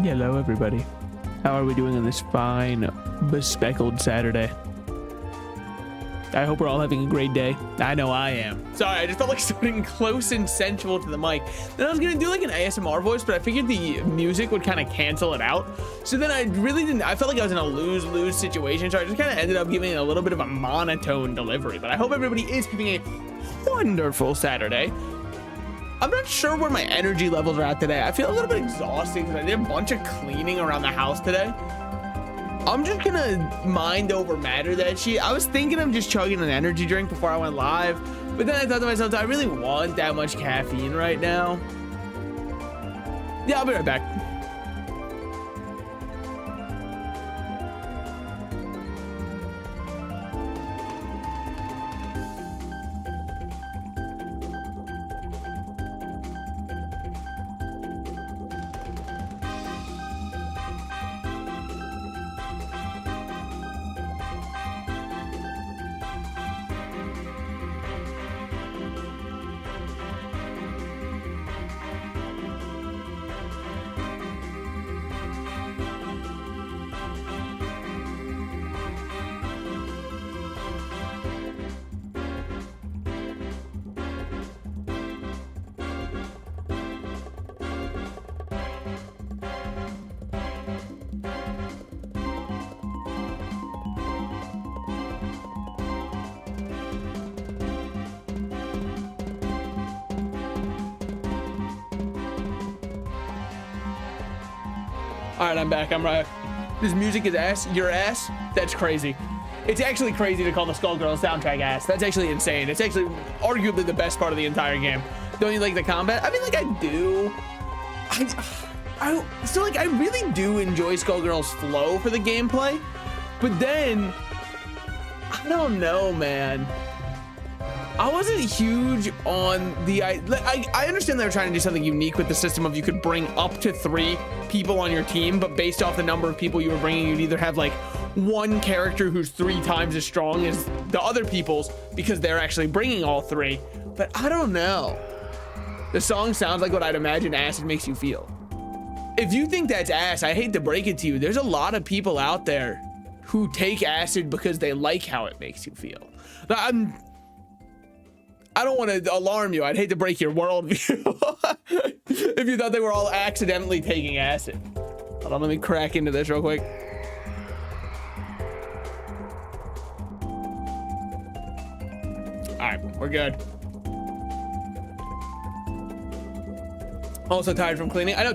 Hello, everybody. How are we doing on this fine, bespeckled Saturday? I hope we're all having a great day. I know I am. Sorry, I just felt like starting close and sensual to the mic. Then I was gonna do like an ASMR voice, but I figured the music would kind of cancel it out. So then I really didn't, I felt like I was in a lose-lose situation, so I just kind of ended up giving it a little bit of a monotone delivery. But I hope everybody is having a wonderful Saturday. I'm not sure where my energy levels are at today. I feel a little bit exhausted because I did a bunch of cleaning around the house today. I'm just gonna mind over matter that shit. I was thinking of just chugging an energy drink before I went live, but then I thought to myself, do I really want that much caffeine right now? Yeah, I'll be right back. All right, I'm back. I'm right. This music is ass. Your ass? That's crazy. It's actually crazy to call the Skullgirls soundtrack ass. That's actually insane. It's actually arguably the best part of the entire game. Don't you like the combat? I mean, like, I do. I still, like, I really do enjoy Skullgirls' flow for the gameplay. But then, I don't know, man. I wasn't huge on the, I understand they were trying to do something unique with the system of you could bring up to 3 people on your team, but based off the number of people you were bringing, you'd either have like one character who's 3 times as strong as the other people's because they're actually bringing all 3. But I don't know. The song sounds like what I'd imagine acid makes you feel. If you think that's ass, I hate to break it to you. There's a lot of people out there who take acid because they like how it makes you feel. I don't want to alarm you. I'd hate to break your worldview if you thought they were all accidentally taking acid. Hold on, let me crack into this real quick. All right, we're good. Also tired from cleaning. I know,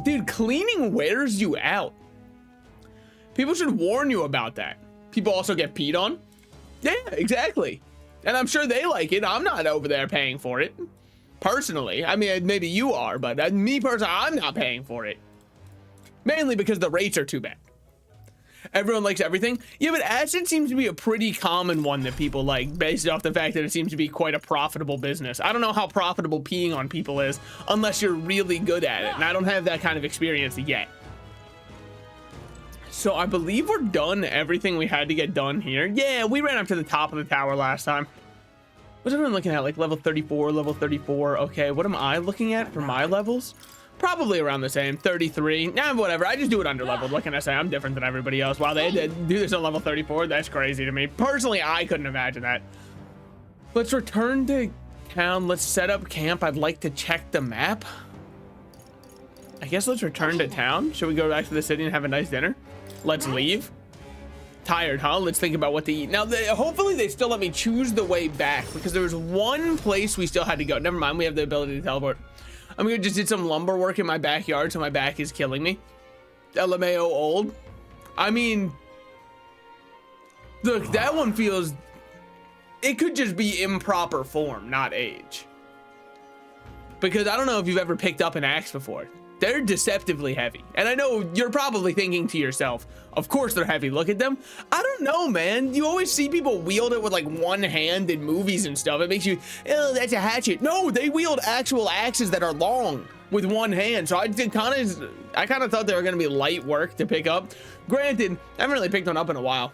dude, cleaning wears you out. People should warn you about that. People also get peed on. Yeah, exactly. And I'm sure they like it. I'm not over there paying for it. Personally. I mean, maybe you are, but me personally, I'm not paying for it. Mainly because the rates are too bad. Everyone likes everything. Yeah, but acid seems to be a pretty common one that people like, based off the fact that it seems to be quite a profitable business. I don't know how profitable peeing on people is unless you're really good at it. And I don't have that kind of experience yet. So I believe we're done everything we had to get done here. Yeah, we ran up to the top of the tower last time. What's everyone looking at? Like level 34, level 34. Okay, what am I looking at for my levels? Probably around the same, 33. Nah, whatever. I just do it under leveled. What can I say? I'm different than everybody else. Wow, they did do this on level 34. That's crazy to me. Personally, I couldn't imagine that. Let's return to town. Let's set up camp. I'd like to check the map. I guess let's return to town. Should we go back to the city and have a nice dinner? Let's leave. Tired, huh? Let's think about what to eat. Now, hopefully they still let me choose the way back because there was one place we still had to go. Never mind, we have the ability to teleport. I'm gonna just did some lumber work in my backyard, so my back is killing me. LMAO old. I mean, look, that one feels, it could just be improper form, not age. Because I don't know if you've ever picked up an axe before. They're deceptively heavy. And I know you're probably thinking to yourself, of course they're heavy, look at them. I don't know, man. You always see people wield it with like one hand in movies and stuff. It makes you, oh, that's a hatchet. No, they wield actual axes that are long with one hand. So I kind of thought they were gonna be light work to pick up. Granted, I haven't really picked one up in a while.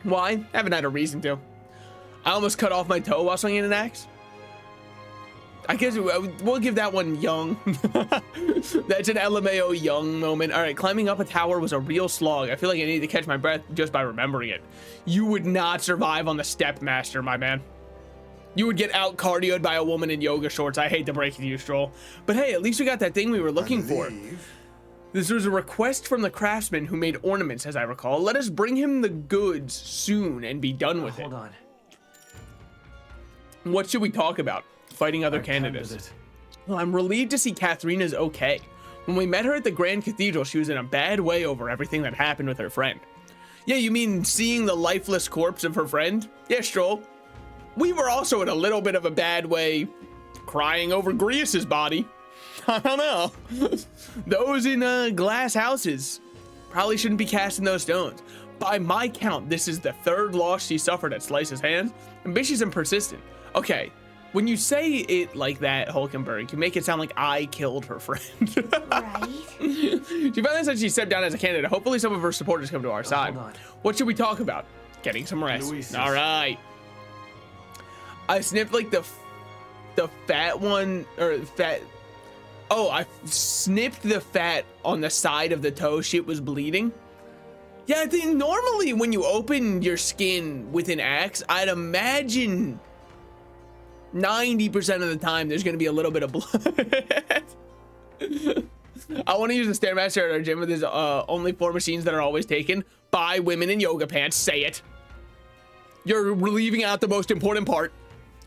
Why? I haven't had a reason to. I almost cut off my toe while swinging an axe. I guess we'll give that one young. That's an LMAO young moment. All right, climbing up a tower was a real slog. I feel like I need to catch my breath just by remembering it. You would not survive on the Step Master, my man. You would get out cardioed by a woman in yoga shorts. I hate to break it to you, Stroll. But hey, at least we got that thing we were looking for. This was a request from the craftsman who made ornaments, as I recall. Let us bring him the goods soon and be done with it. Hold on. What should we talk about? Fighting other candidates. Well, I'm relieved to see Katharina's okay. When we met her at the Grand Cathedral, she was in a bad way over everything that happened with her friend. Yeah, you mean seeing the lifeless corpse of her friend? Yeah, Stroll. We were also in a little bit of a bad way, crying over Grius's body. I don't know. Those in glass houses probably shouldn't be casting those stones. By my count, this is the third loss she suffered at Slice's hands. Ambitious and persistent. Okay. When you say it like that, Hulkenberg, you make it sound like I killed her friend. Right. She finally said she stepped down as a candidate. Hopefully some of her supporters come to our side. What should we talk about? Getting some rest. Luis. All right. I sniffed like the fat one, or fat. Oh, I snipped the fat on the side of the toe. Shit was bleeding. Yeah, I think normally when you open your skin with an axe, I'd imagine 90% of the time there's going to be a little bit of blood. I want to use the Stairmaster at our gym with his only 4 machines that are always taken by women in yoga pants. Say it. You're leaving out the most important part.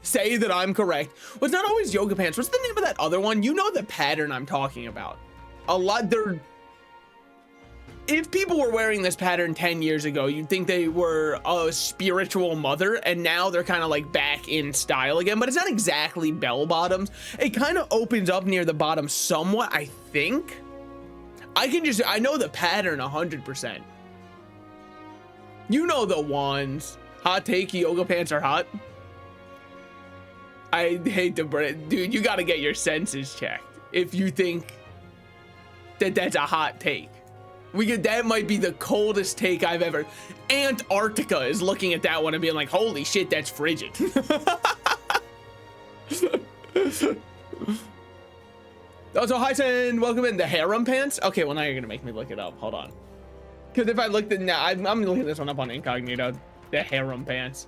Say that I'm correct. Well, it's not always yoga pants. What's the name of that other one? You know the pattern I'm talking about. A lot, they're... If people were wearing this pattern 10 years ago, you'd think they were a spiritual mother, and now they're kind of like back in style again, but it's not exactly bell bottoms. It kind of opens up near the bottom somewhat, I think. I know the pattern 100%. You know the ones. Hot take, yoga pants are hot. I hate to break, dude, you got to get your senses checked if you think that that's a hot take. That might be the coldest take I've ever. Antarctica is looking at that one and being like, holy shit, that's frigid. Also, hi, Sen, welcome in. The harem pants? Okay, well, now you're gonna make me look it up. Hold on. Because if I looked at now, I'm looking this one up on incognito. The harem pants.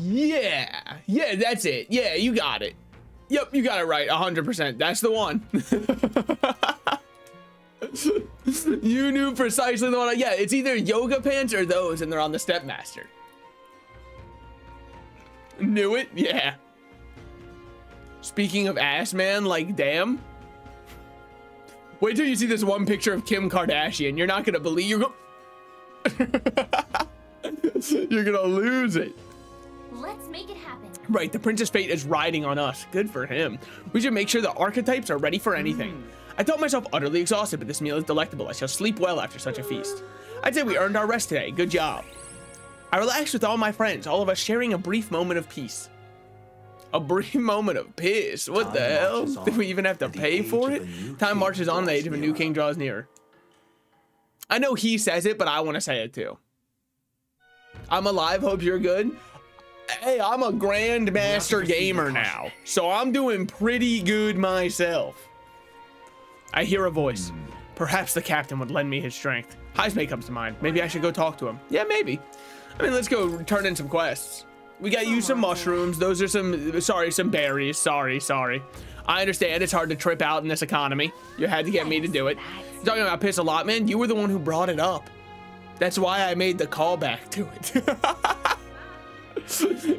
Yeah, that's it. Yeah, you got it. Yep, you got it right, 100%. That's the one. You knew precisely the one. Yeah, it's either yoga pants or those, and they're on the Stepmaster. Knew it? Yeah. Speaking of ass, man, like, damn. Wait till you see this one picture of Kim Kardashian. You're not gonna believe you're gonna lose it. Let's make it happen. Right, the Princess Fate is riding on us. Good for him. We should make sure the archetypes are ready for anything. I thought myself utterly exhausted, but this meal is delectable. I shall sleep well after such a feast. I'd say we earned our rest today. Good job. I relaxed with all my friends, all of us sharing a brief moment of peace. A brief moment of peace? What the hell? Did we even have to pay for it? Time marches on, the age of a new king draws nearer. I know he says it, but I want to say it too. I'm alive, hope you're good. Hey, I'm a grandmaster gamer now, so I'm doing pretty good myself. I hear a voice. Perhaps the captain would lend me his strength. Heismay comes to mind. Maybe I should go talk to him. Yeah, maybe. I mean, let's go turn in some quests. We got you some mushrooms. Those are some berries. Sorry. I understand it's hard to trip out in this economy. You had to get me to do it. You're talking about piss a lot, man. You were the one who brought it up. That's why I made the callback to it.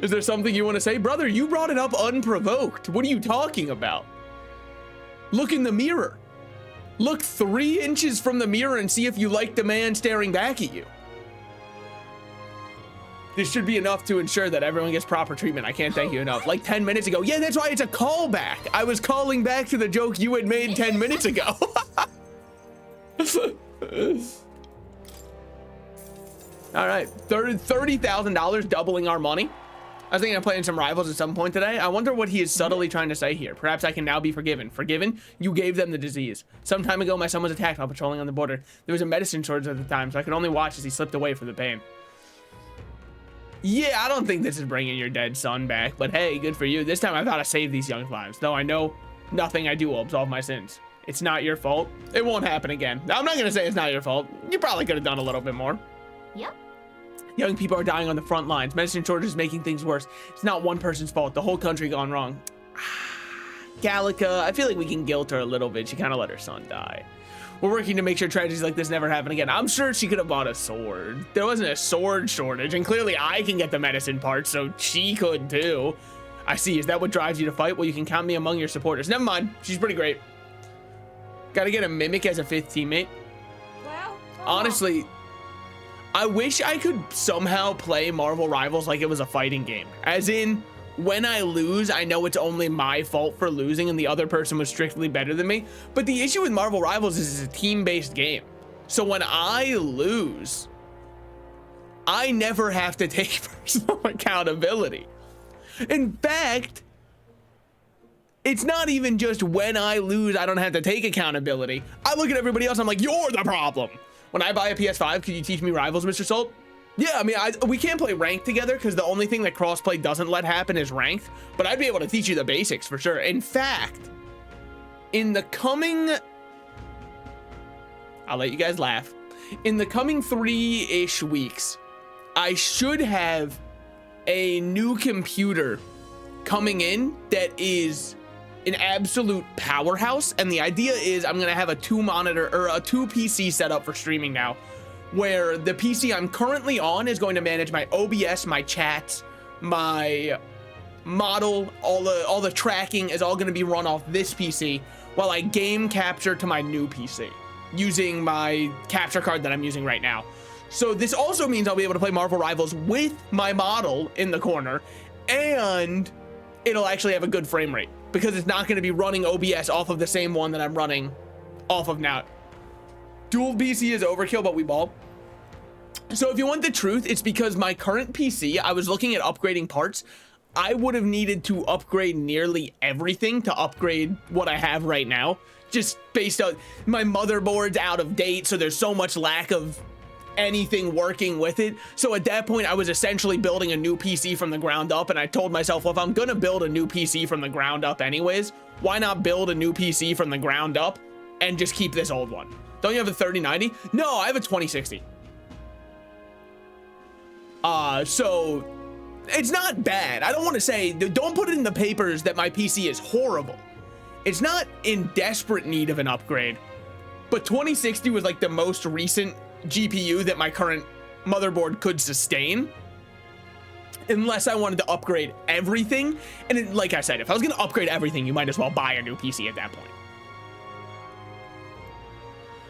Is there something you want to say? Brother, you brought it up unprovoked. What are you talking about? Look in the mirror. Look 3 inches from the mirror and see if you like the man staring back at you. This should be enough to ensure that everyone gets proper treatment. I can't thank you enough. Like 10 minutes ago. Yeah, that's why it's a callback. I was calling back to the joke you had made 10 minutes ago. All right, $30,000, doubling our money. I was thinking of playing some rivals at some point today. I wonder what he is subtly trying to say here. Perhaps I can now be forgiven. Forgiven? You gave them the disease. Some time ago, my son was attacked while patrolling on the border. There was a medicine shortage at the time, so I could only watch as he slipped away from the pain. Yeah, I don't think this is bringing your dead son back, but hey, good for you. This time I thought I saved these young lives, though I know nothing I do will absolve my sins. It's not your fault. It won't happen again. I'm not gonna say it's not your fault. You probably could have done a little bit more. Yep. Young people are dying on the front lines. Medicine shortage is making things worse. It's not one person's fault. The whole country gone wrong. Gallica, I feel like we can guilt her a little bit. She kind of let her son die. We're working to make sure tragedies like this never happen again. I'm sure she could have bought a sword. There wasn't a sword shortage, and clearly I can get the medicine part, so she could too. I see. Is that what drives you to fight? Well, you can count me among your supporters. Never mind. She's pretty great. Gotta get a Mimic as a 5th teammate. Well, honestly, I wish I could somehow play Marvel Rivals like it was a fighting game. As in, when I lose, I know it's only my fault for losing and the other person was strictly better than me. But the issue with Marvel Rivals is it's a team-based game. So when I lose, I never have to take personal accountability. In fact, it's not even just when I lose, I don't have to take accountability. I look at everybody else, I'm like, you're the problem. When I buy a PS5, could you teach me Rivals, Mr. Salt? Yeah, I mean, we can't play ranked together because the only thing that crossplay doesn't let happen is ranked, but I'd be able to teach you the basics for sure. In fact, in the coming, I'll let you guys laugh. In the coming 3-ish weeks, I should have a new computer coming in that is an absolute powerhouse. And the idea is I'm gonna have a 2-monitor or a 2 PC setup for streaming now, where the PC I'm currently on is going to manage my OBS, my chats, my model, all the tracking is all going to be run off this PC while I game capture to my new PC using my capture card that I'm using right now. So this also means I'll be able to play Marvel Rivals with my model in the corner, and it'll actually have a good frame rate because it's not going to be running OBS off of the same one that I'm running off of now. Dual PC is overkill, but we ball. So if you want the truth, it's because my current PC, I was looking at upgrading parts. I would have needed to upgrade nearly everything to upgrade what I have right now. Just based on my motherboard's out of date, so there's so much lack of anything working with it. So at that point, I was essentially building a new PC from the ground up, and I told myself, well, if I'm gonna build a new PC from the ground up anyways, why not build a new PC from the ground up and just keep this old one? Don't you have a 3090? No, I have a 2060. So it's not bad. I don't want to say, don't put it in the papers that my PC is horrible. It's not in desperate need of an upgrade, but 2060 was like the most recent GPU that my current motherboard could sustain, unless I wanted to upgrade everything. And like I said, if I was going to upgrade everything, you might as well buy a new PC at that point.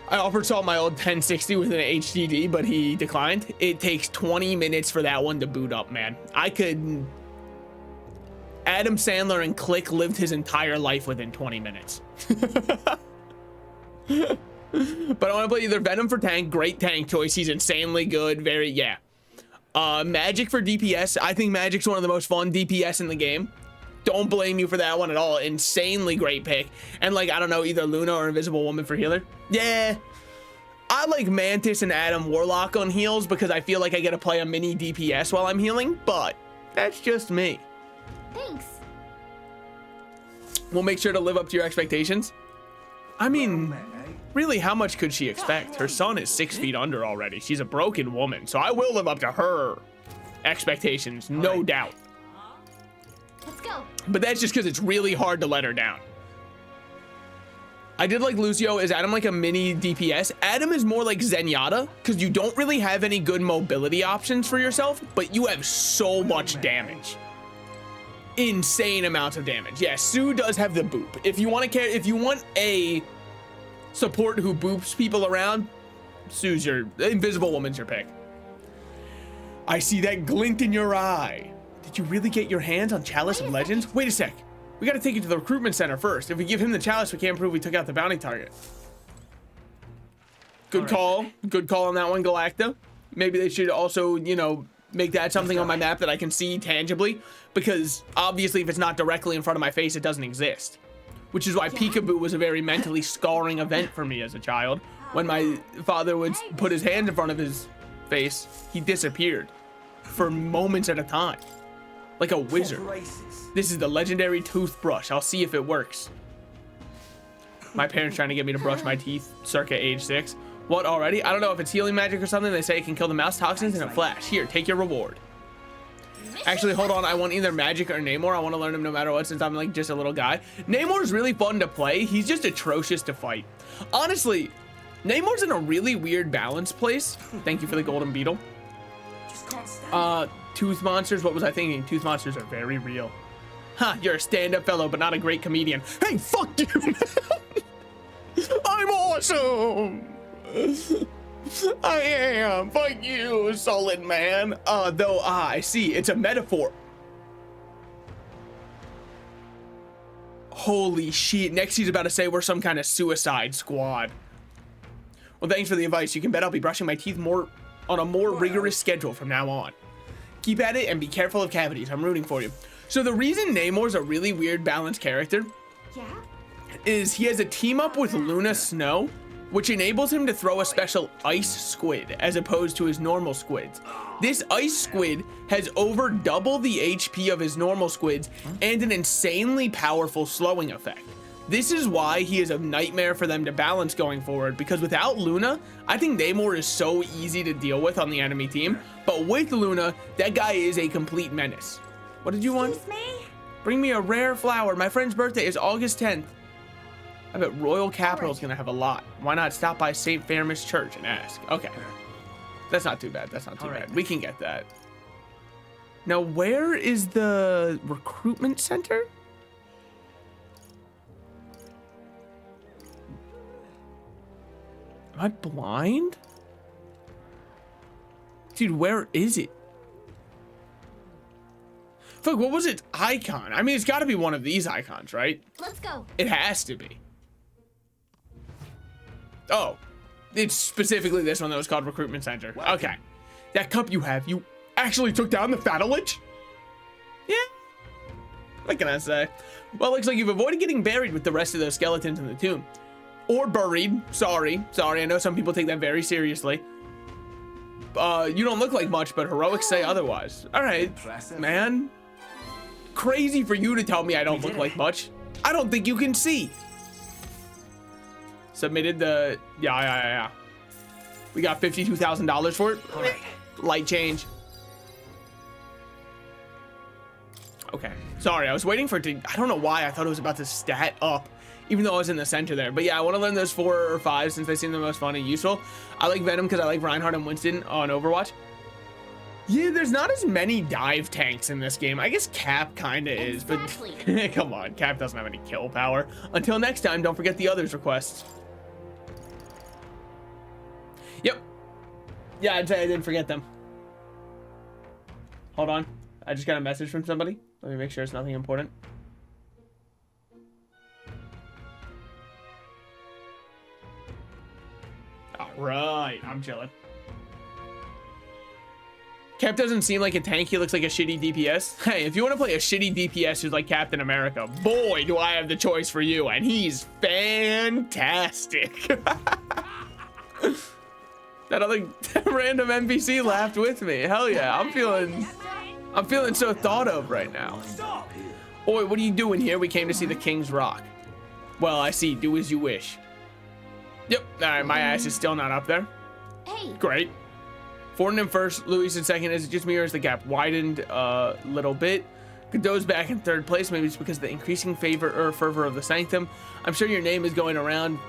I offered Salt my old 1060 with an HDD, but he declined. It takes 20 minutes for that one to boot up, man. Adam Sandler and Click lived his entire life within 20 minutes. But I want to play either Venom for tank, great tank choice. He's insanely good, yeah. Magic for DPS. I think Magic's one of the most fun DPS in the game. Don't blame you for that one at all. Insanely great pick. And like, I don't know, either Luna or Invisible Woman for healer. Yeah. I like Mantis and Adam Warlock on heals because I feel like I get to play a mini DPS while I'm healing, but that's just me. Thanks. We'll make sure to live up to your expectations. I mean, really, how much could she expect? Her son is 6 feet under already. She's a broken woman, so I will live up to her expectations, no doubt. Let's go. But that's just because it's really hard to let her down. I did like Lucio. Is Adam like a mini DPS? Adam is more like Zenyatta because you don't really have any good mobility options for yourself, but you have so much damage. Insane amounts of damage. Yeah, Sue does have the boop. If you want a support who boops people around, Sue's your Invisible Woman's your pick. I see that glint in your eye. Did you really get your hands on Chalice of Legends? Wait a sec. We gotta take you to the recruitment center first. If we give him the Chalice, we can't prove we took out the bounty target. Good call. Good call on that one, Galacta. Maybe they should also, you know, make that something on my map that I can see tangibly, because obviously if it's not directly in front of my face, it doesn't exist. Which is why Peekaboo was a very mentally scarring event for me as a child. When my father would put his hand in front of his face, he disappeared. for moments at a time, like a wizard. This is the legendary toothbrush. I'll see if it works. My parents trying to get me to brush my teeth circa age 6. What, already? I don't know if it's healing magic or something. They say it can kill the mouse toxins in a flash. Here, take your reward. Actually, hold on. I want either magic or Namor. I want to learn him no matter what, since I'm like just a little guy. Namor's really fun to play. He's just atrocious to fight. Honestly, Namor's in a really weird balance place. Thank you for the golden beetle. Tooth monsters. What was I thinking? Tooth monsters are very real. Huh, you're a stand-up fellow, but not a great comedian. Hey, fuck you, man. I'm awesome. I am. Fuck you, solid man. I see. It's a metaphor. Holy shit. Next he's about to say we're some kind of suicide squad. Well, thanks for the advice. You can bet I'll be brushing my teeth on a more rigorous schedule from now on. Keep at it and be careful of cavities. I'm rooting for you. So the reason Namor's a really weird balanced character is he has a team up with Luna Snow, which enables him to throw a special ice squid as opposed to his normal squids. This ice squid has over double the HP of his normal squids and an insanely powerful slowing effect. This is why he is a nightmare for them to balance going forward, because without Luna, I think Namor is so easy to deal with on the enemy team, but with Luna, that guy is a complete menace. What did you want? Bring me a rare flower. My friend's birthday is August 10th. I bet Royal Capital's gonna have a lot. Why not stop by St. Fairmas Church and ask? Okay. That's not too bad. That's not too bad. We can get that. Now, where is the recruitment center? Am I blind? Dude, where is it? Fuck, what was its icon? I mean, it's got to be one of these icons, right? Let's go. It has to be. Oh, it's specifically this one that was called Recruitment Center. Okay. That cup you have, you actually took down the Fatalich? Yeah. What can I say? Well, it looks like you've avoided getting buried with the rest of those skeletons in the tomb. Or buried. Sorry. I know some people take that very seriously. You don't look like much, but heroics say otherwise. All right, man. Crazy for you to tell me I don't look like much. I don't think you can see. Submitted the, yeah. We got $52,000 for it. Light change. Okay, sorry, I was waiting for it to, I don't know why I thought it was about to stat up, even though I was in the center there. But yeah, I want to learn those 4 or 5 since they seem the most fun and useful. I like Venom because I like Reinhardt and Winston on Overwatch. Yeah, there's not as many dive tanks in this game. I guess Cap kind of is, but come on, Cap doesn't have any kill power. Until next time, don't forget the others' requests. Yep. Yeah, I'd say I didn't forget them. Hold on. I just got a message from somebody. Let me make sure it's nothing important. All right, I'm chilling. Cap doesn't seem like a tank. He looks like a shitty DPS. Hey, if you want to play a shitty DPS who's like Captain America, boy, do I have the choice for you. And he's fantastic. That other random NPC laughed with me. Hell yeah, I'm feeling so thought of right now. Oi, what are you doing here? We came to see the King's Rock. Well, I see. Do as you wish. Yep. All right, my ass is still not up there. Hey. Great. Forden in first, Luis in second. Is it just me or is the gap widened a little bit? Godot's back in third place. Maybe it's because of the increasing fervor of the Sanctum. I'm sure your name is going around.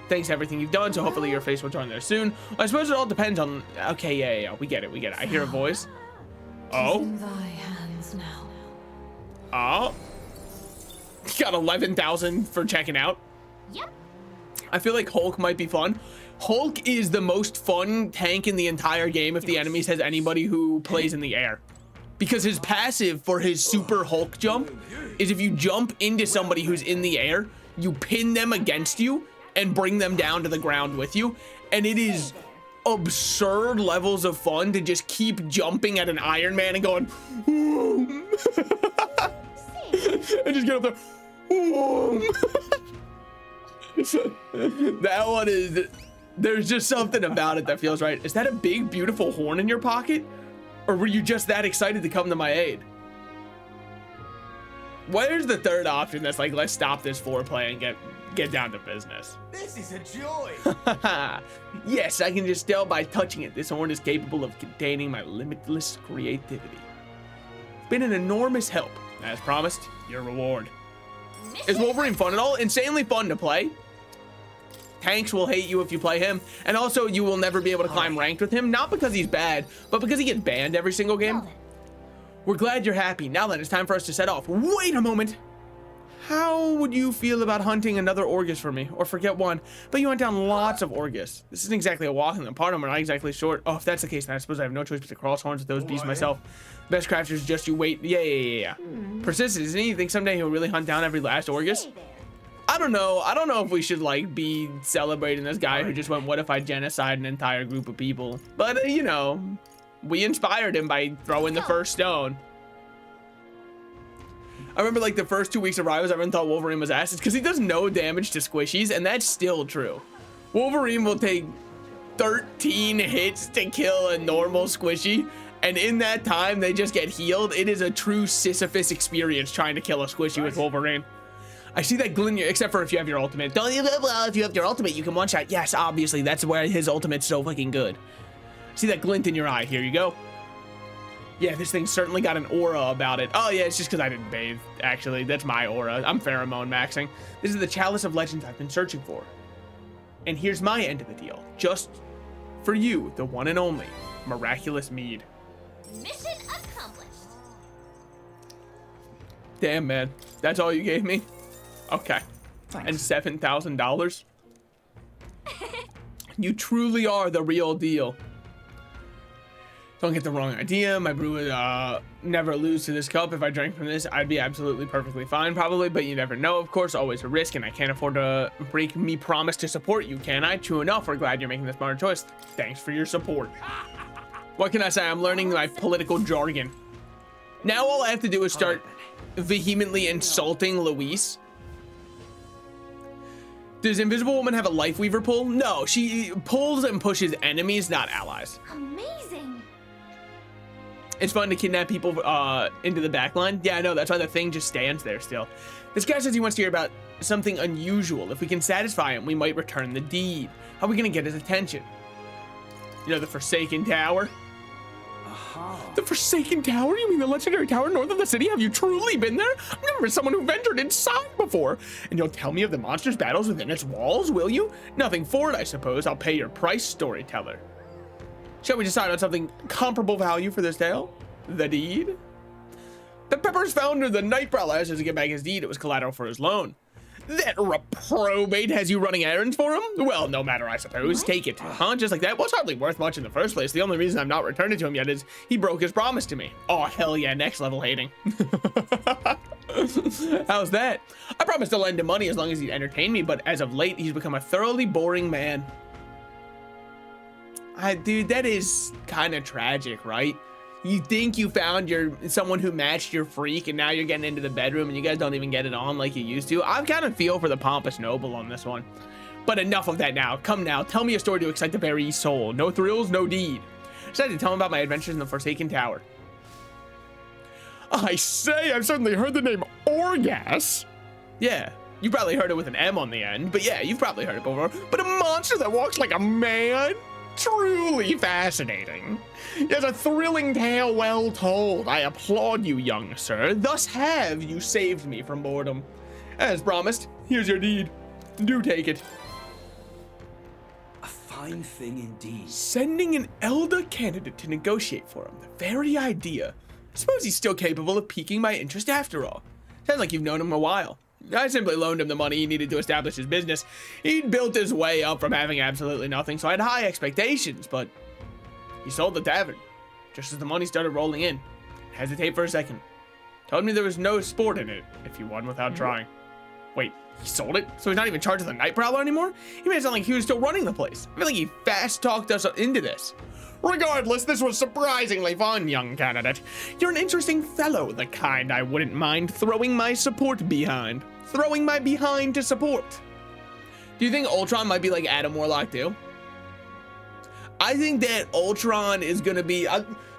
Thanks to everything you've done, so hopefully your face will join there soon. I suppose it all depends on... Okay, yeah. We get it. I hear a voice. Oh. In thy hands now. Oh. Got 11,000 for checking out. Yep. I feel like Hulk might be fun. Hulk is the most fun tank in the entire game if the enemies has anybody who plays in the air. Because his passive for his super Hulk jump is if you jump into somebody who's in the air, you pin them against you and bring them down to the ground with you. And it is absurd levels of fun to just keep jumping at an Iron Man and going, and just get up there. That one is, there's just something about it that feels right. Is that a big, beautiful horn in your pocket? Or were you just that excited to come to my aid? Where's the third option that's like, let's stop this foreplay and get down to business? This is a joy. Yes, I can just tell by touching it. This horn is capable of containing my limitless creativity. It's been an enormous help. As promised, your reward. Is Wolverine fun at all? Insanely fun to play. Tanks will hate you if you play him. And also, you will never be able to climb ranked with him. Not because he's bad, but because he gets banned every single game. We're glad you're happy. Now then, it's time for us to set off. Wait a moment. How would you feel about hunting another Orgus for me? Or forget one, but you went down lots of Orgus. This isn't exactly a walk in the park. We're not exactly short. Oh, if that's the case, then I suppose I have no choice but to cross horns with those beasts myself. Best crafters, just you wait. Yeah. Persistence, isn't it? You think someday he'll really hunt down every last Orgus? I don't know. I don't know if we should like be celebrating this guy who just went, what if I genocide an entire group of people? But you know, we inspired him by throwing the first stone. I remember like the first 2 weeks of Rivals, everyone thought Wolverine was ass. It's because he does no damage to squishies, and that's still true. Wolverine will take 13 hits to kill a normal squishy, and in that time they just get healed. It is a true Sisyphus experience trying to kill a squishy with Wolverine. I see that glint, except for if you have your ultimate. Don't you? Well, if you have your ultimate, you can one shot. Yes, obviously, that's where his ultimate's so fucking good. See that glint in your eye? Here you go. Yeah, this thing certainly got an aura about it. Oh yeah, it's just because I didn't bathe, actually. That's my aura. I'm pheromone maxing. This is the Chalice of Legends I've been searching for. And here's my end of the deal. Just for you, the one and only miraculous mead. Mission accomplished. Damn, man. That's all you gave me? Okay. Thanks. And $7,000? You truly are the real deal. Don't get the wrong idea. My brew would never lose to this cup. If I drank from this, I'd be absolutely perfectly fine, probably, but you never know, of course. Always a risk, and I can't afford to break me promise to support you, can I? True enough, we're glad you're making this smarter choice. Thanks for your support. What can I say? I'm learning my political jargon. Now all I have to do is start vehemently insulting Luis. Does Invisible Woman have a Life Weaver pull? No, she pulls and pushes enemies, not allies. Amazing. It's fun to kidnap people into the backline. Yeah, I know, that's why the thing just stands there still. This guy says he wants to hear about something unusual. If we can satisfy him, we might return the deed. How are we gonna get his attention? You know, the Forsaken Tower? The Forsaken Tower? You mean the legendary tower north of the city? Have you truly been there? I've never been someone who ventured inside before. And you'll tell me of the monsters' battles within its walls, will you? Nothing for it, I suppose. I'll pay your price, storyteller. Shall we decide on something comparable value for this tale? The deed? The Pepper's founder, the Night Prowler, has to get back his deed. It was collateral for his loan. That reprobate has you running errands for him? Well, no matter, I suppose. What? Take it. Huh? Just like that? Well, it's hardly worth much in the first place. The only reason I've not returned it to him yet is he broke his promise to me. Oh, hell yeah. Next level hating. How's that? I promised to lend him money as long as he'd entertain me, but as of late, he's become a thoroughly boring man. Dude, that is kind of tragic, right? You think you found someone who matched your freak, and now you're getting into the bedroom and you guys don't even get it on like you used to. I kind of feel for the pompous noble on this one. But enough of that now. Come now, tell me a story to excite the very soul. No thrills, no deed. Decided to tell him about my adventures in the Forsaken Tower. I say, I've certainly heard the name Orgas. Yeah, you probably heard it with an M on the end, but yeah, you've probably heard it before. But a monster that walks like a man? Truly fascinating. Yes, a thrilling tale well told. I applaud you, young sir. Thus have you saved me from boredom. As promised, here's your deed. Do take it. A fine thing indeed. Sending an elder candidate to negotiate for him. The very idea. I suppose he's still capable of piquing my interest after all. Sounds like you've known him a while. I simply loaned him the money he needed to establish his business. He'd built his way up from having absolutely nothing, so I had high expectations, but he sold the tavern just as the money started rolling in. Hesitate for a second. Told me there was no sport in it if he won without trying. Wait, he sold it? So he's not even in charge of the Night Prowler anymore? He made it sound like he was still running the place. I feel like he fast-talked us into this. Regardless, this was surprisingly fun, young candidate. You're an interesting fellow, the kind I wouldn't mind throwing my support behind. Throwing my behind to support. Do you think Ultron might be like Adam Warlock too? I think that Ultron is gonna be,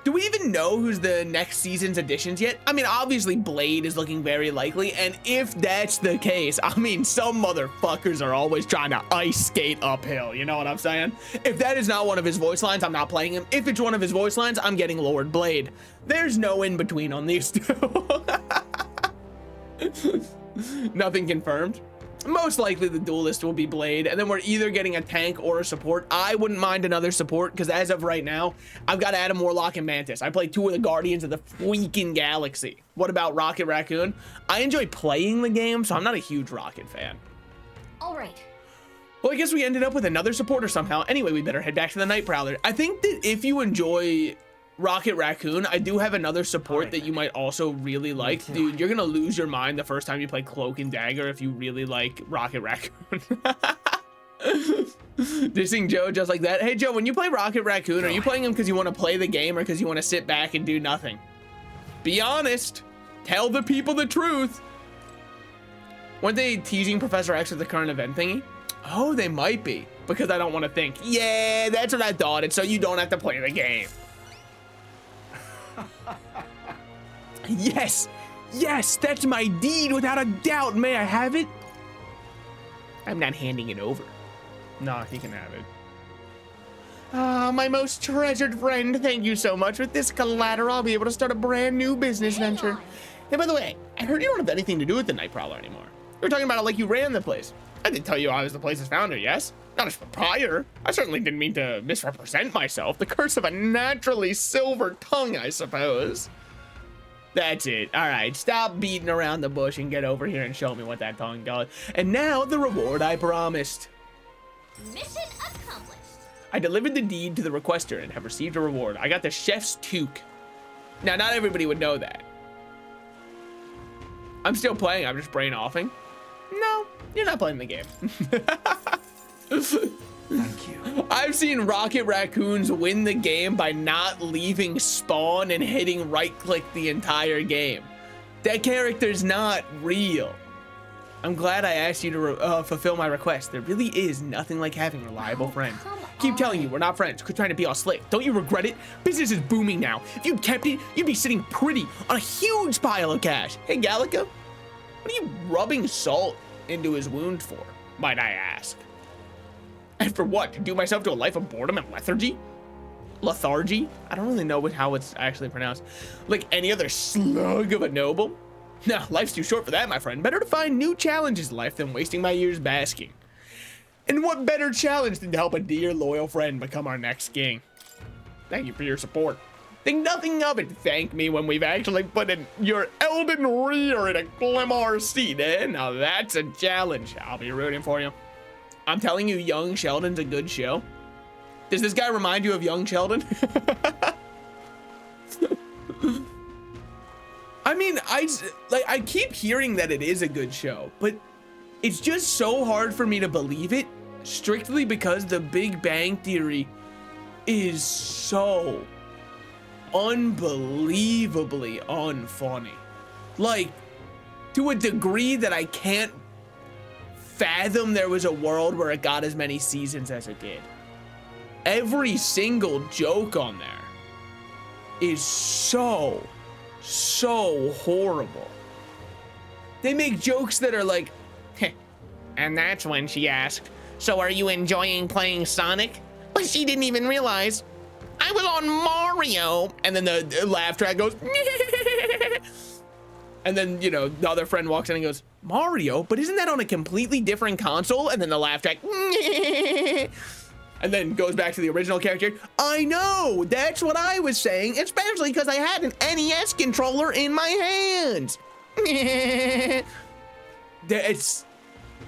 Do we even know who's the next season's additions yet? I mean, obviously Blade is looking very likely, and if that's the case, I mean, some motherfuckers are always trying to ice skate uphill, you know what I'm saying? If that is not one of his voice lines, I'm not playing him. If it's one of his voice lines, I'm getting Lord Blade. There's no in between on these two. Nothing confirmed. Most likely the duelist will be Blade, and then we're either getting a tank or a support. I wouldn't mind another support, because as of right now, I've got Adam Warlock and Mantis. I play 2 of the Guardians of the freaking Galaxy. What about Rocket Raccoon? I enjoy playing the game, so I'm not a huge Rocket fan. All right. Well, I guess we ended up with another supporter somehow. Anyway, we better head back to the Night Prowler. I think that if you enjoy Rocket Raccoon, I do have another support that you might also really like. Dude, you're gonna lose your mind the first time you play Cloak and Dagger if you really like Rocket Raccoon. Dissing Joe just like that. Hey Joe, when you play Rocket Raccoon, are you playing him because you want to play the game or because you want to sit back and do nothing? Be honest. Tell the people the truth. Weren't they teasing Professor X with the current event thingy? Oh, they might be, because I don't want to think. Yeah, that's what I thought. It's so you don't have to play the game. Yes, yes, that's my deed without a doubt. May I have it? I'm not handing it over. No, he can have it. Ah, my most treasured friend, thank you so much. With this collateral, I'll be able to start a brand new business venture. Hey, by the way, I heard you don't have anything to do with the Night Prowler anymore. You were talking about it like you ran the place. I didn't tell you I was the place's founder, yes? Not as proprietor. I certainly didn't mean to misrepresent myself. The curse of a naturally silver tongue, I suppose. That's it. All right, stop beating around the bush and get over here and show me what that tongue does. And now the reward I promised. Mission accomplished. I delivered the deed to the requester and have received a reward. I got the chef's toque. Now, not everybody would know that. I'm still playing. I'm just brain offing. No, you're not playing the game. Thank you. I've seen Rocket Raccoons win the game by not leaving spawn and hitting right click the entire game. That character's not real. I'm glad I asked you to fulfill my request. There really is nothing like having reliable friends. Keep telling you we're not friends. Quit trying to be all slick. Don't you regret it? Business is booming now. If you'd kept it, you'd be sitting pretty on a huge pile of cash. Hey, Gallica, what are you rubbing salt into his wound for, might I ask? And for what? To do myself to a life of boredom and lethargy? Lethargy? I don't really know how it's actually pronounced. Like any other slug of a noble? No, life's too short for that, my friend. Better to find new challenges in life than wasting my years basking. And what better challenge than to help a dear, loyal friend become our next king? Thank you for your support. Think nothing of it. Thank me when we've actually put in your Elden Rear in a Glimmer seat, eh? Now that's a challenge. I'll be rooting for you. I'm telling you, Young Sheldon's a good show. Does this guy remind you of Young Sheldon? I mean, I keep hearing that it is a good show, but it's just so hard for me to believe it, strictly because The Big Bang Theory is so unbelievably unfunny. Like, to a degree that I can't fathom there was a world where it got as many seasons as it did. Every single joke on there is so horrible. They make jokes that are like, and that's when she asked, so are you enjoying playing Sonic? But she didn't even realize I was on Mario. And then the laugh track goes, and then, you know, the other friend walks in and goes, Mario? But isn't that on a completely different console? And then the laugh track, and then goes back to the original character. I know, that's what I was saying, especially because I had an NES controller in my hands.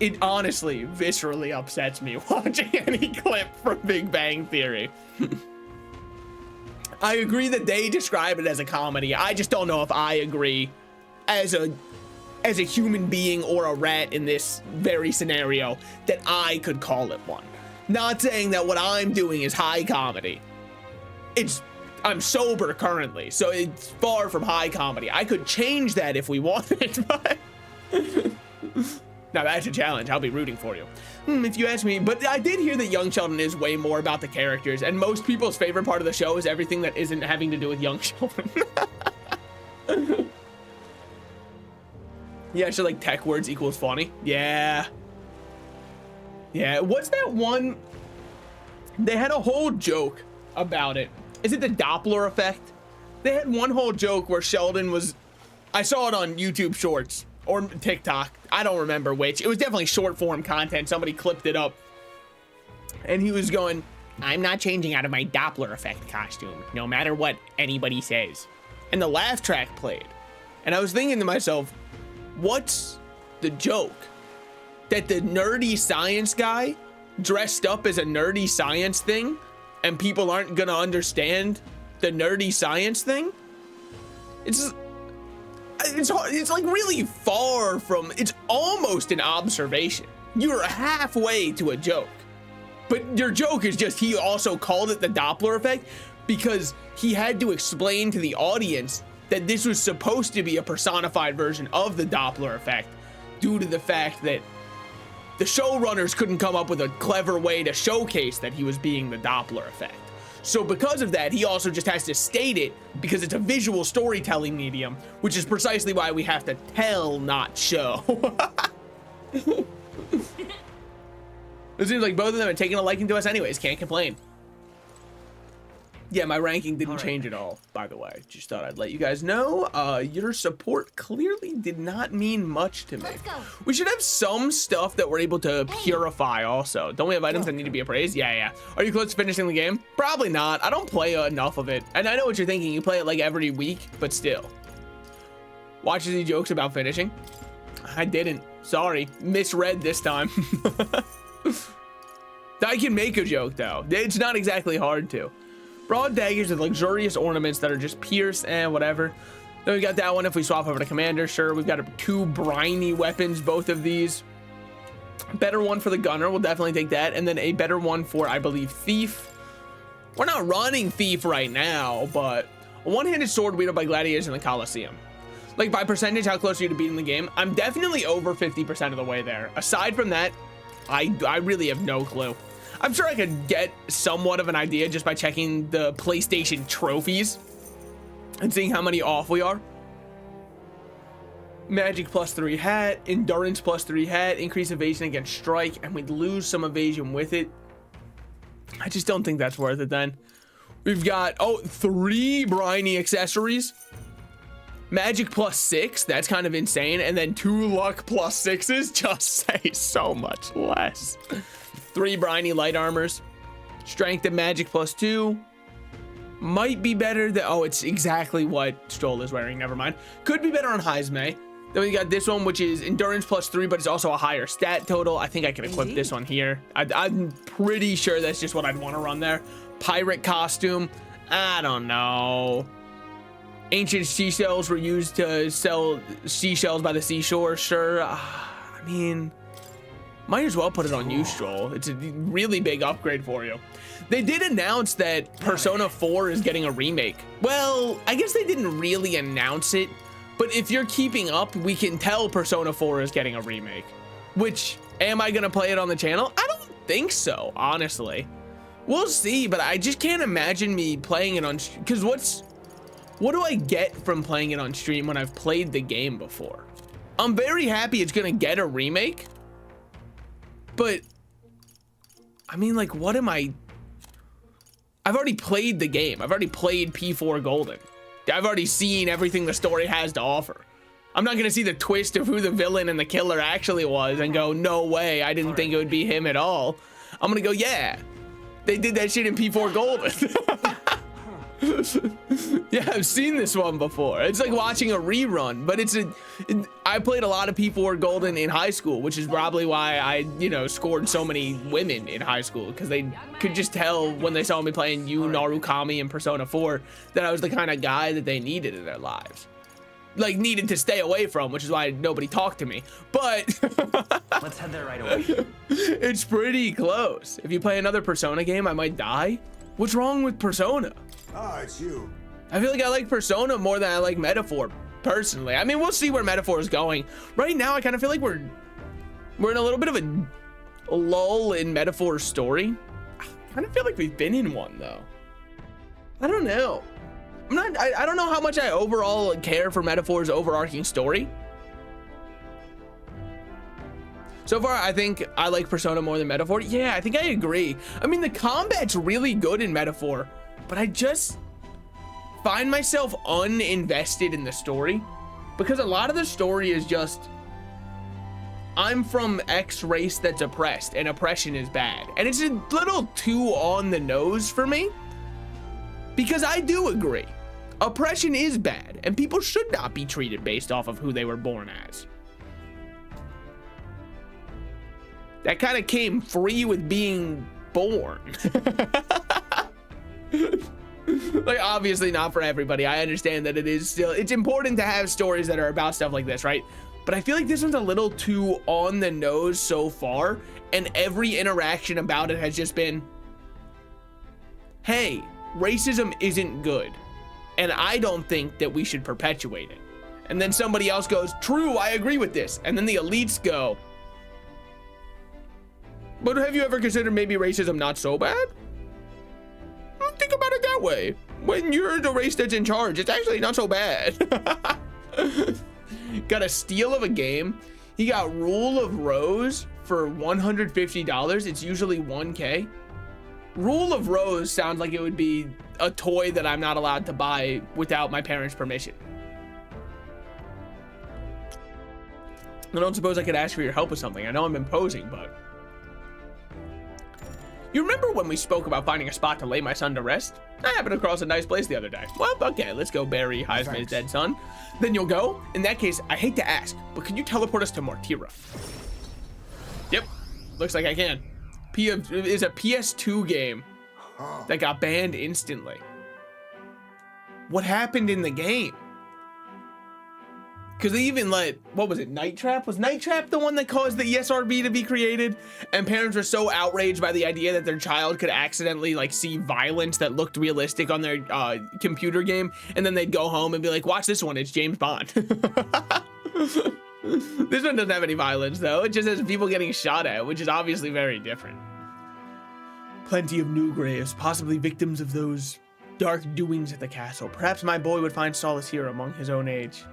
It honestly viscerally upsets me watching any clip from Big Bang Theory. I agree that they describe it as a comedy. I just don't know if I agree as a human being or a rat in this very scenario that I could call it one. Not saying that what I'm doing is high comedy. I'm sober currently, so it's far from high comedy. I could change that if we wanted, but Now that's a challenge. I'll be rooting for you. If you ask me, but I did hear that Young Sheldon is way more about the characters, and most people's favorite part of the show is everything that isn't having to do with Young Sheldon. Yeah, so like tech words equals funny. Yeah. Yeah, what's that one? They had a whole joke about it. Is it the Doppler effect? They had one whole joke where Sheldon was, I saw it on YouTube Shorts or TikTok. I don't remember which. It was definitely short form content. Somebody clipped it up. And he was going, I'm not changing out of my Doppler effect costume, no matter what anybody says. And the laugh track played. And I was thinking to myself, what's the joke? That the nerdy science guy dressed up as a nerdy science thing and people aren't gonna understand the nerdy science thing? It's like really far from, it's almost an observation. You're halfway to a joke. But your joke is just he also called it the Doppler effect because he had to explain to the audience that this was supposed to be a personified version of the Doppler effect due to the fact that the showrunners couldn't come up with a clever way to showcase that he was being the Doppler effect. So because of that, he also just has to state it because it's a visual storytelling medium, which is precisely why we have to tell, not show. It seems like both of them are taking a liking to us anyways, can't complain. Yeah, my ranking didn't change at all, by the way. Just thought I'd let you guys know. Your support clearly did not mean much to me. Let's go. We should have some stuff that we're able to purify also. Don't we have items that need to be appraised? Yeah. Are you close to finishing the game? Probably not. I don't play enough of it. And I know what you're thinking. You play it like every week, but still. Watch any jokes about finishing? I didn't. Sorry. Misread this time. I can make a joke though. It's not exactly hard to. Broad daggers with luxurious ornaments that are just pierced and whatever. Then we got that one if we swap over to commander. Sure, we've got two briny weapons, both of these. Better one for the gunner, we'll definitely take that. And then a better one for, I believe, thief. We're not running thief right now, but a one-handed sword wielded by gladiators in the Colosseum. Like by percentage, how close are you to beating the game? I'm definitely over 50% of the way there. Aside from that, I really have no clue. I'm sure I could get somewhat of an idea just by checking the PlayStation trophies and seeing how many off we are. Magic +3 hat, endurance +3 hat, increase evasion against strike, and we'd lose some evasion with it. I just don't think that's worth it then. We've got, 3 briny accessories. Magic +6, that's kind of insane. And then 2 luck +6s just say so much less. 3 briny light armors. Strength and magic +2. Might be better than, it's exactly what Stroll is wearing, never mind. Could be better on Heisme. Then we got this one, which is endurance +3, but it's also a higher stat total. I think I can equip this one here. I'm pretty sure that's just what I'd want to run there. Pirate costume, I don't know. Ancient seashells were used to sell seashells by the seashore, sure. I mean, might as well put it on you, Stroll. It's a really big upgrade for you. They did announce that Persona 4 is getting a remake. Well, I guess they didn't really announce it, but if you're keeping up, we can tell Persona 4 is getting a remake. Which, am I gonna play it on the channel? I don't think so, honestly. We'll see, but I just can't imagine me playing it on, because what do I get from playing it on stream when I've played the game before? I'm very happy it's gonna get a remake, but I mean, like, what am I? I've already played the game. I've already played P4 Golden. I've already seen everything the story has to offer. I'm not gonna see the twist of who the villain and the killer actually was and go, no way, I didn't think it would be him at all. I'm gonna go, yeah, they did that shit in P4 Golden. Yeah, I've seen this one before. It's like watching a rerun, but I played a lot of P4 Golden in high school, which is probably why I, scored so many women in high school, because they could just tell when they saw me playing Yu, Narukami, and Persona 4 that I was the kind of guy that they needed in their lives. Like, needed to stay away from, which is why nobody talked to me. But let's head there right away. It's pretty close. If you play another Persona game, I might die. What's wrong with Persona? It's you. I feel like I like Persona more than I like Metaphor, personally. I mean, we'll see where Metaphor is going. Right now, I kind of feel like we're We're in a little bit of a lull in Metaphor's story. I kind of feel like we've been in one though. I don't know. I don't know how much I overall care for Metaphor's overarching story. So far, I think I like Persona more than Metaphor. Yeah, I think I agree. I mean, the combat's really good in Metaphor, but I just find myself uninvested in the story because a lot of the story is just, I'm from X race that's oppressed and oppression is bad. And it's a little too on the nose for me because I do agree. Oppression is bad and people should not be treated based off of who they were born as. That kind of came free with being born. Like, obviously not for everybody. I understand that it's important to have stories that are about stuff like this, right? But I feel like this one's a little too on the nose so far, and every interaction about it has just been, hey, racism isn't good, and I don't think that we should perpetuate it. And then somebody else goes, true, I agree with this. And then the elites go, but have you ever considered maybe racism not so bad? Think about it that way. When you're the race that's in charge, it's actually not so bad. Got a steal of a game. He got Rule of Rose for $150. It's usually $1K. Rule of Rose sounds like it would be a toy that I'm not allowed to buy without my parents' permission. I don't suppose I could ask for your help with something. I know I'm imposing, but... You remember when we spoke about finding a spot to lay my son to rest? I happened across a nice place the other day. Well, okay, let's go bury Heisman's dead son. Then you'll go? In that case, I hate to ask, but can you teleport us to Mortira? Yep, looks like I can. Is a PS2 game that got banned instantly. What happened in the game? Because they even let, what was it, Night Trap? Was Night Trap the one that caused the ESRB to be created? And parents were so outraged by the idea that their child could accidentally like see violence that looked realistic on their computer game. And then they'd go home and be like, watch this one, it's James Bond. This one doesn't have any violence though. It just has people getting shot at, which is obviously very different. Plenty of new graves, possibly victims of those dark doings at the castle. Perhaps my boy would find solace here among his own age.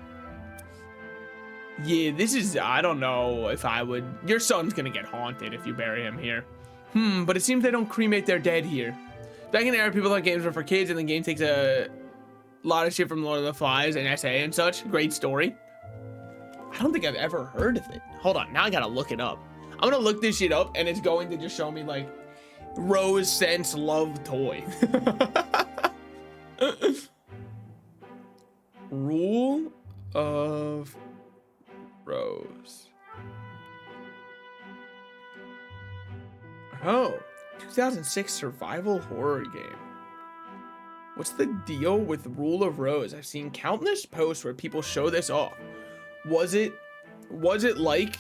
Yeah, this is, I don't know if I would. Your son's gonna get haunted if you bury him here. But it seems they don't cremate their dead here. Back in the era, people thought games were for kids, and the game takes a lot of shit from Lord of the Flies and SA and such. Great story. I don't think I've ever heard of it. Hold on, now I gotta look it up. I'm gonna look this shit up, and it's going to just show me, like, Rose Sense Love Toy. Rule of Rose. Oh, 2006 survival horror game. What's the deal with Rule of Rose? I've seen countless posts where people show this off. Was it like,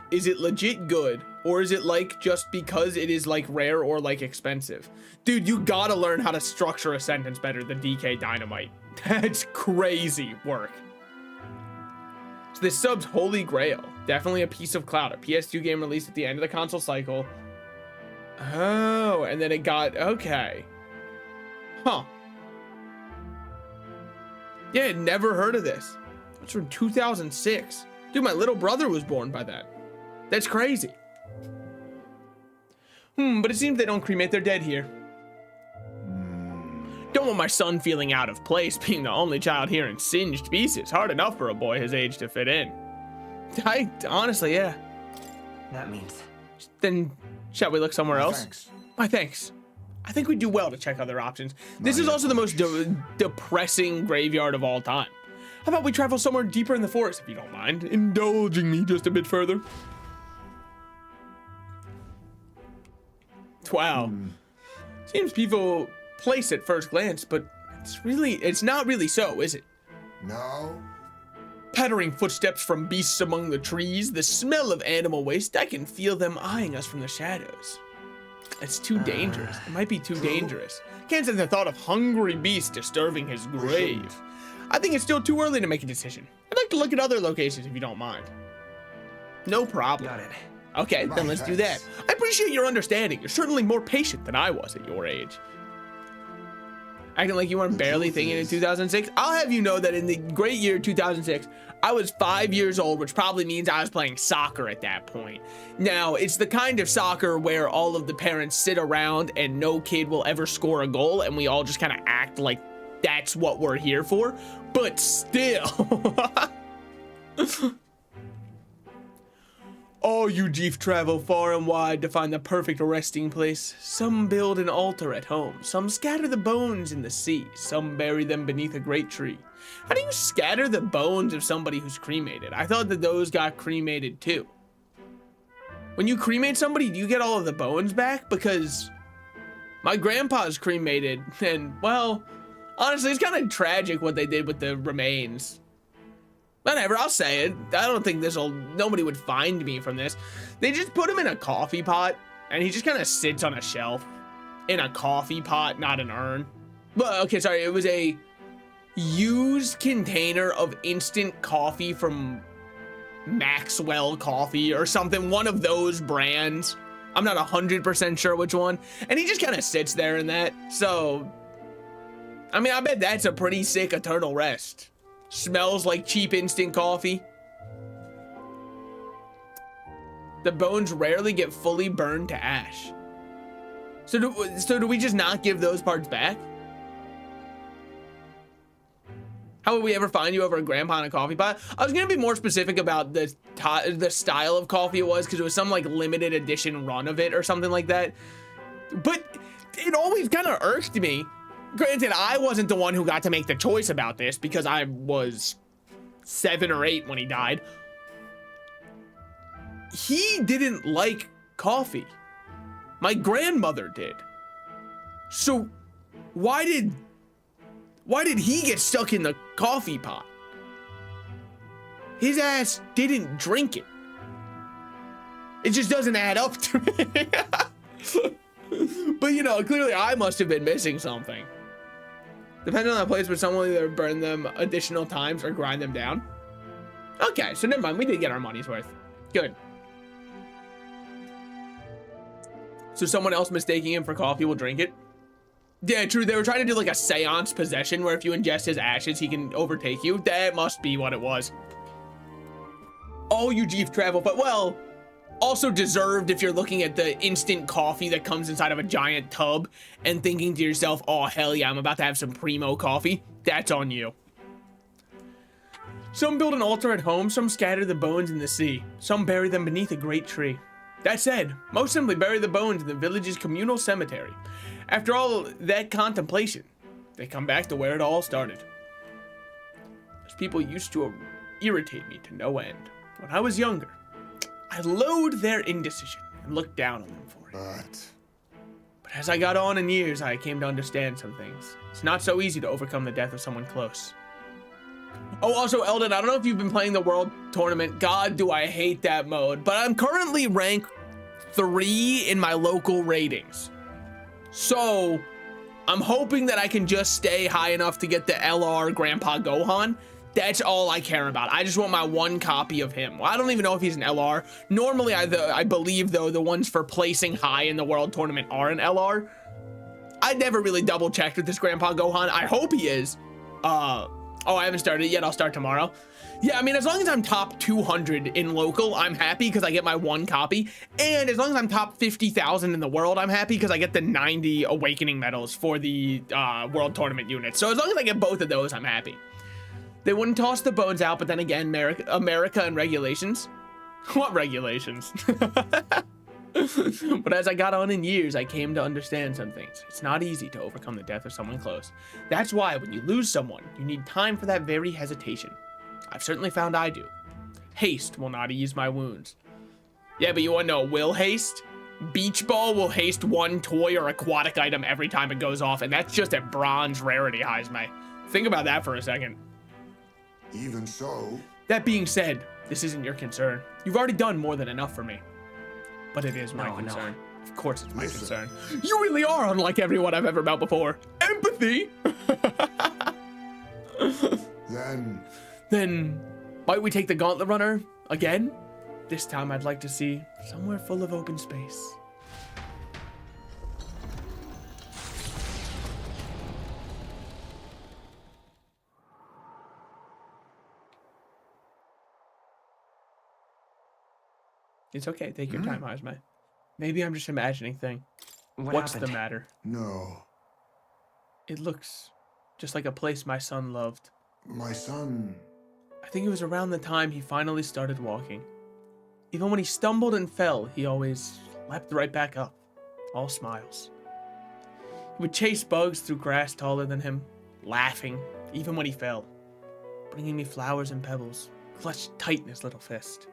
is it legit good? Or is it like just because it is like rare or like expensive? Dude, you gotta learn how to structure a sentence better than DK Dynamite. That's crazy work. So this sub's Holy Grail. Definitely a piece of clout. A PS2 game released at the end of the console cycle. Oh, and then it got, okay. Huh. Yeah, I'd never heard of this. It's from 2006. Dude, my little brother was born by that. That's crazy. But it seems they don't cremate their dead here. Don't want my son feeling out of place, being the only child here in singed pieces. Hard enough for a boy his age to fit in. Honestly, yeah. That means... Then, shall we look somewhere else? Thanks. Why, thanks. I think we do well to check other options. This is also the most depressing graveyard of all time. How about we travel somewhere deeper in the forest, if you don't mind, indulging me just a bit further? Wow. Seems people place at first glance, but it's not really so, is it? No. Pattering footsteps from beasts among the trees, the smell of animal waste, I can feel them eyeing us from the shadows. It's too dangerous. It might be too dangerous. Can't stand the thought of hungry beasts disturbing his grave. I think it's still too early to make a decision. I'd like to look at other locations if you don't mind. No problem. Got it. Okay, then let's do that. I appreciate your understanding. You're certainly more patient than I was at your age. Acting like you weren't barely thinking in 2006. I'll have you know that in the great year 2006, I was 5 years old, which probably means I was playing soccer at that point. Now, it's the kind of soccer where all of the parents sit around and no kid will ever score a goal, and we all just kind of act like that's what we're here for. But still. All you Jeef travel far and wide to find the perfect resting place. Some build an altar at home. Some scatter the bones in the sea. Some bury them beneath a great tree. How do you scatter the bones of somebody who's cremated? I thought that those got cremated too. When you cremate somebody, do you get all of the bones back? Because my grandpa's cremated, and well, honestly, it's kind of tragic what they did with the remains. Whatever, I'll say it. I don't think nobody would find me from this. They just put him in a coffee pot, and he just kind of sits on a shelf in a coffee pot, not an urn. Well, okay, sorry, it was a used container of instant coffee from Maxwell Coffee or something, one of those brands. I'm not 100% sure which one. And he just kind of sits there in that. So, I mean, I bet that's a pretty sick eternal rest. Smells like cheap instant coffee. The bones rarely get fully burned to ash. So do we just not give those parts back? How would we ever find you over a grandpa in a coffee pot? I was gonna be more specific about the style of coffee it was, because it was some like limited edition run of it or something like that. But it always kind of irked me. Granted, I wasn't the one who got to make the choice about this because I was 7 or 8 when he died. He didn't like coffee. My grandmother did. So why did he get stuck in the coffee pot? His ass didn't drink it. It just doesn't add up to me. But you know, clearly I must have been missing something. Depending on the place, but someone will either burn them additional times or grind them down. Okay, so never mind. We did get our money's worth. Good. So someone else mistaking him for coffee will drink it? Yeah, true. They were trying to do like a seance possession where if you ingest his ashes, he can overtake you. That must be what it was. Oh, you Jeef travel, but well, also deserved if you're looking at the instant coffee that comes inside of a giant tub and thinking to yourself, oh, hell yeah, I'm about to have some primo coffee. That's on you. Some build an altar at home, some scatter the bones in the sea, some bury them beneath a great tree. That said, most simply bury the bones in the village's communal cemetery. After all that contemplation, they come back to where it all started. Those people used to irritate me to no end. When I was younger, I loathed their indecision and looked down on them for it. But as I got on in years, I came to understand some things. It's not so easy to overcome the death of someone close. Oh, also, Eldon, I don't know if you've been playing the World Tournament. God, do I hate that mode. But I'm currently rank 3 in my local ratings. So, I'm hoping that I can just stay high enough to get the LR Grandpa Gohan. That's all I care about. I just want my 1 copy of him. Well, I don't even know if he's an LR. Normally, I believe, though, the ones for placing high in the World Tournament are an LR. I never really double-checked with this Grandpa Gohan. I hope he is. Oh, I haven't started it yet. I'll start tomorrow. Yeah, I mean, as long as I'm top 200 in local, I'm happy because I get my 1 copy. And as long as I'm top 50,000 in the world, I'm happy because I get the 90 Awakening medals for the World Tournament unit. So as long as I get both of those, I'm happy. They wouldn't toss the bones out, but then again, America and regulations. What regulations? But as I got on in years, I came to understand some things. It's not easy to overcome the death of someone close. That's why when you lose someone, you need time for that very hesitation. I've certainly found I do. Haste will not ease my wounds. Yeah, but you want to know, will haste? Beach Ball will haste 1 toy or aquatic item every time it goes off, and that's just at bronze rarity highs, mate. Think about that for a second. Even so. That being said, this isn't your concern. You've already done more than enough for me. But it is my concern. No. Of course it's my concern. You really are unlike everyone I've ever met before. Empathy! Then Might we take the Gauntlet Runner again? This time I'd like to see somewhere full of open space. It's okay. Take your time, Hazme. Maybe I'm just imagining things. What's the matter? No. It looks just like a place my son loved. My son. I think it was around the time he finally started walking. Even when he stumbled and fell, he always leapt right back up, all smiles. He would chase bugs through grass taller than him, laughing, even when he fell, bringing me flowers and pebbles, clutched tight in his little fist.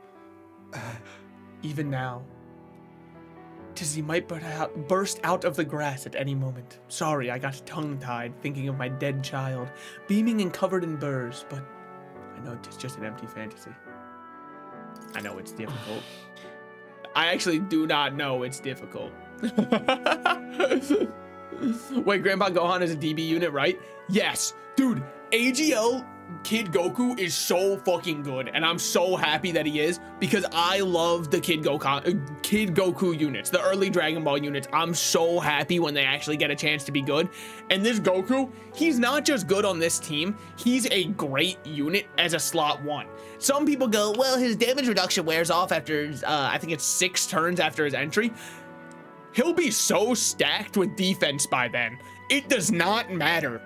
Even now, 'tis he might burst out of the grass at any moment. Sorry, I got tongue-tied thinking of my dead child, beaming and covered in burrs, but I know it's just an empty fantasy. I know it's difficult. I actually do not know it's difficult. Wait, Grandpa Gohan is a DB unit, right? Yes. Dude, AGL Kid Goku is so fucking good, and I'm so happy that he is, because I love the Kid Goku units, the early Dragon Ball units. I'm so happy when they actually get a chance to be good. And this Goku, he's not just good on this team, he's a great unit as a slot 1. Some people go, well, his damage reduction wears off after, I think it's 6 turns after his entry. He'll be so stacked with defense by then. It does not matter.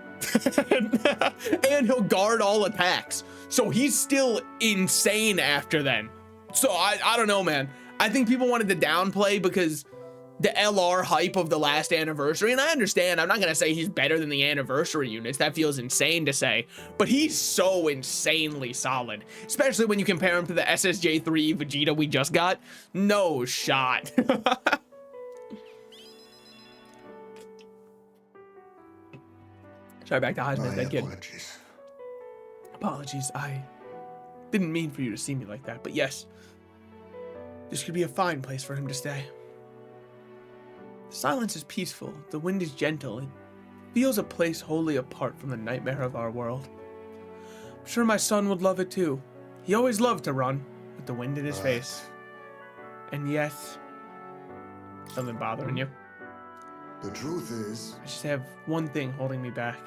And he'll guard all attacks, so he's still insane after then. So I don't know, man. I think people wanted to downplay because the LR hype of the last anniversary, and I understand. I'm not gonna say he's better than the anniversary units. That feels insane to say, but he's so insanely solid, especially when you compare him to the SSJ3 Vegeta we just got. No shot. Sorry, back to Hazme's dead kid. Apologies. Apologies, I didn't mean for you to see me like that, but yes, this could be a fine place for him to stay. The silence is peaceful, the wind is gentle, it feels a place wholly apart from the nightmare of our world. I'm sure my son would love it too. He always loved to run, with the wind in his face. And yet, something bothering you. The truth is, I just have one thing holding me back.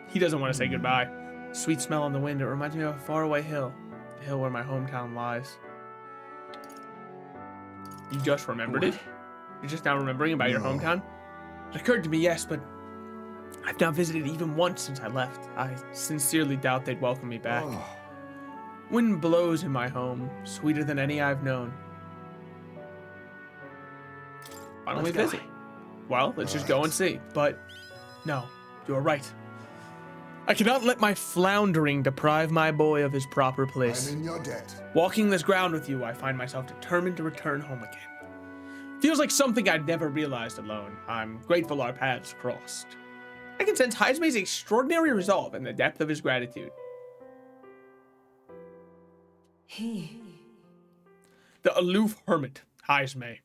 He doesn't want to say goodbye. Sweet smell on the wind, it reminds me of a faraway hill. The hill where my hometown lies. You just remembered it? You're just now remembering about your hometown? It occurred to me, yes, but I've not visited even once since I left. I sincerely doubt they'd welcome me back. Wind blows in my home, sweeter than any I've known. Why don't we visit? Well, let's just go and see. But no, you're right. I cannot let my floundering deprive my boy of his proper place. I'm in your debt. Walking this ground with you, I find myself determined to return home again. Feels like something I'd never realized alone. I'm grateful our paths crossed. I can sense Hazme's extraordinary resolve and the depth of his gratitude. The aloof hermit, Hazme,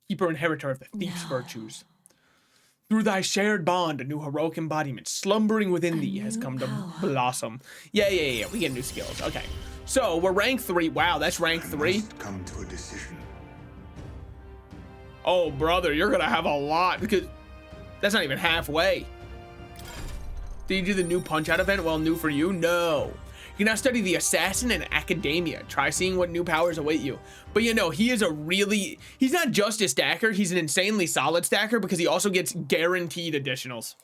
keeper inheritor of the thief's virtues. Through thy shared bond, a new heroic embodiment slumbering within thee has come to blossom. Yeah. We get new skills. Okay. So we're rank 3. Wow, that's rank 3. Come to a decision. Oh, brother, you're gonna have a lot because that's not even halfway. Did you do the new Punch-Out event? Well, new for you? No. You can now study the Assassin and Academia. Try seeing what new powers await you. But you know, he is he's not just a stacker, he's an insanely solid stacker because he also gets guaranteed additionals.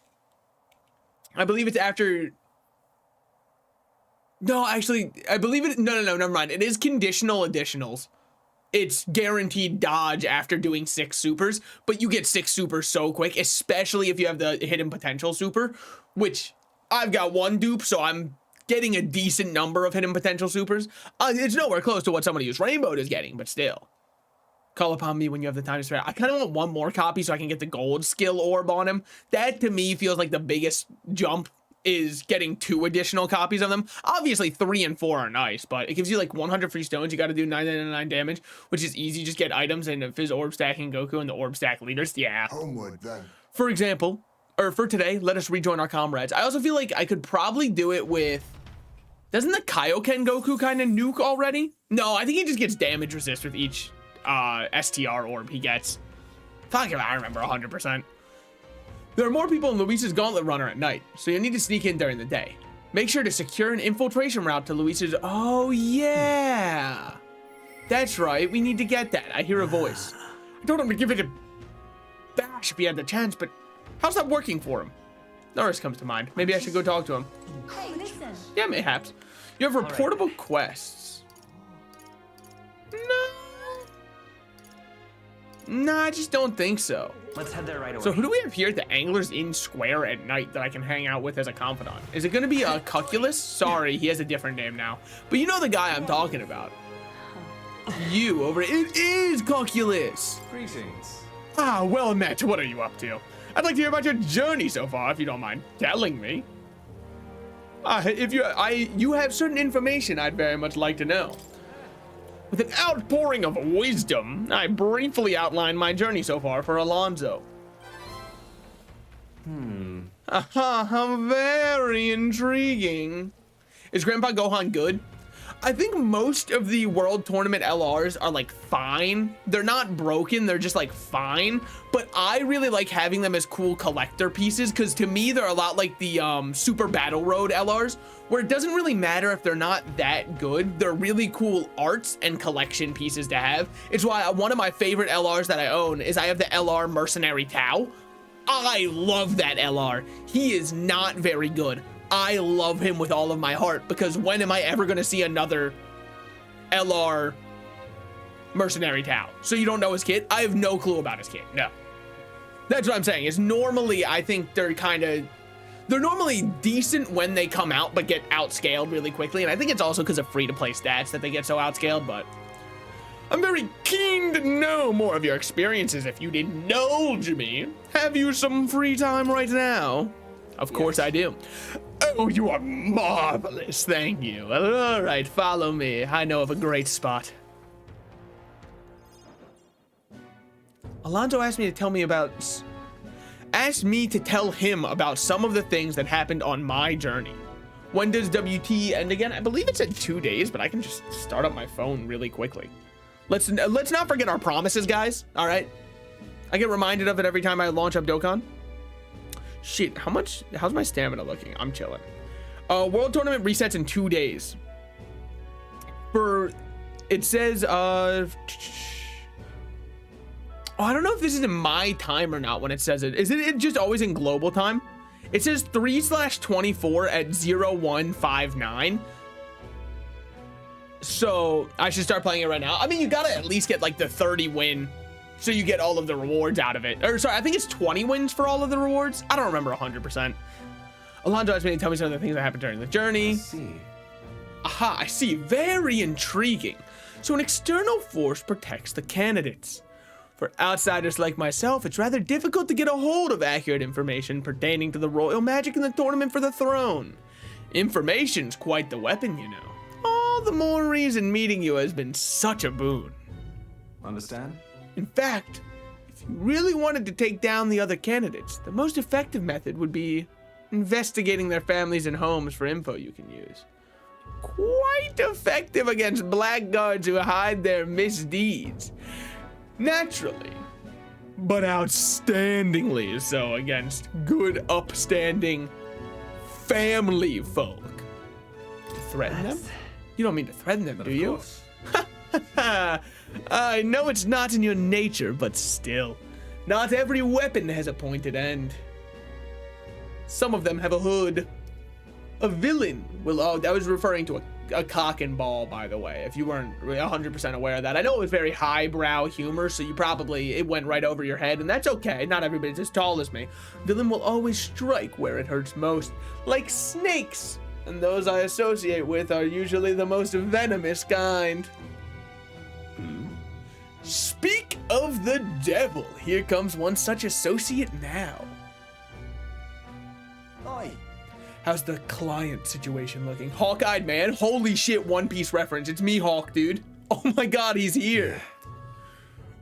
I believe it's after... No, actually, I believe it... No, never mind. It is conditional additionals. It's guaranteed dodge after doing 6 supers, but you get 6 supers so quick, especially if you have the hidden potential super, which I've got 1 dupe, so I'm getting a decent number of hidden potential supers. It's nowhere close to what somebody who's rainbowed is getting, but still. Call upon me when you have the time to spare. I kind of want 1 more copy so I can get the gold skill orb on him. That to me feels like the biggest jump is getting 2 additional copies of them. Obviously 3 and 4 are nice, but it gives you like 100 free stones. You got to do 999 damage, which is easy. Just get items, and if his orb stacking Goku and the orb stack leaders, yeah. Homeward then. For example, or for today, let us rejoin our comrades. I also feel like I could probably do it with Doesn't the Kaioken Goku kind of nuke already? No, I think he just gets damage resist with each STR orb he gets. Fuck if I remember 100%. There are more people in Luis's Gauntlet Runner at night, so you'll need to sneak in during the day. Make sure to secure an infiltration route to Luis's... Oh, yeah. That's right. We need to get that. I hear a voice. I told him to give it a bash if he had the chance, but how's that working for him? Norris comes to mind. Maybe I should go talk to him. Hey, listen. Yeah, mayhaps. You have reportable quests. No, I just don't think so. Let's head there right away. So who do we have here at the Anglers Inn Square at night that I can hang out with as a confidant? Is it going to be a Cuculus? Sorry, he has a different name now. But you know the guy I'm talking about. You over it is Cuculus. Greetings. Ah, well met. What are you up to? I'd like to hear about your journey so far, if you don't mind telling me. If you have certain information I'd very much like to know. With an outpouring of wisdom, I briefly outlined my journey so far for Alonzo. Aha, how very intriguing. Is Grandpa Gohan good? I think most of the World Tournament LRs are like fine. They're not broken, they're just like fine. But I really like having them as cool collector pieces because to me, they're a lot like the Super Battle Road LRs, where it doesn't really matter if they're not that good. They're really cool arts and collection pieces to have. It's why one of my favorite LRs that I own is I have the LR Mercenary Tau. I love that LR. He is not very good. I love him with all of my heart because when am I ever going to see another LR Mercenary Tau? So you don't know his kit? I have no clue about his kit. No. That's what I'm saying is normally I think they're normally decent when they come out but get outscaled really quickly. And I think it's also because of free-to-play stats that they get so outscaled, but I'm very keen to know more of your experiences if you'd indulge me. Have you some free time right now? Of course I do. Oh, you are marvelous. Thank you. All right, follow me. I know of a great spot. Alonzo asked me to tell him about some of the things that happened on my journey. When does WT end again? I believe it said 2 days, but I can just start up my phone really quickly. Let's not forget our promises, guys. All right. I get reminded of it every time I launch up Dokkan. Shit, how's my stamina looking? I'm chilling. World Tournament resets in 2 days. It says, oh, I don't know if this is in my time or not when it says it. Is it just always in global time? It says 3/24 at 0159. So I should start playing it right now. I mean, you gotta at least get like the 30 win so you get all of the rewards out of it. Or sorry, I think it's 20 wins for all of the rewards. I don't remember 100%. Alonzo asked me to tell me some of the things that happened during the journey. I see. Aha, I see. Very intriguing. So an external force protects the candidates. For outsiders like myself, it's rather difficult to get a hold of accurate information pertaining to the royal magic in the tournament for the throne. Information's quite the weapon, you know. All the more reason meeting you has been such a boon. Understand? In fact, if you really wanted to take down the other candidates, the most effective method would be investigating their families and homes for info you can use. Quite effective against blackguards who hide their misdeeds. Naturally, but outstandingly so against good, upstanding family folk. To threaten them? You don't mean to threaten them, do you? I know it's not in your nature, but still, not every weapon has a pointed end. Some of them have a hood. A villain will, oh, that was referring to a cock and ball, by the way, if you weren't 100% aware of that. I know it was very highbrow humor, so it went right over your head, and that's okay. Not everybody's as tall as me. Villain will always strike where it hurts most, like snakes, and those I associate with are usually the most venomous kind. Speak of the devil, here comes one such associate now. Oi. How's the client situation looking? Hawk-eyed man? Holy shit, One Piece reference. It's me, Hawk, dude. Oh my god, he's here.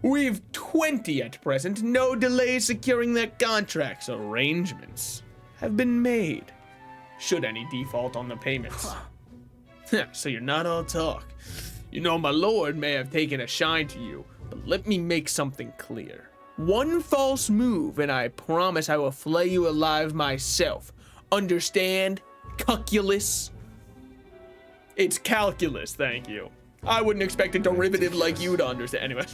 We've 20 at present. No delays securing their contracts. Arrangements have been made. Should any default on the payments. So you're not all talk. You know, my lord may have taken a shine to you, but let me make something clear. One false move, and I promise I will flay you alive myself. Understand? Calculus? It's calculus, thank you. I wouldn't expect a derivative like you to understand. Anyway.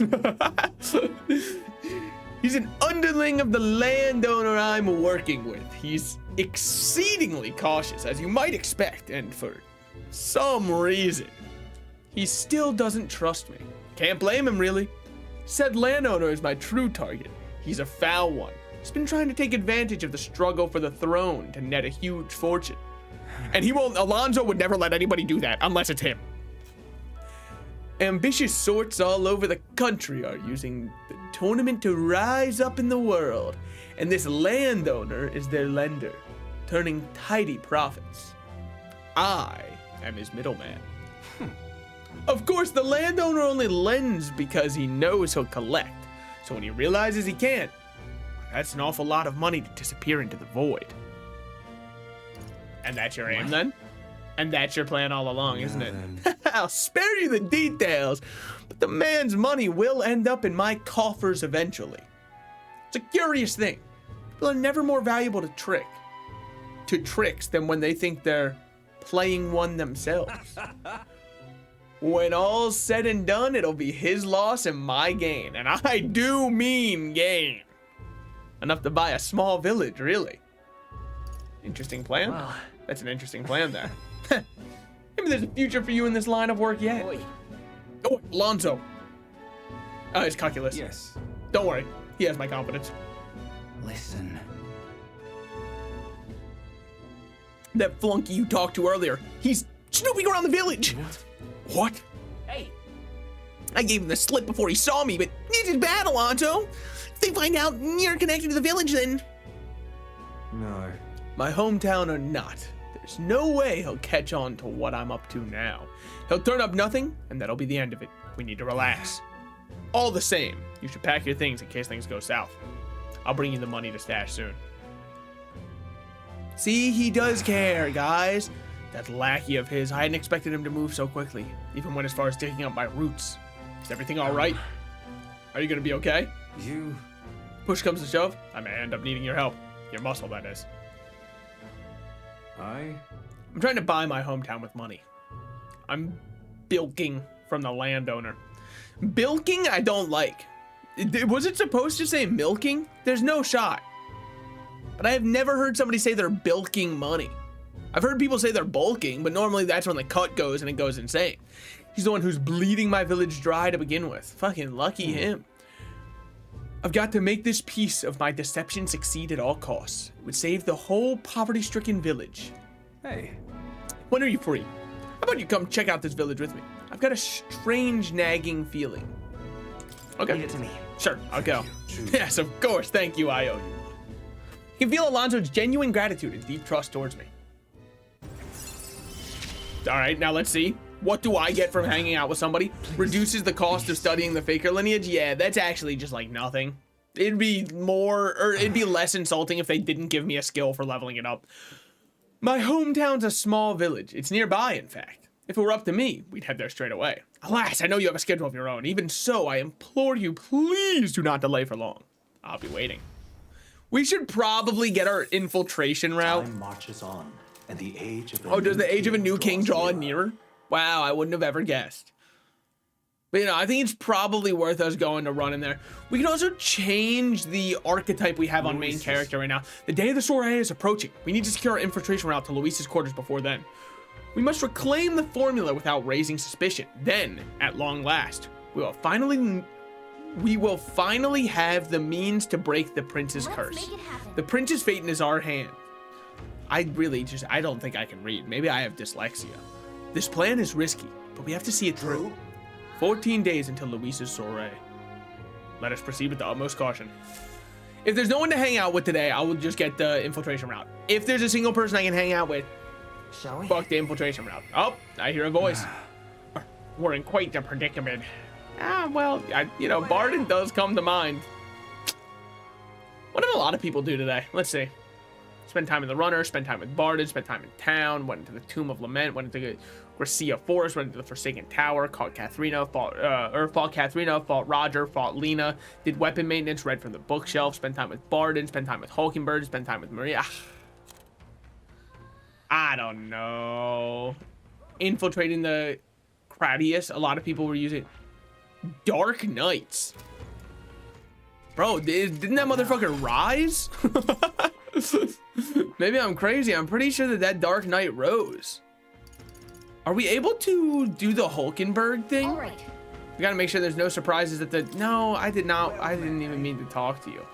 He's an underling of the landowner I'm working with. He's exceedingly cautious, as you might expect, and for some reason, he still doesn't trust me. Can't blame him, really. Said landowner is my true target. He's a foul one. He's been trying to take advantage of the struggle for the throne to net a huge fortune. And Alonso would never let anybody do that, unless it's him. Ambitious sorts all over the country are using the tournament to rise up in the world, and this landowner is their lender, turning tidy profits. I am his middleman. Of course, the landowner only lends because he knows he'll collect, so when he realizes he can't, that's an awful lot of money to disappear into the void. And that's your aim, then? And that's your plan all along, isn't it? I'll spare you the details, but the man's money will end up in my coffers eventually. It's a curious thing. People are never more valuable to tricks than when they think they're playing one themselves. When all's said and done, it'll be his loss and my gain. And I do mean gain. Enough to buy a small village, really. Interesting plan. Well, that's an interesting plan there. Maybe there's a future for you in this line of work yet. Oh, Alonso. It's calculus. Yes. Don't worry. He has my confidence. listen. That flunky you talked to earlier, he's snooping around the village. What? Hey, I gave him the slip before he saw me, but this is bad, Alonso. If they find out you're connected to the village, then... No. My hometown or not, there's no way he'll catch on to what I'm up to now. He'll turn up nothing, and that'll be the end of it. We need to relax. All the same, you should pack your things in case things go south. I'll bring you the money to stash soon. See, he does care, guys. That lackey of his, I hadn't expected him to move so quickly, even went as far as digging up my roots. Is everything all right? Are you gonna be okay? You... Push comes to shove, I may end up needing your help. Your muscle, that is. I'm trying to buy my hometown with money. I'm bilking from the landowner. Bilking, I don't like. Was it supposed to say milking? There's no shot. But I have never heard somebody say they're bilking money. I've heard people say they're bulking, but normally that's when the cut goes and it goes insane. He's the one who's bleeding my village dry to begin with. Fucking lucky him. I've got to make this piece of my deception succeed at all costs. It would save the whole poverty-stricken village. Hey. When are you free? How about you come check out this village with me? I've got a strange nagging feeling. Okay. leave it to me. Sure, I'll go. True. Yes, of course. Thank you, I owe you. You can feel Alonso's genuine gratitude and deep trust towards me. All right, now let's see. What do I get from hanging out with somebody? Reduces the cost of studying the Faker lineage? Yeah, that's actually just like nothing. It'd be more, or it'd be less insulting if they didn't give me a skill for leveling it up. My hometown's a small village. It's nearby, in fact. If it were up to me, we'd head there straight away. Alas, I know you have a schedule of your own. Even so, I implore you, please do not delay for long. I'll be waiting. We should probably get our infiltration route. Time marches on, and the age of Oh, does the age of a new king draw nearer? Wow, I wouldn't have ever guessed. But, you know, I think it's probably worth us going to run in there. We can also change the archetype we have on main character right now. The day of the Soiree is approaching. We need to secure our infiltration route to Luis's quarters before then. We must reclaim the formula without raising suspicion. Then, at long last, we will finally have the means to break the prince's Let's curse. make it happen. The prince's fate in our hand. I don't think I can read. Maybe I have dyslexia. This plan is risky, but we have to see it through. 14 days until Luis's Soiree. Let us proceed with the utmost caution. If there's no one to hang out with today, I will just get the infiltration route. If there's a single person I can hang out with, Shall we? fuck the infiltration route. Oh, I hear a voice. We're in quite a predicament. Well, Barden does come to mind. What did a lot of people do today? Let's see. Spend time in the runner, spend time with Barden, spend time in town, went into the Tomb of Lament, went into the Gracia Forest, went into the Forsaken Tower, caught Katharina, fought Katharina, fought Roger, fought Lena, did weapon maintenance, read from the bookshelf, spent time with Barden, spent time with Hulkenberg, spent time with Maria. I don't know. Infiltrating the Cratius, a lot of people were using Dark Knights. Bro, didn't that motherfucker rise? Maybe I'm crazy. I'm pretty sure that Dark Knight rose. Are we able to do the Hulkenberg thing? All right. We gotta make sure there's no surprises at the... No, I didn't even mean to talk to you.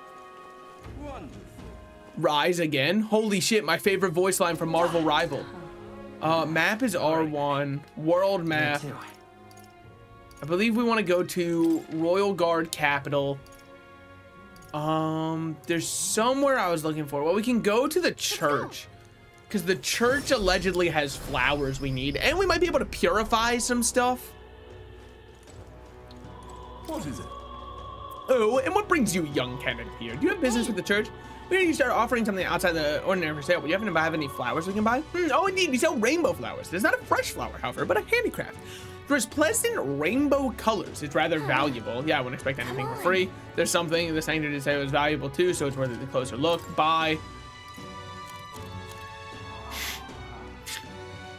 Rise again? Holy shit, my favorite voice line from Marvel Rival. Map is R1. World map. I believe we want to go to Royal Guard Capital. There's somewhere I was looking for. Well, we can go to the church. Because the church allegedly has flowers we need. And we might be able to purify some stuff. What is it? Oh, and what brings you, young Kenneth, here? Do you have business with the church? We need to start offering something outside the ordinary for sale. Would you happen to have any flowers we can buy? Oh, indeed. We sell rainbow flowers. There's not a fresh flower, however, but a handicraft. There's pleasant rainbow colors. It's rather valuable. Yeah, I wouldn't expect anything for free. There's something the sanctum did say was valuable too, so it's worth a closer look. Buy.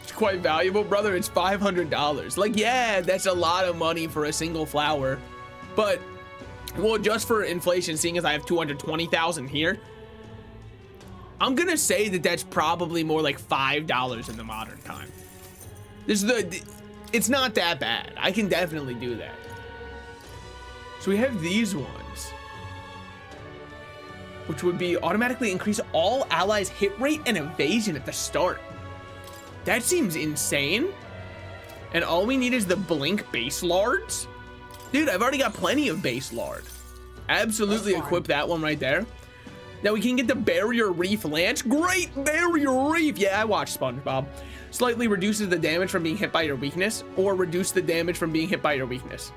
It's quite valuable, brother. It's $500. Like, yeah, that's a lot of money for a single flower. But, well, just for inflation, seeing as I have 220,000 here, I'm gonna say that that's probably more like $5 in the modern time. It's not that bad. I can definitely do that. So we have these ones, which would be automatically increase all allies' hit rate and evasion at the start. That seems insane. And all we need is the blink base lards. Dude, I've already got plenty of base lard. Absolutely equip that one right there. Now we can get the Barrier Reef Lance. Great Barrier Reef. Yeah, I watched SpongeBob. Slightly reduces the damage from being hit by your weakness, or reduce the damage from being hit by your weakness.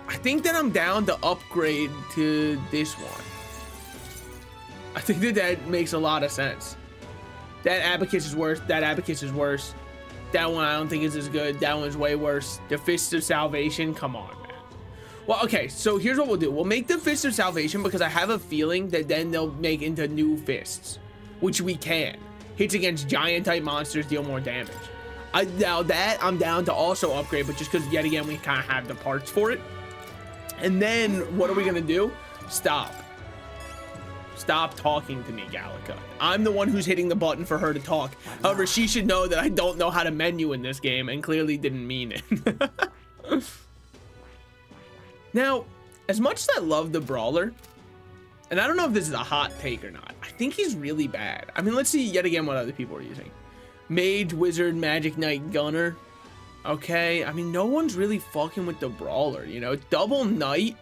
I think that I'm down to upgrade to this one. I think that makes a lot of sense. That Abacus is worse. That Abacus is worse. That one I don't think is as good. That one's way worse. The Fist of Salvation. Come on, man. Well, okay, so here's what we'll do. We'll make the Fist of Salvation because I have a feeling that then they'll make into new fists, which we can. Hits against giant type monsters deal more damage. Now that I'm down to also upgrade, but just because yet again we kind of have the parts for it. And then what are we gonna do? Stop talking to me, Gallica. I'm the one who's hitting the button for her to talk. However, she should know that I don't know how to menu in this game and clearly didn't mean it. Now, as much as I love the brawler, and I don't know if this is a hot take or not, I think he's really bad. I mean, let's see yet again what other people are using. Mage, Wizard, Magic Knight, Gunner. Okay, I mean, no one's really fucking with the brawler, you know? Double Knight,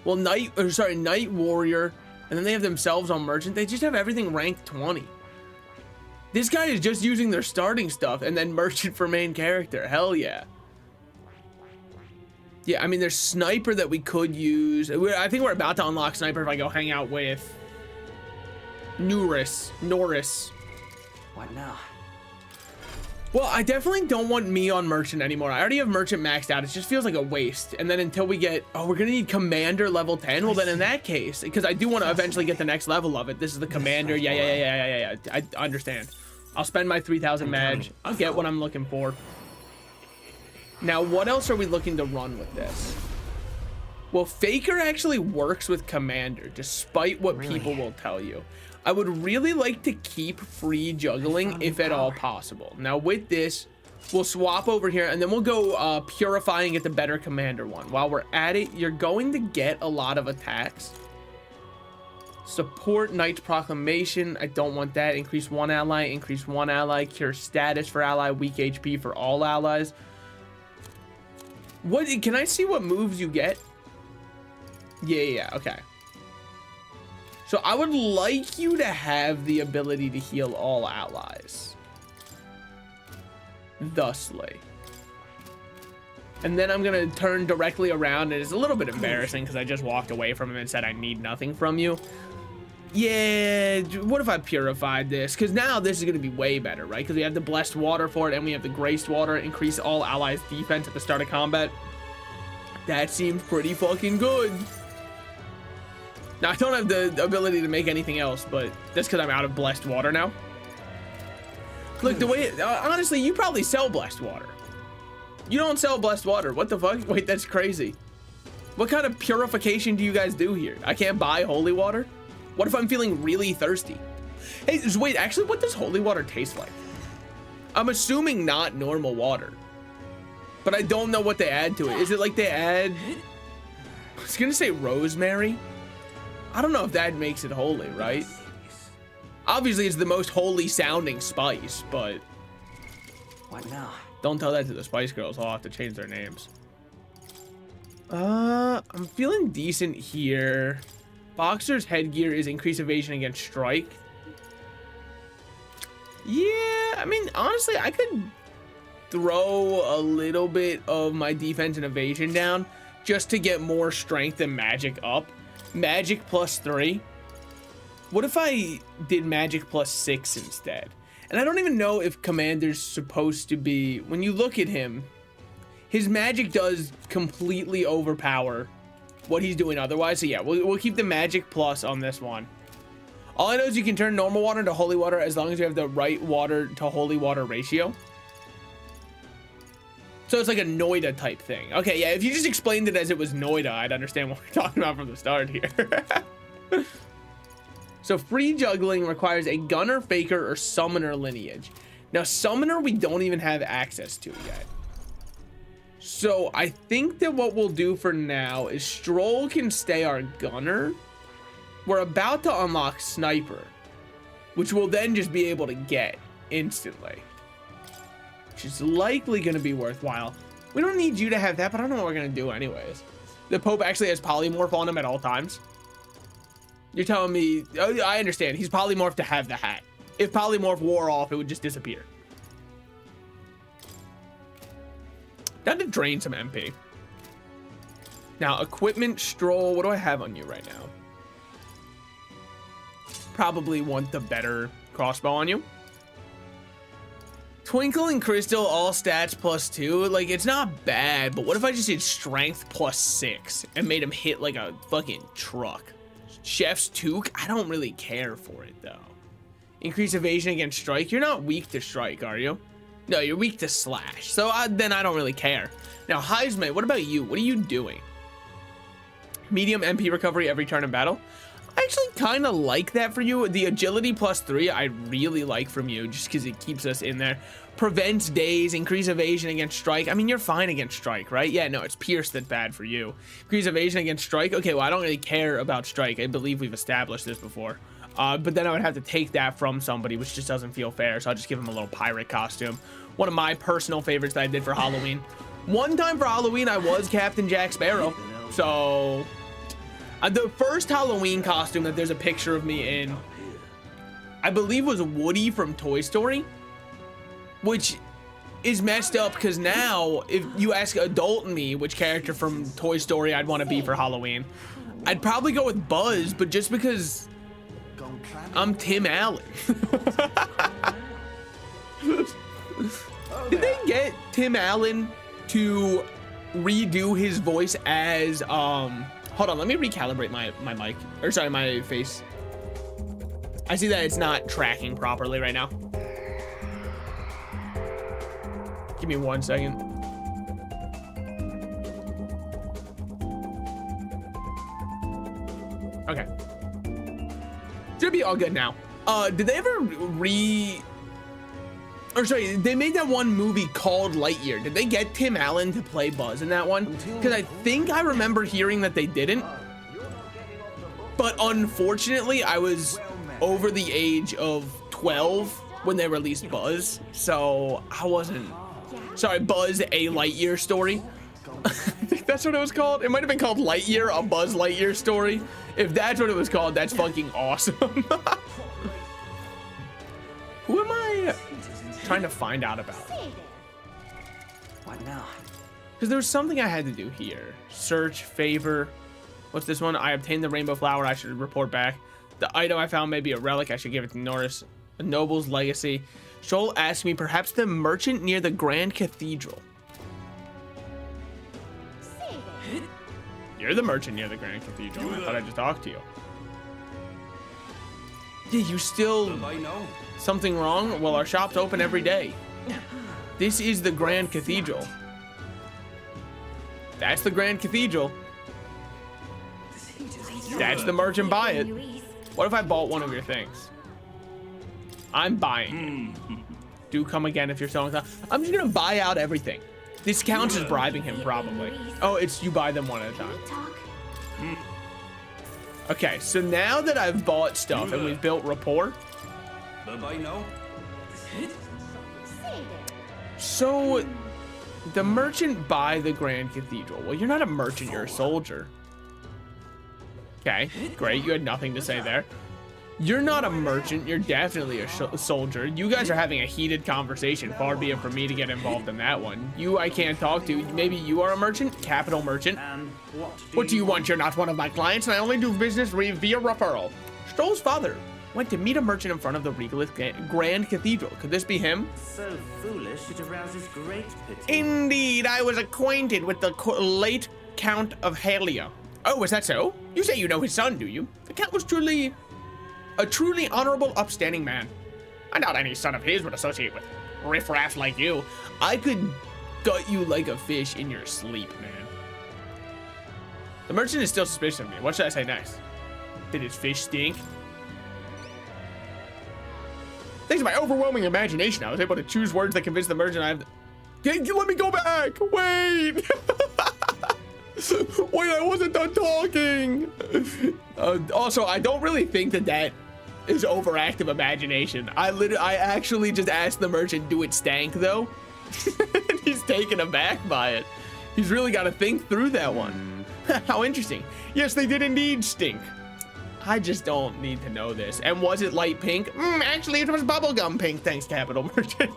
well, Knight Warrior, and then they have themselves on Merchant. They just have everything ranked 20. This guy is just using their starting stuff and then Merchant for main character. Hell yeah. Yeah, I mean, there's Sniper that we could use. I think we're about to unlock Sniper if I go hang out with Norris. What now? Well, I definitely don't want me on Merchant anymore. I already have Merchant maxed out. It just feels like a waste. And then until we get, oh, we're gonna need Commander level 10. Well, then in that case, because I do want to eventually get the next level of it. This is the Commander. Yeah. I understand. I'll spend my 3,000 Maj. I'll get what I'm looking for. Now, what else are we looking to run with this? Well, Faker actually works with Commander, despite what people will tell you. I would really like to keep free juggling if at all possible. Now, with this, we'll swap over here, and then we'll go Purify and get the better Commander one. While we're at it, you're going to get a lot of attacks. Support Knight's Proclamation. I don't want that. Increase one ally, cure status for ally, weak HP for all allies. What can I see what moves you get? Yeah, okay. So I would like you to have the ability to heal all allies. Thusly. And then I'm gonna turn directly around, and it's a little bit embarrassing because I just walked away from him and said I need nothing from you. Yeah, what if I purified this? Because now this is going to be way better, right? Because we have the blessed water for it, and we have the graced water. Increase all allies' defense at the start of combat. That seems pretty fucking good. Now, I don't have the ability to make anything else, but that's because I'm out of blessed water now. Look, the way, honestly, you probably sell blessed water. You don't sell blessed water. What the fuck? Wait, that's crazy. What kind of purification do you guys do here? I can't buy holy water? What if I'm feeling really thirsty? Hey, wait, actually, what does holy water taste like? I'm assuming not normal water, but I don't know what they add to it. Is it like they add, I was gonna say rosemary. I don't know if that makes it holy, right? Obviously, it's the most holy sounding spice, but What now? don't tell that to the Spice Girls. I'll have to change their names. I'm feeling decent here. Boxer's headgear is increased evasion against strike. Yeah, I mean, honestly, I could throw a little bit of my defense and evasion down just to get more strength and magic up. Magic +3. What if I did magic +6 instead? And I don't even know if Commander's supposed to be, when you look at him, his magic does completely overpower what he's doing otherwise. So yeah, we'll keep the magic plus on this one. All I know is you can turn normal water into holy water as long as you have the right water to holy water ratio. So it's like a Noida type thing. Okay, yeah, if you just explained it as it was Noida, I'd understand what we're talking about from the start here. So free juggling requires a gunner, faker, or summoner lineage. Now, summoner we don't even have access to yet. So I think that what we'll do for now is Stroll can stay our gunner. We're about to unlock sniper, which we'll then just be able to get instantly, which is likely going to be worthwhile. We don't need you to have that, but I don't know what we're going to do anyways. The Pope actually has polymorph on him at all times. You're telling me, oh, I understand. He's polymorphed to have the hat. If polymorph wore off, it would just disappear. That to drain some MP. Now, equipment, Stroll, what do I have on you right now? Probably want the better crossbow on you. Twinkle and Crystal, all stats +2. Like, it's not bad, but what if I just did strength +6 and made him hit like a fucking truck? Chef's Toque, I don't really care for it though. Increase evasion against strike. You're not weak to strike, are you? No, you're weak to slash. So then I don't really care. Now, Heisman, what about you? What are you doing? Medium MP recovery every turn in battle. I actually kind of like that for you. The agility +3 I really like from you just because it keeps us in there. Prevents daze, increase evasion against strike. I mean, you're fine against strike, right? Yeah, no, it's pierce that's bad for you. Increase evasion against strike. Okay, well, I don't really care about strike. I believe we've established this before. But then I would have to take that from somebody, which just doesn't feel fair. So I'll just give him a little pirate costume. One of my personal favorites that I did for Halloween. One time for Halloween, I was Captain Jack Sparrow. So the first Halloween costume that there's a picture of me in, I believe was Woody from Toy Story, which is messed up because now if you ask adult me which character from Toy Story I'd want to be for Halloween, I'd probably go with Buzz, but just because I'm Tim Allen. Did they get Tim Allen to redo his voice as hold on, let me recalibrate my mic, or sorry, my face. I see that it's not tracking properly right now. Give me 1 second. Okay. Should be all good now. Did they ever they made that one movie called Lightyear. Did they get Tim Allen to play Buzz in that one? Because I think I remember hearing that they didn't. But unfortunately, I was over the age of 12 when they released Buzz. So I wasn't... Sorry, Buzz, A Lightyear Story. I think that's what it was called. It might have been called Lightyear, A Buzz Lightyear Story. If that's what it was called, that's fucking awesome. Who am I trying to find out about? What now? Because there was something I had to do here. Search, favor. What's this one? I obtained the rainbow flower. I should report back. The item I found may be a relic. I should give it to Norris. A noble's legacy. Joel asked me, perhaps the merchant near the Grand Cathedral. You're the merchant near the Grand Cathedral. I thought I just talked to you. Yeah, you still... Something wrong? Well, our shop's open every day. This is the Grand Cathedral. That's the Grand Cathedral. That's the merchant. Buy it. What if I bought one of your things? I'm buying it. Do come again if you're selling stuff. I'm just gonna buy out everything. This counts as bribing him, probably. Oh, it's you buy them one at a time. Okay, so now that I've bought stuff and we've built rapport. So, the merchant by the Grand Cathedral. Well, you're not a merchant, you're a soldier. Okay, great, you had nothing to say there. You're not a merchant, you're definitely a soldier. You guys are having a heated conversation. Far be it for me to get involved in that one. You, I can't talk to. Maybe you are a merchant? Capital merchant. What do you want? You're not one of my clients, and I only do business via referral. Stroll's father went to meet a merchant in front of the regal Grand Cathedral. Could this be him? So foolish, it arouses great pity. Indeed, I was acquainted with the late Count of Halia. Oh, is that so? You say you know his son, do you? The Count was a truly honorable, upstanding man. I doubt any son of his would associate with riffraff like you. I could gut you like a fish in your sleep, man. The merchant is still suspicious of me. What should I say next? Did his fish stink? Thanks to my overwhelming imagination, I was able to choose words that convinced the merchant let me go back! Wait! Wait, I wasn't done talking! Also, I don't really think that is overactive imagination. I actually just asked the merchant, do it stank though? He's taken aback by it. He's really got to think through that one. How interesting. Yes, they did indeed stink. I just don't need to know this. And was it light pink? Actually, it was bubblegum pink. Thanks, Capital Merchant.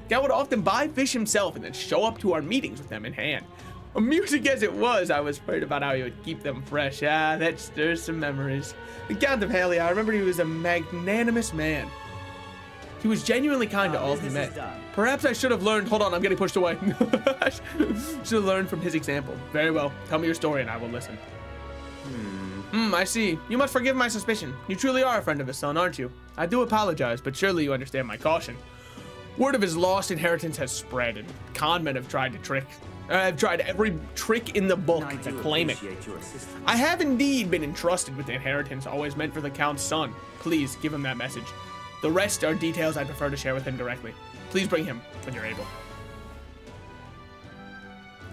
Guy would often buy fish himself and then show up to our meetings with them in hand. Amusing as it was, I was afraid about how he would keep them fresh. Ah, that stirs some memories. The Count of Halia, I remember he was a magnanimous man. He was genuinely kind to all he met. Perhaps I should have learned. Hold on, I'm getting pushed away. Should have learned from his example. Very well. Tell me your story and I will listen. I see. You must forgive my suspicion. You truly are a friend of his son, aren't you? I do apologize, but surely you understand my caution. Word of his lost inheritance has spread, and con men have tried every trick in the book to claim it. I have indeed been entrusted with the inheritance always meant for the Count's son. Please give him that message. The rest are details I prefer to share with him directly. Please bring him when you're able.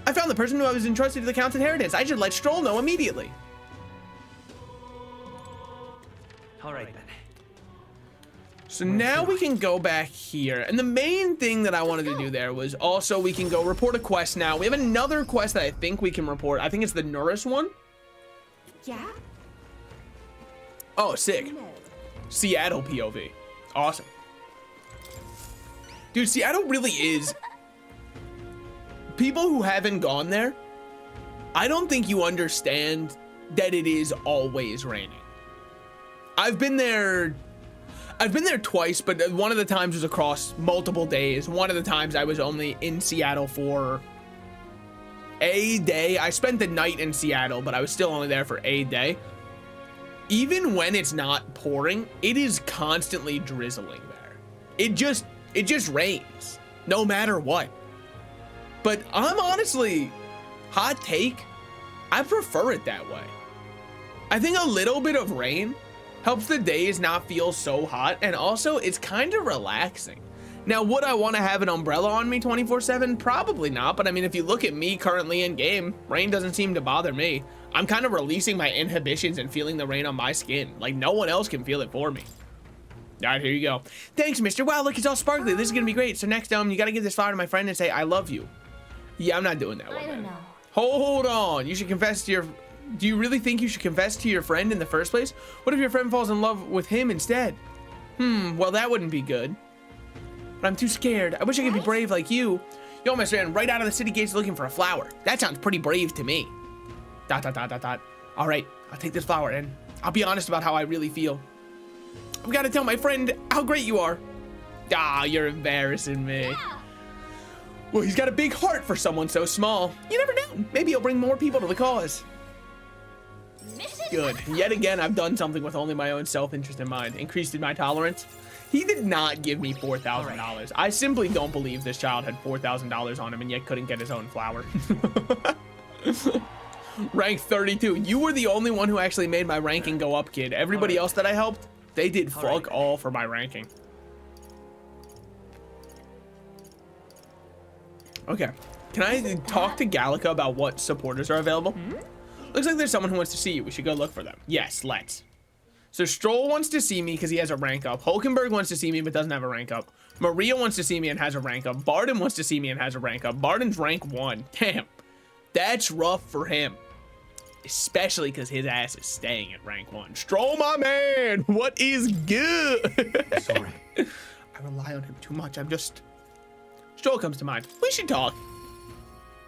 I found the person who I was entrusted with the Count's inheritance. I should let Stroll know immediately. All right then. So now we can go back here. And the main thing that I wanted to do there was also we can go report a quest now. We have another quest that I think we can report. I think it's the Norris one. Yeah? Oh, sick. Seattle POV. Awesome. Dude, Seattle really is... People who haven't gone there, I don't think you understand that it is always raining. I've been there twice, but one of the times was across multiple days. One of the times I was only in Seattle for a day. I spent the night in Seattle, but I was still only there for a day. Even when it's not pouring, it is constantly drizzling there. It just rains, no matter what. But I'm honestly, hot take, I prefer it that way. I think a little bit of rain helps the days not feel so hot, and also it's kind of relaxing. Now, would I want to have an umbrella on me 24/7? Probably not, but I mean, if you look at me currently in game, rain doesn't seem to bother me. I'm kind of releasing my inhibitions and feeling the rain on my skin. Like, no one else can feel it for me. All right, here you go. Thanks, mister. Wow, look, it's all sparkly. This is gonna be great. So next time, you gotta give this flower to my friend and say, I love you. Yeah, I'm not doing that one, I don't man. know. Hold on. You should confess to your... Do you really think you should confess to your friend in the first place? What if your friend falls in love with him instead? Well, that wouldn't be good. But I'm too scared. I wish I could be brave like you. You almost ran right out of the city gates looking for a flower. That sounds pretty brave to me. ... All right, I'll take this flower and I'll be honest about how I really feel. I've got to tell my friend how great you are. Ah, you're embarrassing me. Yeah. Well, he's got a big heart for someone so small. You never know. Maybe he'll bring more people to the cause. Mission Good. Yet again, I've done something with only my own self-interest in mind. Increased in my tolerance. He did not give me $4,000. I simply don't believe this child had $4,000 on him and yet couldn't get his own flower. Rank 32. You were the only one who actually made my ranking go up, kid. Everybody else that I helped, they did fuck all for my ranking. Okay. Can I talk to Gallica about what supporters are available? Looks like there's someone who wants to see you. We should go look for them. Yes, let's. So Stroll wants to see me because he has a rank up. Hulkenberg wants to see me but doesn't have a rank up. Maria wants to see me and has a rank up. Barden wants to see me and has a rank up. Barden's rank 1. Damn. That's rough for him. Especially because his ass is staying at rank 1. Stroll, my man. What is good? Sorry. I rely on him too much. Stroll comes to mind. We should talk.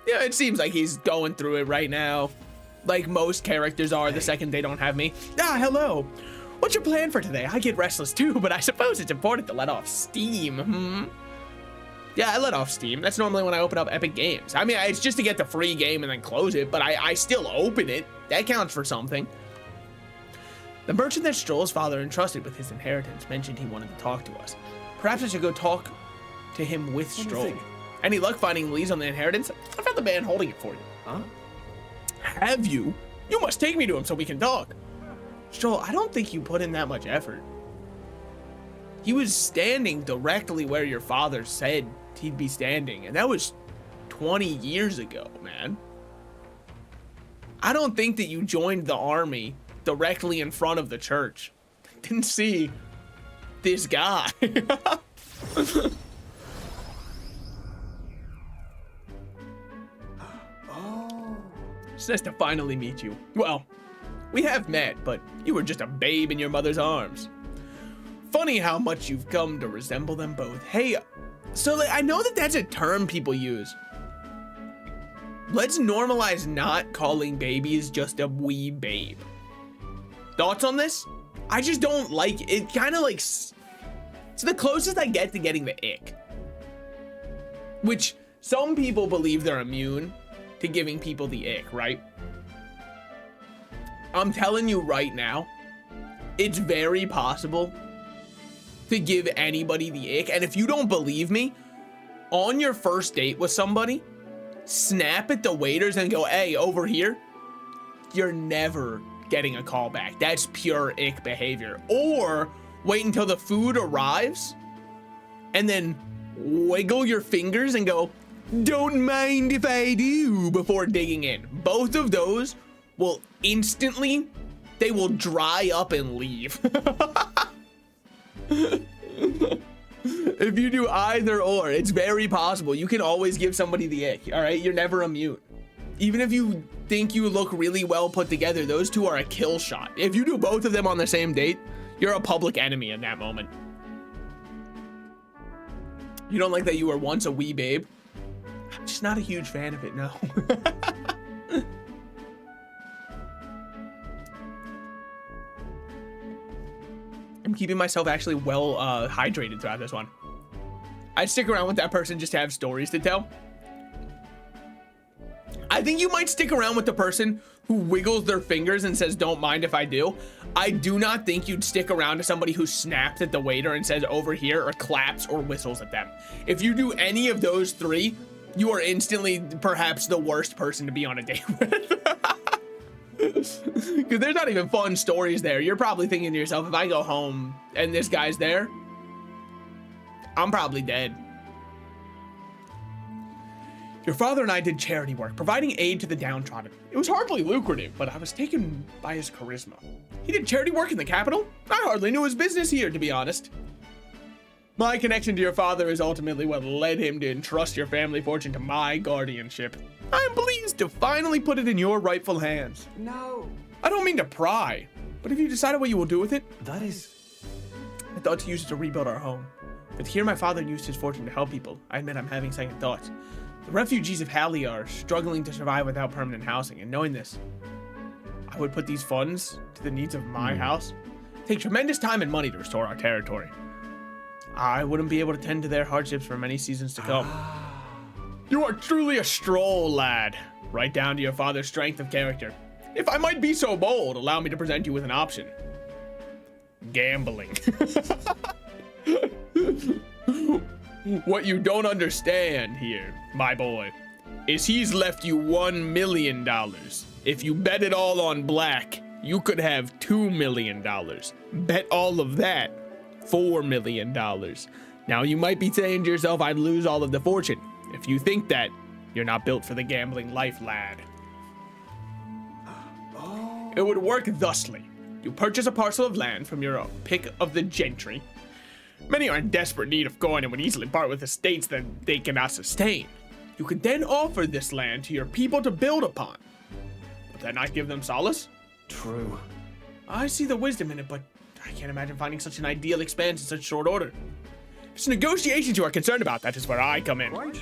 Yeah, it seems like he's going through it right now. Like most characters are the second they don't have me. Ah, hello. What's your plan for today? I get restless too, but I suppose it's important to let off steam. Yeah, I let off steam. That's normally when I open up Epic Games. I mean, it's just to get the free game and then close it, but I still open it. That counts for something. The merchant that Stroll's father entrusted with his inheritance mentioned he wanted to talk to us. Perhaps I should go talk to him with Stroll. Any luck finding leads on the inheritance? I found the man holding it for you. Huh? Have you? You must take me to him so we can talk. Stroll, I don't think you put in that much effort. He was standing directly where your father said he'd be standing, and that was 20 years ago, man. I don't think that you joined the army directly in front of the church. Didn't see this guy. It's nice to finally meet you. Well, we have met, but you were just a babe in your mother's arms. Funny how much you've come to resemble them both. Hey, so I know that that's a term people use. Let's normalize not calling babies just a wee babe. Thoughts on this? I just don't like it. It kind of like, it's the closest I get to getting the ick. Which some people believe they're immune to giving people the ick, right? I'm telling you right now, it's very possible to give anybody the ick. And if you don't believe me, on your first date with somebody, snap at the waiters and go, hey, over here. You're never getting a call back. That's pure ick behavior. Or wait until the food arrives and then wiggle your fingers and go, don't mind if I do, before digging in. Both of those will instantly, they will dry up and leave. If you do either or, it's very possible. You can always give somebody the ick, all right? You're never immune. Even if you think you look really well put together, those two are a kill shot. If you do both of them on the same date, you're a public enemy in that moment. You don't like that you were once a wee babe? I'm just not a huge fan of it, no. I'm keeping myself actually well hydrated throughout this one. I'd stick around with that person just to have stories to tell. I think you might stick around with the person who wiggles their fingers and says, don't mind if I do. I do not think you'd stick around to somebody who snaps at the waiter and says over here, or claps or whistles at them. If you do any of those three, you are instantly perhaps the worst person to be on a date with. Because there's not even fun stories there. You're probably thinking to yourself, if I go home and this guy's there, I'm probably dead. Your father and I did charity work, providing aid to the downtrodden. It was hardly lucrative, but I was taken by his charisma. He did charity work in the capital? I hardly knew his business here, to be honest. My connection to your father is ultimately what led him to entrust your family fortune to my guardianship. I am pleased to finally put it in your rightful hands. No. I don't mean to pry, but have you decided what you will do with it? That is... I thought to use it to rebuild our home. But here my father used his fortune to help people. I admit I'm having second thoughts. The refugees of Halley are struggling to survive without permanent housing, and knowing this, I would put these funds to the needs of my house. Take tremendous time and money to restore our territory. I wouldn't be able to tend to their hardships for many seasons to come. You are truly a stroll, lad. Right down to your father's strength of character. If I might be so bold, allow me to present you with an option. Gambling. What you don't understand here, my boy, is he's left you $1 million. If you bet it all on black, you could have $2 million. Bet all of that, $4 million. Now you might be saying to yourself, I'd lose all of the fortune. If you think that, you're not built for the gambling life, lad. It would work thusly. You purchase a parcel of land from your pick of the gentry. Many are in desperate need of coin and would easily part with estates that they cannot sustain. You could then offer this land to your people to build upon. Would that not give them solace? True. I see the wisdom in it, but I can't imagine finding such an ideal expanse in such short order. If it's negotiations you are concerned about, that is where I come in. Right?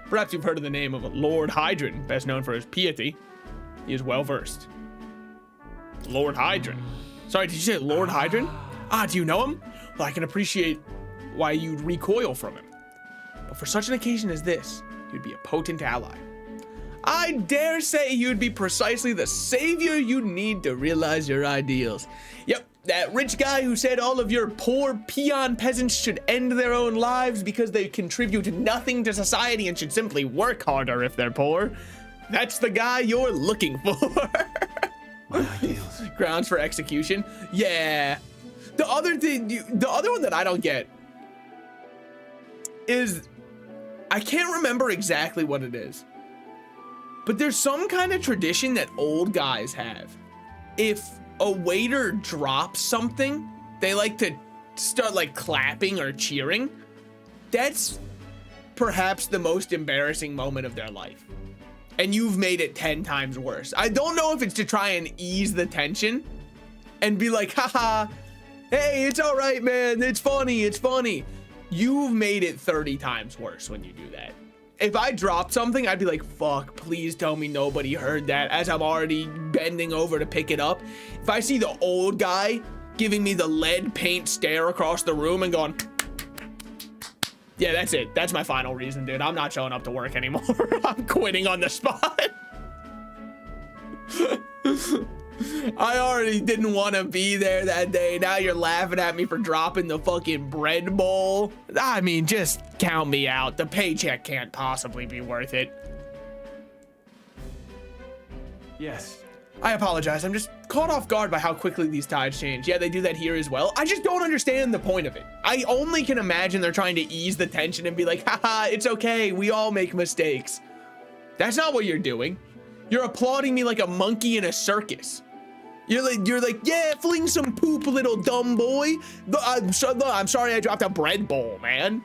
Perhaps you've heard of the name of Lord Hydron, best known for his piety. He is well versed. Lord Hydron. Sorry, did you say Lord Hydron? Ah, do you know him? Well, I can appreciate why you'd recoil from him. But for such an occasion as this, you'd be a potent ally. I dare say you'd be precisely the savior you need to realize your ideals. Yep, that rich guy who said all of your poor peon peasants should end their own lives because they contribute nothing to society and should simply work harder if they're poor. That's the guy you're looking for. My ideals. Grounds for execution. Yeah. The other one that I don't get is, I can't remember exactly what it is, but there's some kind of tradition that old guys have. If a waiter drops something, they like to start like clapping or cheering. That's perhaps the most embarrassing moment of their life. And you've made it 10 times worse. I don't know if it's to try and ease the tension and be like, haha, hey, it's all right, man. It's funny. It's funny. You've made it 30 times worse when you do that. If I dropped something, I'd be like, fuck, please tell me nobody heard that, as I'm already bending over to pick it up. If I see the old guy giving me the lead paint stare across the room and going, yeah, that's it. That's my final reason, dude. I'm not showing up to work anymore. I'm quitting on the spot. I already didn't want to be there that day. Now you're laughing at me for dropping the fucking bread bowl. I mean, just count me out. The paycheck can't possibly be worth it. Yes. I apologize. I'm just caught off guard by how quickly these tides change. Yeah, they do that here as well. I just don't understand the point of it. I only can imagine they're trying to ease the tension and be like, haha, it's okay. We all make mistakes. That's not what you're doing. You're applauding me like a monkey in a circus. You're like, yeah, fling some poop, little dumb boy. I'm sorry I dropped a bread bowl, man.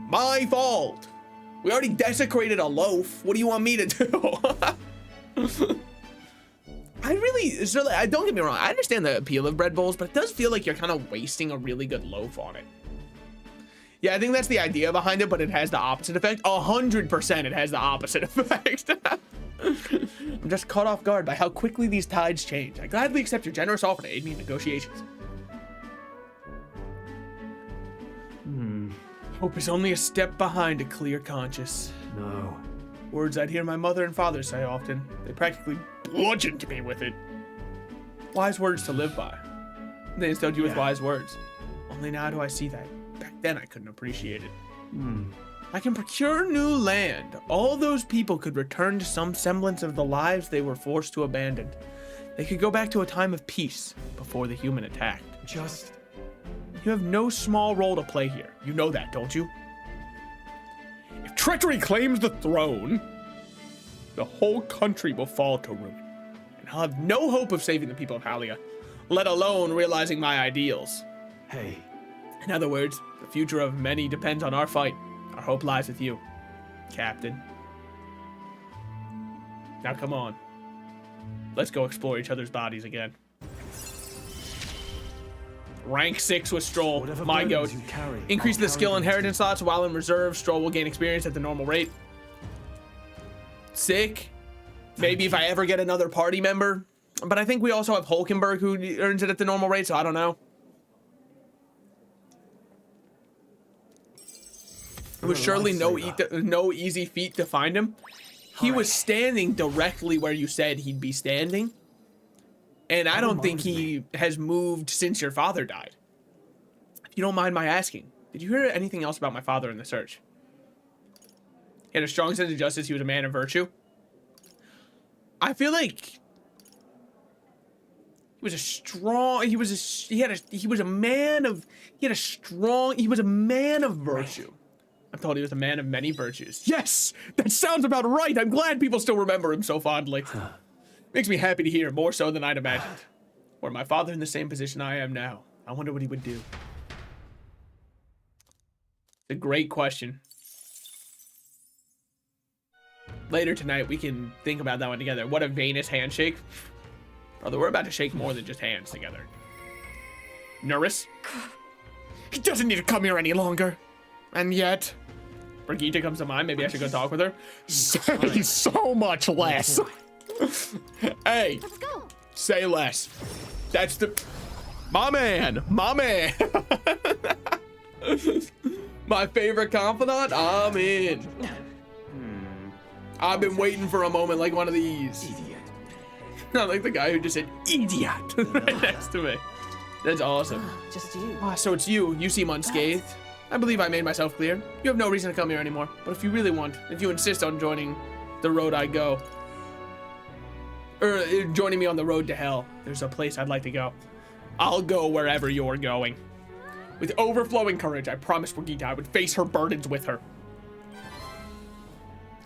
My fault. We already desecrated a loaf. What do you want me to do? Don't get me wrong. I understand the appeal of bread bowls, but it does feel like you're kind of wasting a really good loaf on it. Yeah, I think that's the idea behind it, but it has the opposite effect. 100% it has the opposite effect. I'm just caught off guard by how quickly these tides change. I gladly accept your generous offer to aid me in negotiations. Hope is only a step behind a clear conscience. No. Words I'd hear my mother and father say often. They practically bludgeoned me with it. Wise words to live by. They instilled you with wise words. Only now do I see that. Back then I couldn't appreciate it. I can procure new land. All those people could return to some semblance of the lives they were forced to abandon. They could go back to a time of peace before the human attacked. You have no small role to play here. You know that, don't you? If treachery claims the throne, the whole country will fall to ruin. And I'll have no hope of saving the people of Halia, let alone realizing my ideals. Hey. In other words, the future of many depends on our fight. Our hope lies with you, Captain. Now come on. Let's go explore each other's bodies again. Rank 6 with Stroll, my goat. Increase the skill inheritance slots while in reserve. Stroll will gain experience at the normal rate. Sick. Maybe if I ever get another party member, But I think we also have Hulkenberg who earns it at the normal rate, so I don't know. It was surely no easy feat to find him. He was standing directly where you said he'd be standing. And I don't think he has moved since your father died. If you don't mind my asking, did you hear anything else about my father in the search? He had a strong sense of justice. He was a man of virtue. I feel like he was a strong, he was a man of virtue. I'm told he was a man of many virtues. Yes, that sounds about right. I'm glad people still remember him so fondly. Makes me happy to hear, more so than I'd imagined. Were my father in the same position I am now, I wonder what he would do. It's a great question. Later tonight, we can think about that one together. What a Venus handshake. Brother, we're about to shake more than just hands together. Nervous? He doesn't need to come here any longer. And yet... Brigitte comes to mind. Maybe I should go talk with her. Say so much less. Hey, Let's go. say less. That's the... My man. My man. My favorite confidant? I'm in. I've been waiting for a moment like one of these. Idiot. Not like the guy who just said idiot right next to me. That's awesome. Just you. Ah, so it's you. You seem unscathed. I believe I made myself clear. You have no reason to come here anymore. But if you really want, if you insist on joining the road I go, or joining me on the road to hell, there's a place I'd like to go. I'll go wherever you're going. With overflowing courage, I promised Brigitte I would face her burdens with her.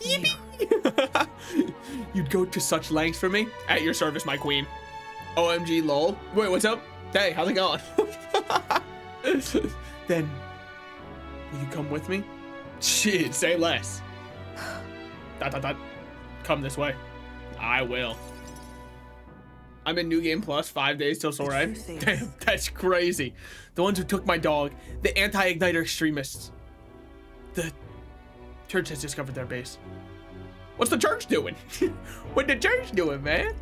Yippee! You'd go to such lengths for me? At your service, my queen. OMG lol. Wait, what's up? Hey, how's it going? Then, will you come with me? Shit, say less. ... Come this way. I will. I'm in New Game Plus, 5 days till Soiree. Damn, that's crazy. The ones who took my dog, the anti-igniter extremists. The church has discovered their base. What's the church doing? What the church doing, man?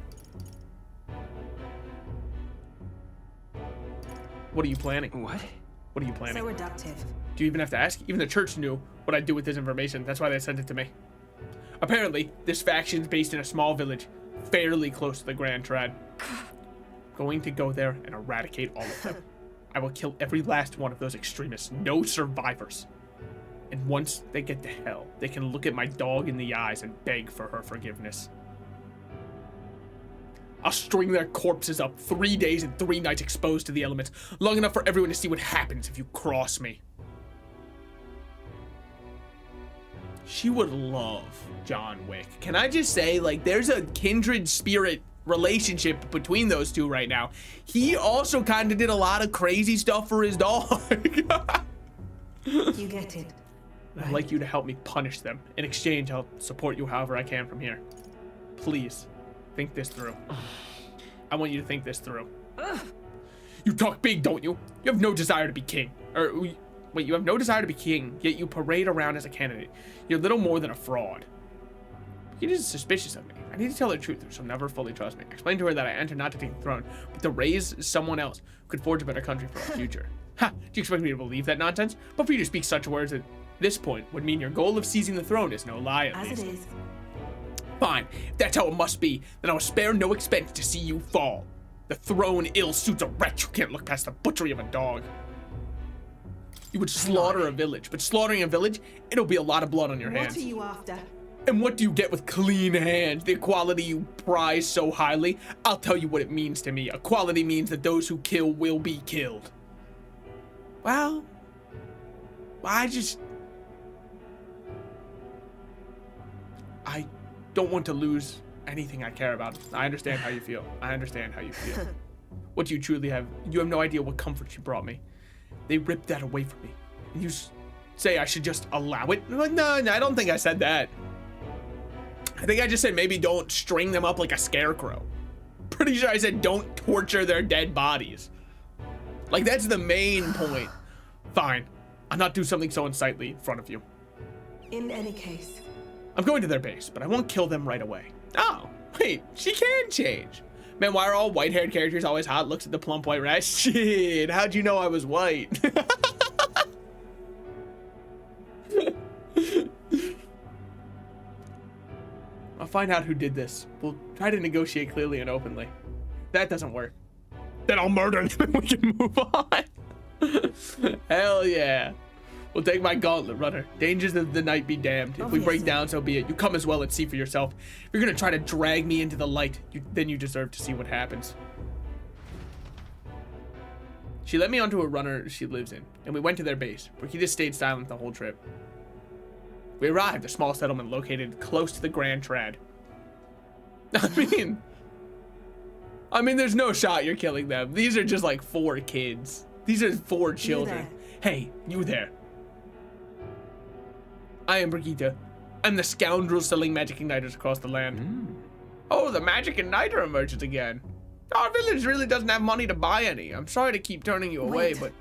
What are you planning? What? What are you planning? So reductive. Do you even have to ask? Even the church knew what I'd do with this information. That's why they sent it to me. Apparently, this faction's based in a small village, fairly close to the Grand Trad. Going to go there and eradicate all of them. I will kill every last one of those extremists. No survivors. And once they get to hell, they can look at my dog in the eyes and beg for her forgiveness. I'll string their corpses up 3 days and 3 nights exposed to the elements, long enough for everyone to see what happens if you cross me. She would love John Wick. Can I just say, like, there's a kindred spirit relationship between those two right now. He also kind of did a lot of crazy stuff for his dog. You get it. I'd like you to help me punish them. In exchange, I'll support you however I can from here. Please, think this through. I want you to think this through. You talk big, don't you? You have no desire to be king. Or, wait, you have no desire to be king, yet you parade around as a candidate. You're little more than a fraud. He is suspicious of me. I need to tell her the truth, or she'll never fully trust me. Explain to her that I entered not to take the throne, but to raise someone else who could forge a better country for our future. Ha! Do you expect me to believe that nonsense? But for you to speak such words at this point would mean your goal of seizing the throne is no lie, at least. As it is. Fine. If that's how it must be, then I will spare no expense to see you fall. The throne ill suits a wretch who can't look past the butchery of a dog. You would slaughter a village, but slaughtering a village, it'll be a lot of blood on your hands. What are you after? And what do you get with clean hands, the equality you prize so highly? I'll tell you what it means to me. Equality means that those who kill will be killed. Well, I don't want to lose anything I care about. I understand how you feel. I understand how you feel. What do you truly have? You have no idea what comfort you brought me. They ripped that away from me. And you say I should just allow it? I'm like, no, I don't think I said that. I think I just said maybe don't string them up like a scarecrow. Pretty sure I said don't torture their dead bodies. Like, that's the main point. Fine. I'll not do something so unsightly in front of you. In any case. I'm going to their base, but I won't kill them right away. Oh, wait, she can change. Man, why are all white-haired characters always hot? Looks at the plump white rat. Shit, how'd you know I was white? I'll find out who did this. We'll try to negotiate clearly and openly. If that doesn't work, then I'll murder them and we can move on. Hell yeah. We'll take my gauntlet, runner. Dangers of the night be damned. If we break down, so be it. You come as well and see for yourself. If you're gonna try to drag me into the light, then you deserve to see what happens. She led me onto a runner she lives in, and we went to their base. Brigida stayed silent the whole trip. We arrived, a small settlement located close to the Grand Trad. I mean, there's no shot you're killing them. These are just like 4 kids. These are 4 children. Hey, you there. I am Brigida. I'm the scoundrel selling magic igniters across the land. Oh, the magic igniter emerges again. Our village really doesn't have money to buy any. I'm sorry to keep turning you away, but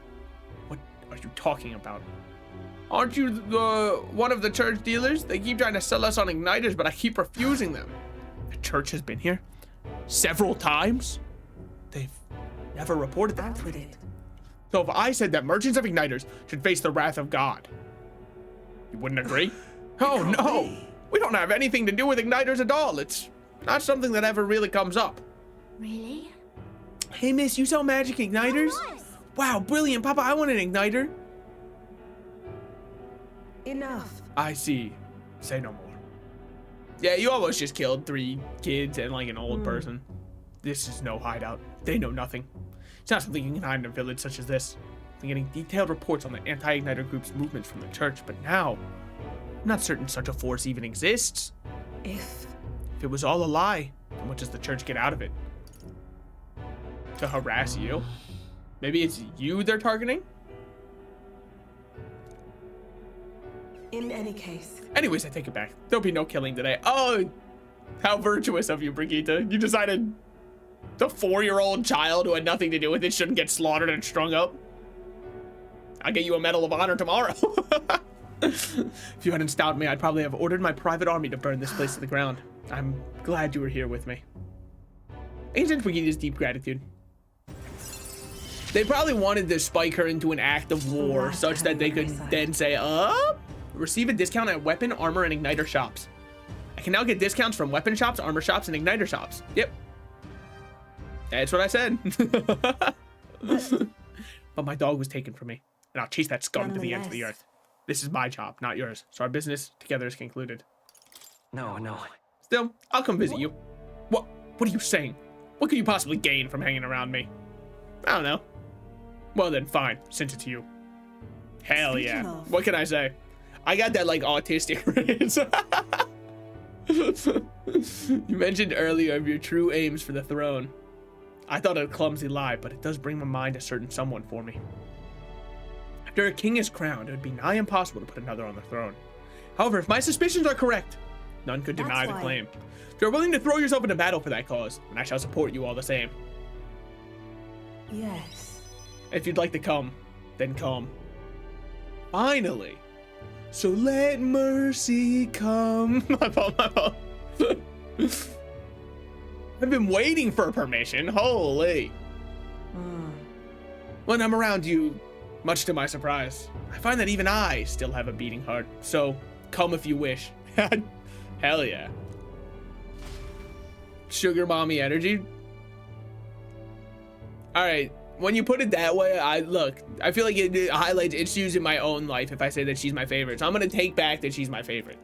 what are you talking about? Aren't you one of the church dealers? They keep trying to sell us on igniters, but I keep refusing them. The church has been here several times. They've never reported that. So if I said that merchants of igniters should face the wrath of God, you wouldn't agree? Oh no, we don't have anything to do with igniters at all. It's not something that ever really comes up. Really? Hey miss, you sell magic igniters? Oh, nice. Wow, brilliant, Papa, I want an igniter. Enough. I see. Say no more. Yeah, you almost just killed 3 kids and like an old person. This is no hideout. They know nothing. It's not something you can hide in a village such as this. I'm getting detailed reports on the anti-igniter group's movements from the church, but now I'm not certain such a force even exists. If If it was all a lie, then what does the church get out of it? To harass you? Maybe it's you they're targeting? in any case, Anyways, I take it back. There'll be no killing today. Oh, how virtuous of you, Brigitte. You decided the 4-year-old child who had nothing to do with it shouldn't get slaughtered and strung up. I'll get you a Medal of Honor tomorrow. If you hadn't stopped me, I'd probably have ordered my private army to burn this place to the ground. I'm glad you were here with me. Ancient Brigitte's deep gratitude. They probably wanted to spike her into an act of war such that they could then say, receive a discount at weapon, armor, and igniter shops. I can now get discounts from weapon shops, armor shops, and igniter shops. Yep. That's what I said. But my dog was taken from me, and I'll chase that scum to the ends of the earth. This is my job, not yours. So our business together is concluded. No. Still, I'll come visit you. What are you saying? What could you possibly gain from hanging around me? I don't know. Well then, fine. Send it to you. Hell yeah. What can I say? I got that like autistic raise. You mentioned earlier of your true aims for the throne. I thought it a clumsy lie, but it does bring to mind a certain someone for me. After a king is crowned, it would be nigh impossible to put another on the throne. However, if my suspicions are correct, none could deny the claim. If you're willing to throw yourself into battle for that cause, then I shall support you all the same. yes. If you'd like to come, then come. Finally. So let mercy come. My fault. I've been waiting for permission. Holy. When I'm around you, much to my surprise, I find that even I still have a beating heart. So come if you wish. Hell yeah. Sugar mommy energy. All right. When you put it that way, I feel like it highlights issues in my own life if I say that she's my favorite. So I'm going to take back that she's my favorite.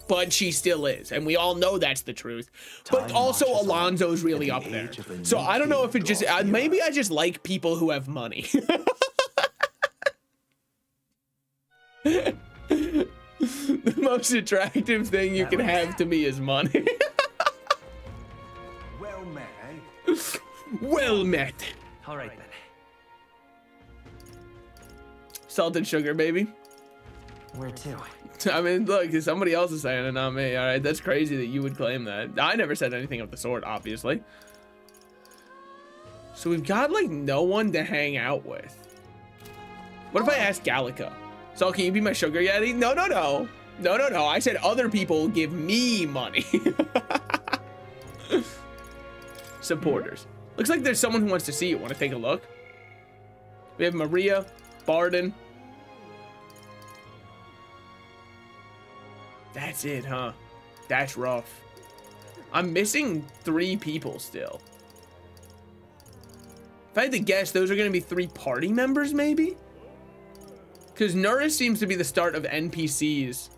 But she still is. And we all know that's the truth. But also Alonzo's really up there. So I don't know if it just, maybe I just like people who have money. The most attractive thing you can have to me is money. Well met, eh? Well met. All right then. Salt and sugar, baby. Where to? I mean, look, somebody else is saying it, not me. All right, that's crazy that you would claim that. I never said anything of the sort, obviously. So we've got like no one to hang out with. What if I ask Gallica? So can you be my sugar yeti? No. I said other people give me money. supporters. Looks like there's someone who wants to see it. Want to take a look? We have Maria, Barden. That's it, huh? That's rough. I'm missing 3 people still. If I had to guess, those are going to be 3 party members, maybe? Because Norris seems to be the start of NPCs.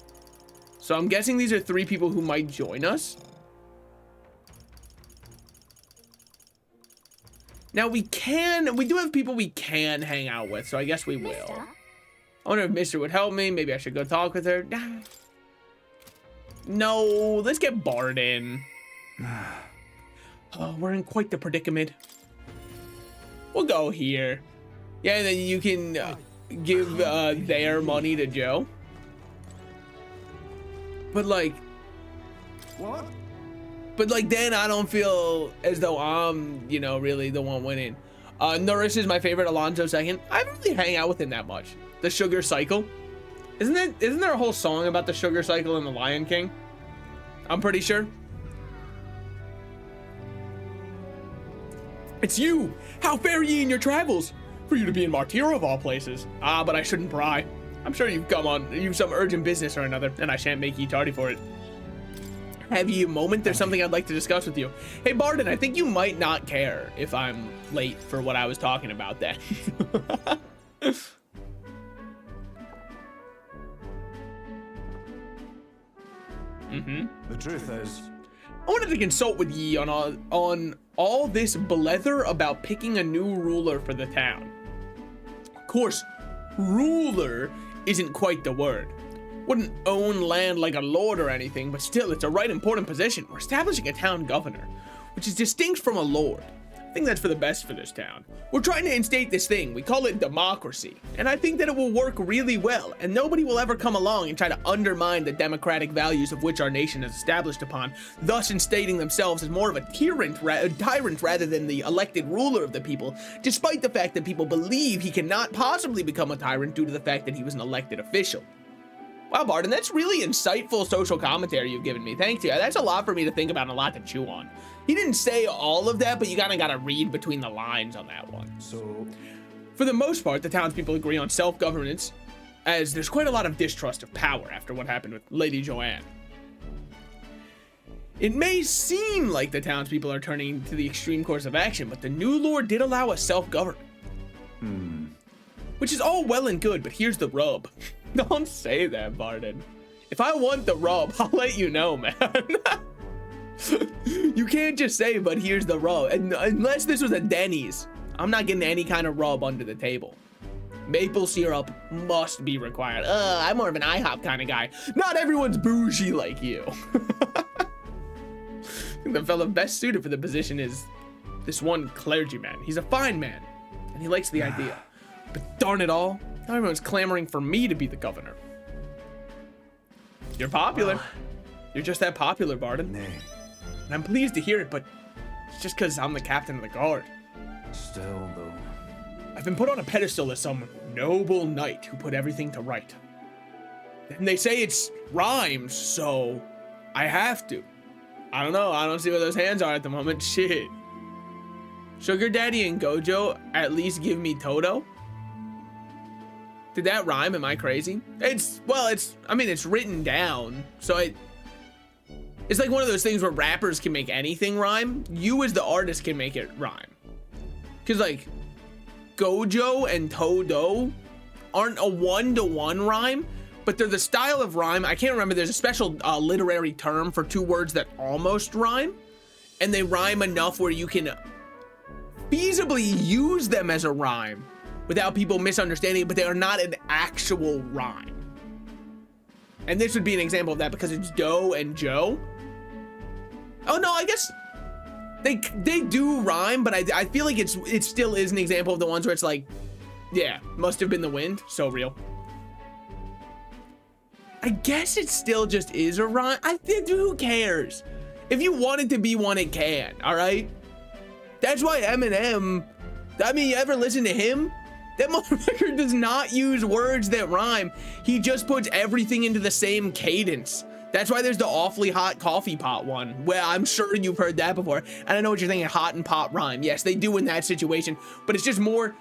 So I'm guessing these are 3 people who might join us. Now we do have people we can hang out with, so I guess we will. Mister? I wonder if Mister would help me. Maybe I should go talk with her. No, let's get Barden. Oh, we're in quite the predicament. We'll go here. Yeah, and then you can give their money to Joe. But like, What? but like then I don't feel as though I'm, you know, really the one winning. Norris is my favorite, Alonzo second. I don't really hang out with him that much. The sugar cycle. Isn't there a whole song about the sugar cycle in The Lion King? I'm pretty sure. It's you! How fare ye in your travels? For you to be in Martira of all places. Ah, but I shouldn't pry. I'm sure you've some urgent business or another, and I shan't make ye tardy for it. Have ye a moment? There's something I'd like to discuss with you. Hey, Barden, I think you might not care if I'm late for what I was talking about then. The truth is, I wanted to consult with ye on all this blether about picking a new ruler for the town. Of course, ruler isn't quite the word. Wouldn't own land like a lord or anything, but still, it's a right important position. We're establishing a town governor, which is distinct from a lord. I think that's for the best for this town. We're trying to instate this thing. We call it democracy, and I think that it will work really well, and nobody will ever come along and try to undermine the democratic values of which our nation is established upon, thus instating themselves as more of a tyrant rather than the elected ruler of the people, despite the fact that people believe he cannot possibly become a tyrant due to the fact that he was an elected official. Wow, Barden, that's really insightful social commentary you've given me. Thank you. That's a lot for me to think about and a lot to chew on. He didn't say all of that, but you kind of got to read between the lines on that one. so For the most part, the townspeople agree on self-governance, as there's quite a lot of distrust of power after what happened with Lady Joanne. It may seem like the townspeople are turning to the extreme course of action, but the new lord did allow us self-government. Which is all well and good, but here's the rub. Don't say that, Barden. If I want the rub, I'll let you know, man. You can't just say, but here's the rub. And unless this was a Denny's, I'm not getting any kind of rub under the table. Maple syrup must be required. I'm more of an IHOP kind of guy. Not everyone's bougie like you. The fella best suited for the position is this one clergyman. He's a fine man, and he likes the idea. But darn it all, now everyone's clamoring for me to be the governor. You're popular. You're just that popular, Barden. nay, And I'm pleased to hear it, but it's just because I'm the captain of the guard. still though. I've been put on a pedestal as some noble knight who put everything to right. And they say it's rhymes, so I have to. I don't know. I don't see where those hands are at the moment. Shit. Sugar Daddy and Gojo at least give me Toto. Did that rhyme? Am I crazy? It's written down. So it's like one of those things where rappers can make anything rhyme. You as the artist can make it rhyme. Cause like Gojo and Todo aren't a one-to-one rhyme, but they're the style of rhyme. I can't remember. There's a special literary term for 2 words that almost rhyme, and they rhyme enough where you can feasibly use them as a rhyme without people misunderstanding it, but they are not an actual rhyme. And this would be an example of that because it's Doe and Joe. Oh no, I guess they do rhyme, but I feel like it still is an example of the ones where it's like, yeah, must have been the wind. So real. I guess it still just is a rhyme. Who cares? If you want it to be one, it can, all right? That's why Eminem, I mean, you ever listen to him? That motherfucker does not use words that rhyme. He just puts everything into the same cadence. That's why there's the awfully hot coffee pot one. Well, I'm sure you've heard that before. And I know what you're thinking, hot and pot rhyme. Yes, they do in that situation, but it's just more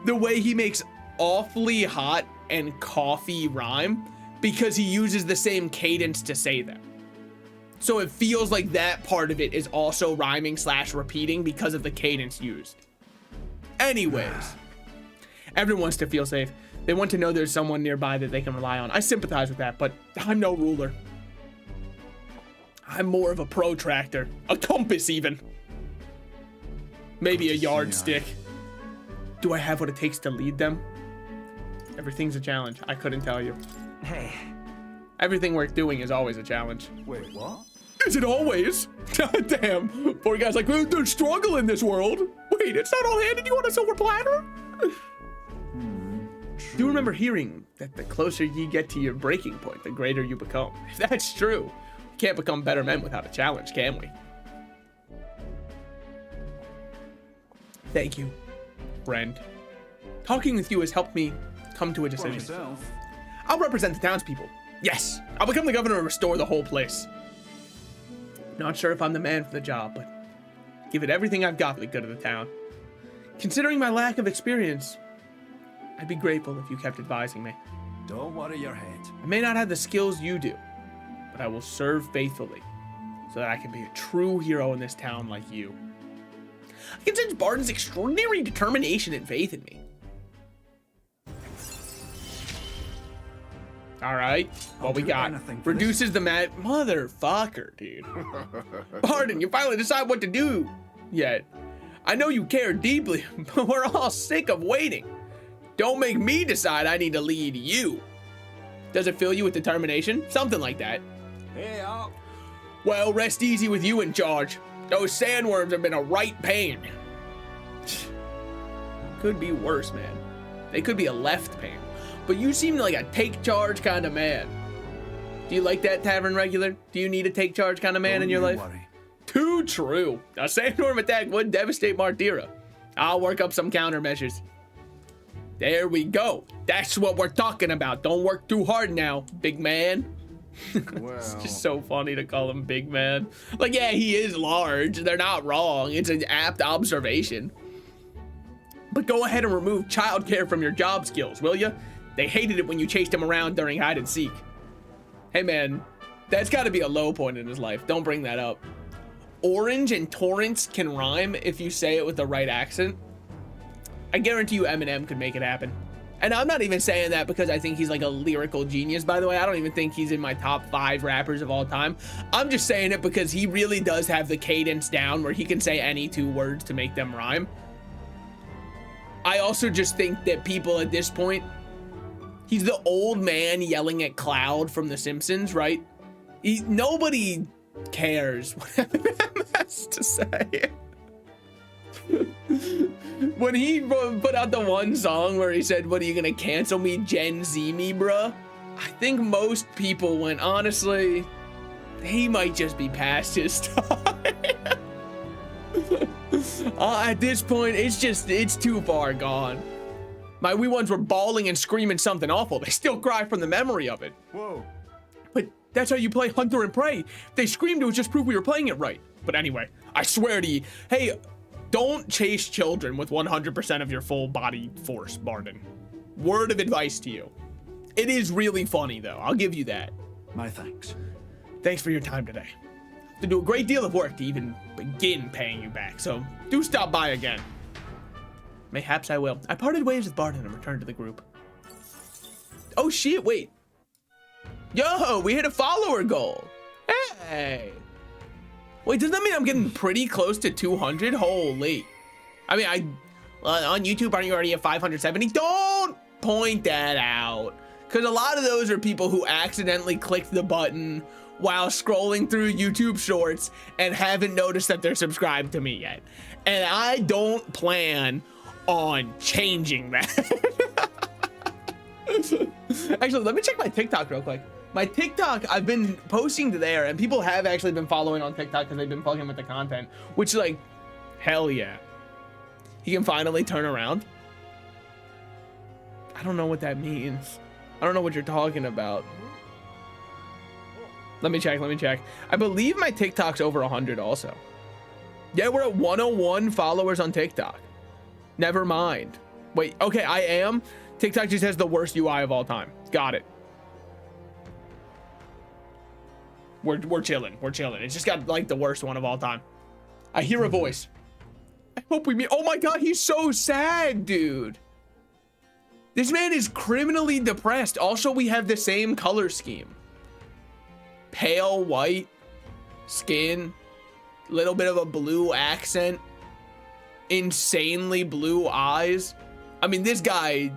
the way he makes awfully hot and coffee rhyme because he uses the same cadence to say them. So it feels like that part of it is also rhyming / repeating because of the cadence used. Anyways, everyone wants to feel safe. They want to know there's someone nearby that they can rely on. I sympathize with that, but I'm no ruler. I'm more of a protractor, a compass even. Maybe a yardstick. Do I have what it takes to lead them? Everything's a challenge. I couldn't tell you. Hey. Everything worth doing is always a challenge. Wait, what? Is it always? God damn. Poor guy's like, there's struggle in this world. Wait, it's not all handed you on a silver platter? Do you remember hearing that the closer you get to your breaking point, the greater you become? If that's true, we can't become better men without a challenge, can we? Thank you, friend. Talking with you has helped me come to a decision. Myself. I'll represent the townspeople. Yes, I'll become the governor and restore the whole place. Not sure if I'm the man for the job, but give it everything I've got for the good of the town. Considering my lack of experience, I'd be grateful if you kept advising me. Don't worry your head. I may not have the skills you do, but I will serve faithfully so that I can be a true hero in this town like you. I can sense Barton's extraordinary determination and faith in me. All right, what we got? Reduces the motherfucker, dude. Barton, you finally decide what to do yet. I know you care deeply, but we're all sick of waiting. Don't make me decide I need to lead you. Does it fill you with determination? Something like that. Hey, up. Well, rest easy with you in charge. Those sandworms have been a right pain. Could be worse, man. They could be a left pain. But you seem like a take charge kind of man. Do you like that, Tavern Regular? Do you need a take charge kind of man in your life? Worry. Too true. A sandworm attack would devastate Martira. I'll work up some countermeasures. There we go. That's what we're talking about. Don't work too hard now, big man. Well, It's just so funny to call him big man. Like, yeah, he is large. They're not wrong. It's an apt observation. But go ahead and remove childcare from your job skills, will you? They hated it when you chased him around during hide and seek. Hey, man, that's got to be a low point in his life. Don't bring that up. Orange and torrents can rhyme if you say it with the right accent. I guarantee you Eminem could make it happen. And I'm not even saying that because I think he's like a lyrical genius, by the way. I don't even think he's in my top 5 rappers of all time. I'm just saying it because he really does have the cadence down where he can say any 2 words to make them rhyme. I also just think that people at this point, he's the old man yelling at Cloud from The Simpsons, right? Nobody cares what Eminem has to say. When he put out the one song where he said, "What are you gonna cancel me, Gen Z me, bruh?" I think most people went, honestly, he might just be past his time. At this point, it's too far gone. My wee ones were bawling and screaming something awful. They still cry from the memory of it. whoa. But that's how you play Hunter and Prey. If they screamed, it was just proof we were playing it right. But anyway, I swear to you, hey, don't chase children with 100% of your full body force, Barton. Word of advice to you. It is really funny, though. I'll give you that. My thanks. Thanks for your time today. I have to do a great deal of work to even begin paying you back, so do stop by again. Mayhaps I will. I parted ways with Barton and returned to the group. Oh shit, wait. Yo, we hit a follower goal. Hey. Wait, doesn't that mean I'm getting pretty close to 200? Holy. I mean, on YouTube, aren't you already at 570? Don't point that out. Because a lot of those are people who accidentally clicked the button while scrolling through YouTube shorts and haven't noticed that they're subscribed to me yet. And I don't plan on changing that. Actually, let me check my TikTok real quick. My TikTok, I've been posting to there, and people have actually been following on TikTok because they've been fucking with the content, which, like, hell yeah. He can finally turn around. I don't know what that means. I don't know what you're talking about. Let me check. I believe my TikTok's over 100 also. Yeah, we're at 101 followers on TikTok. Never mind. Wait, okay, I am. TikTok just has the worst UI of all time. Got it. We're chilling. It's just got like the worst one of all time. I hear a voice. I hope we meet. Oh my God, he's so sad, dude. This man is criminally depressed. Also, we have the same color scheme. Pale white skin, little bit of a blue accent, insanely blue eyes. I mean, this guy's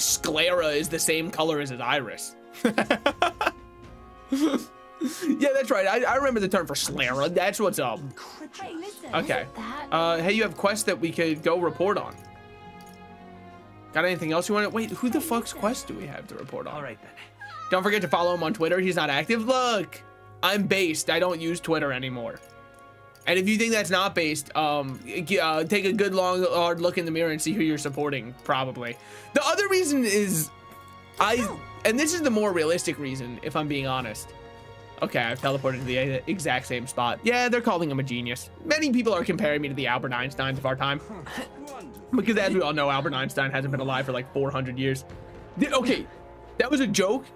sclera is the same color as his iris. Yeah, that's right. I remember the term for sclera. That's what's up. Hey, listen. Okay. Hey, you have quests that we could go report on. Got anything else you want to? Wait, who the fuck's quest do we have to report on? All right then. Don't forget to follow him on Twitter. He's not active. Look, I'm based. I don't use Twitter anymore. And if you think that's not based, take a good long hard look in the mirror and see who you're supporting, probably. The other reason is and this is the more realistic reason, if I'm being honest. Okay, I've teleported to the exact same spot. Yeah, they're calling him a genius. Many people are comparing me to the Albert Einsteins of our time. Because as we all know, Albert Einstein hasn't been alive for like 400 years. Okay, that was a joke.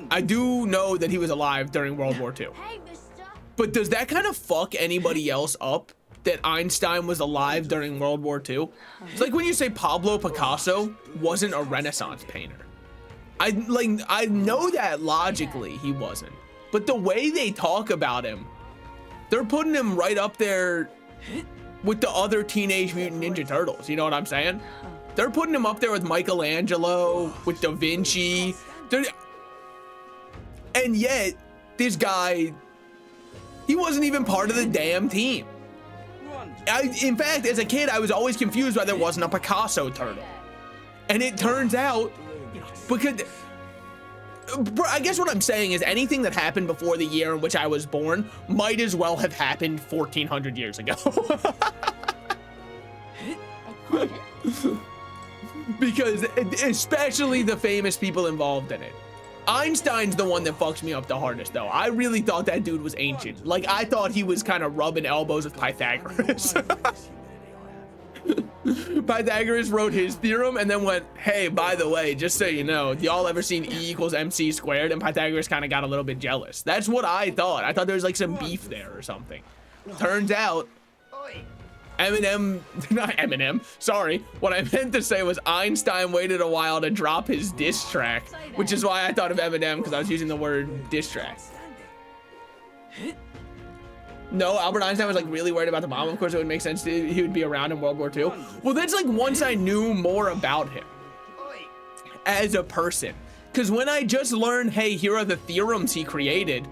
I do know that he was alive during World War II. Hey, mister. But does that kind of fuck anybody else up that Einstein was alive during World War II? It's like when you say Pablo Picasso wasn't a Renaissance painter. I know that logically he wasn't. But the way they talk about him, they're putting him right up there with the other Teenage Mutant Ninja Turtles. You know what I'm saying? They're putting him up there with Michelangelo, with Da Vinci. And yet, this guy, he wasn't even part of the damn team. In fact, as a kid, I was always confused why there wasn't a Picasso turtle. And it turns out, because... I guess what I'm saying is anything that happened before the year in which I was born might as well have happened 1400 years ago. Because especially the famous people involved in it. Einstein's the one that fucks me up the hardest though. I really thought that dude was ancient. Like I thought he was kind of rubbing elbows with Pythagoras. Pythagoras wrote his theorem and then went, hey, by the way, just so you know, y'all ever seen E equals MC squared? And Pythagoras kind of got a little bit jealous. That's what I thought. I thought there was like some beef there or something. Turns out, not Eminem, sorry. What I meant to say was Einstein waited a while to drop his diss track, which is why I thought of Eminem because I was using the word diss track. No, Albert Einstein was like really worried about the bomb. Of course, it would make sense he would be around in World War II. Well, that's like once I knew more about him as a person. Because when I just learned, hey, here are the theorems he created,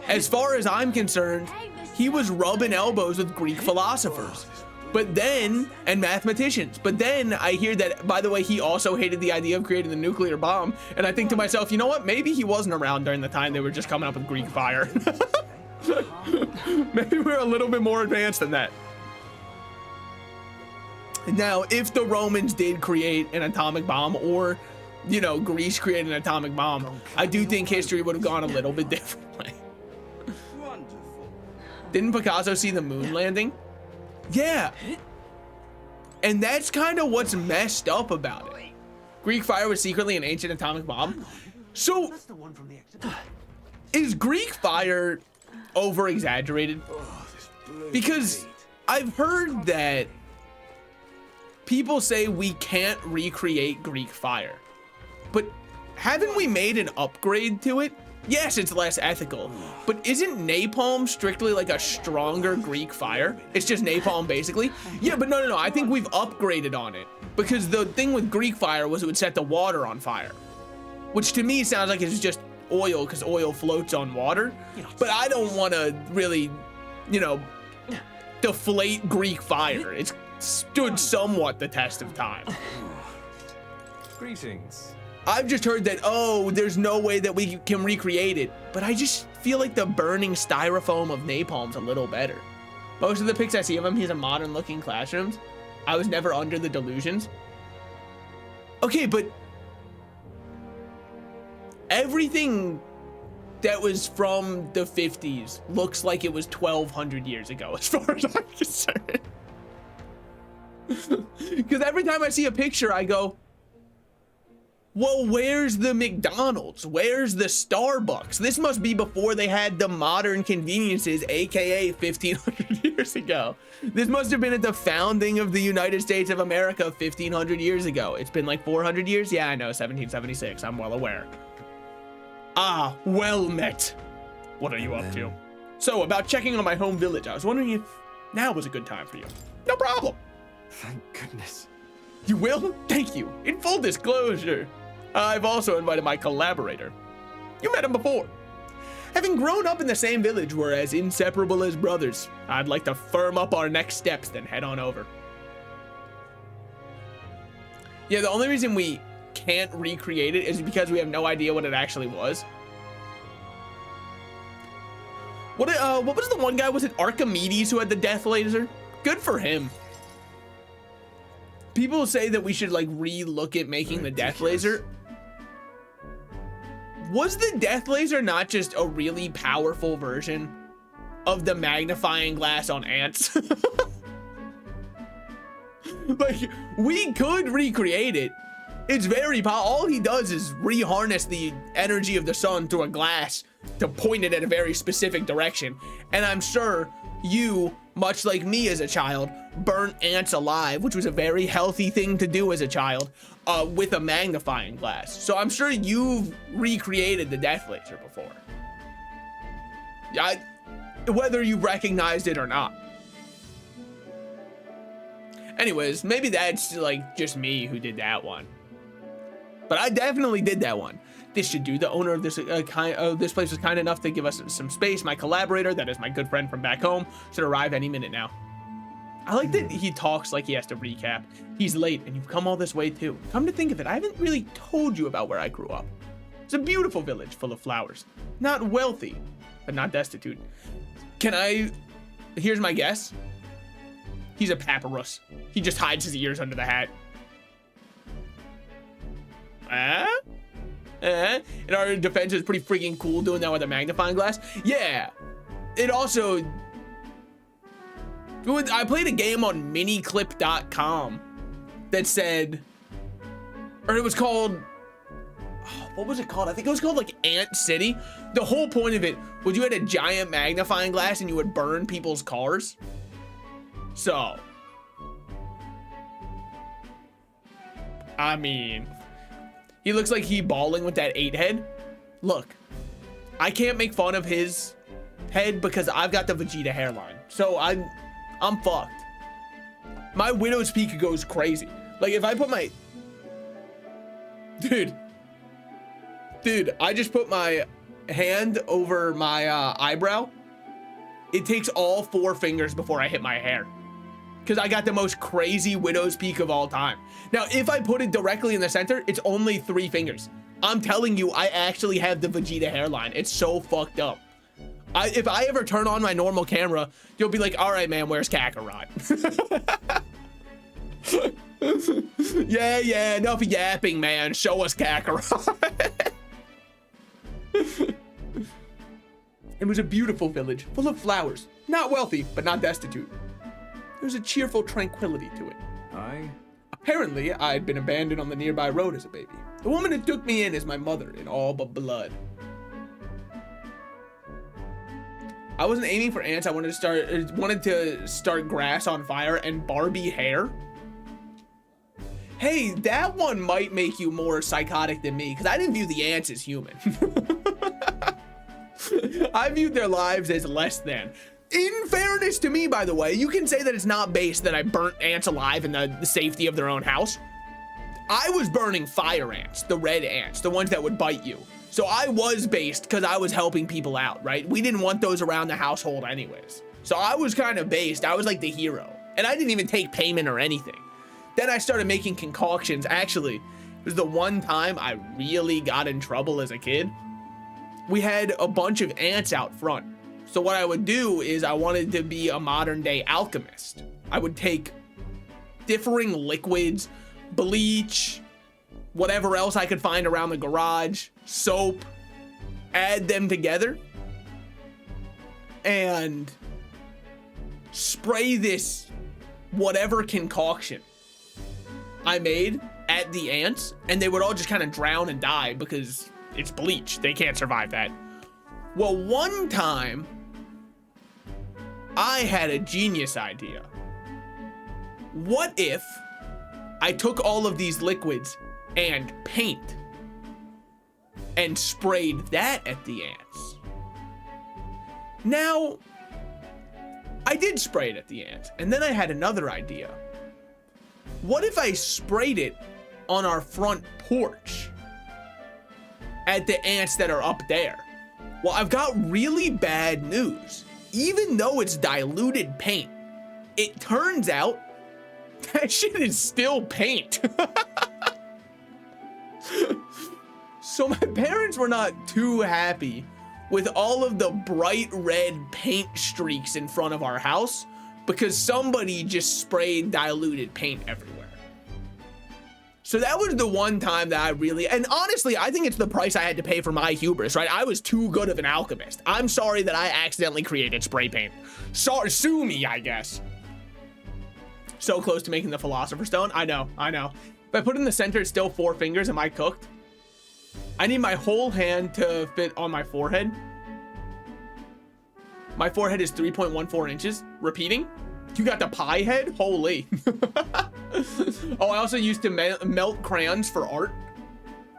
as far as I'm concerned, he was rubbing elbows with Greek philosophers. But then, and mathematicians. But then I hear that, by the way, he also hated the idea of creating the nuclear bomb. And I think to myself, you know what? Maybe he wasn't around during the time they were just coming up with Greek fire. Maybe we're a little bit more advanced than that. Now, if the Romans did create an atomic bomb, or, you know, Greece created an atomic bomb, I do think history would have gone a little bit differently. Didn't Picasso see the moon landing? Yeah. And that's kind of what's messed up about it. Greek fire was secretly an ancient atomic bomb. So, is Greek fire over exaggerated? Because I've heard that people say we can't recreate Greek fire, but haven't we made an upgrade to it? Yes, it's less ethical, but isn't napalm strictly like a stronger Greek fire? It's just napalm basically. Yeah, but no, I think we've upgraded on it, because the thing with Greek fire was it would set the water on fire, which to me sounds like it's just oil, because oil floats on water. But I don't want to really, you know, deflate Greek fire. It's stood somewhat the test of time. Greetings. I've just heard that, oh, there's no way that we can recreate it, but I just feel like the burning styrofoam of napalm's a little better. Most of the pics I see of him, he's in modern looking classrooms. I was never under the delusions. Okay, but everything that was from the 50s looks like it was 1200 years ago as far as I'm concerned. Because every time I see a picture, I go, well, where's the McDonald's? Where's the Starbucks? This must be before they had the modern conveniences, aka 1500 years ago. This must have been at the founding of the United States of America 1500 years ago. It's been like 400 years? Yeah, I know, 1776. I'm well aware. Ah, well met. What are you up to? So, about checking on my home village, I was wondering if now was a good time for you. No problem. Thank goodness. You will? Thank you. In full disclosure, I've also invited my collaborator. You met him before. Having grown up in the same village, we're as inseparable as brothers. I'd like to firm up our next steps, then head on over. Yeah, the only reason we can't recreate it is because we have no idea what it actually was. What was the one guy? Was it Archimedes who had the death laser? Good for him. People say that we should like re-look at making the death laser. Was the death laser not just a really powerful version of the magnifying glass on ants? Like, we could recreate it. It's very powerful. All he does is re-harness the energy of the sun through a glass to point it at a very specific direction. And I'm sure you, much like me as a child, burnt ants alive, which was a very healthy thing to do as a child, with a magnifying glass. So I'm sure you've recreated the death laser before. Whether you recognized it or not. Anyways, maybe that's like just me who did that one. But I definitely did that one. This should do. The owner of this this place was kind enough to give us some space. My collaborator, that is my good friend from back home, should arrive any minute now. I like that he talks like he has to recap. He's late and you've come all this way too. Come to think of it, I haven't really told you about where I grew up. It's a beautiful village full of flowers. Not wealthy, but not destitute. Here's my guess. He's a papyrus. He just hides his ears under the hat. And our defense is pretty freaking cool doing that with a magnifying glass. Yeah. It also... I played a game on miniclip.com that said... Or it was called... What was it called? I think it was called like Ant City. The whole point of it was you had a giant magnifying glass and you would burn people's cars. So... I mean... He looks like he balling with that 8 head. Look, I can't make fun of his head because I've got the Vegeta hairline. So I'm fucked. My Widow's Peak goes crazy. Like if I put my... Dude, I just put my hand over my eyebrow. It takes all 4 fingers before I hit my hair. Because I got the most crazy Widow's Peak of all time. Now, if I put it directly in the center, it's only 3 fingers. I'm telling you, I actually have the Vegeta hairline. It's so fucked up. If I ever turn on my normal camera, you'll be like, all right, man, where's Kakarot? Yeah, enough yapping, man. Show us Kakarot. It was a beautiful village, full of flowers. Not wealthy, but not destitute. There was a cheerful tranquility to it. Aye. Apparently, I'd been abandoned on the nearby road as a baby. The woman who took me in is my mother in all but blood. I wasn't aiming for ants. I wanted to start grass on fire and Barbie hair. Hey, that one might make you more psychotic than me because I didn't view the ants as human. I viewed their lives as less than. In fairness to me, by the way, you can say that it's not based that I burnt ants alive in the safety of their own house. I was burning fire ants, the red ants, the ones that would bite you. So I was based because I was helping people out, right? We didn't want those around the household anyways. So I was kind of based. I was like the hero. And I didn't even take payment or anything. Then I started making concoctions. Actually, it was the one time I really got in trouble as a kid. We had a bunch of ants out front. So what I would do is I wanted to be a modern day alchemist. I would take differing liquids, bleach, whatever else I could find around the garage, soap, add them together and spray this whatever concoction I made at the ants, and they would all just kind of drown and die because it's bleach. They can't survive that. Well, one time I had a genius idea. What if I took all of these liquids and paint and sprayed that at the ants? Now, I did spray it at the ants, and then I had another idea. What if I sprayed it on our front porch at the ants that are up there? Well, I've got really bad news. Even though it's diluted paint, it turns out that shit is still paint. So my parents were not too happy with all of the bright red paint streaks in front of our house because somebody just sprayed diluted paint everywhere. So that was the one time that I really, and honestly, I think it's the price I had to pay for my hubris, right? I was too good of an alchemist. I'm sorry that I accidentally created spray paint. Sorry, sue me, I guess. So close to making the Philosopher's Stone. I know. If I put it in the center, it's still 4 fingers. Am I cooked? I need my whole hand to fit on my forehead. My forehead is 3.14 inches. Repeating. You got the pie head? Holy. Oh, I also used to melt crayons for art.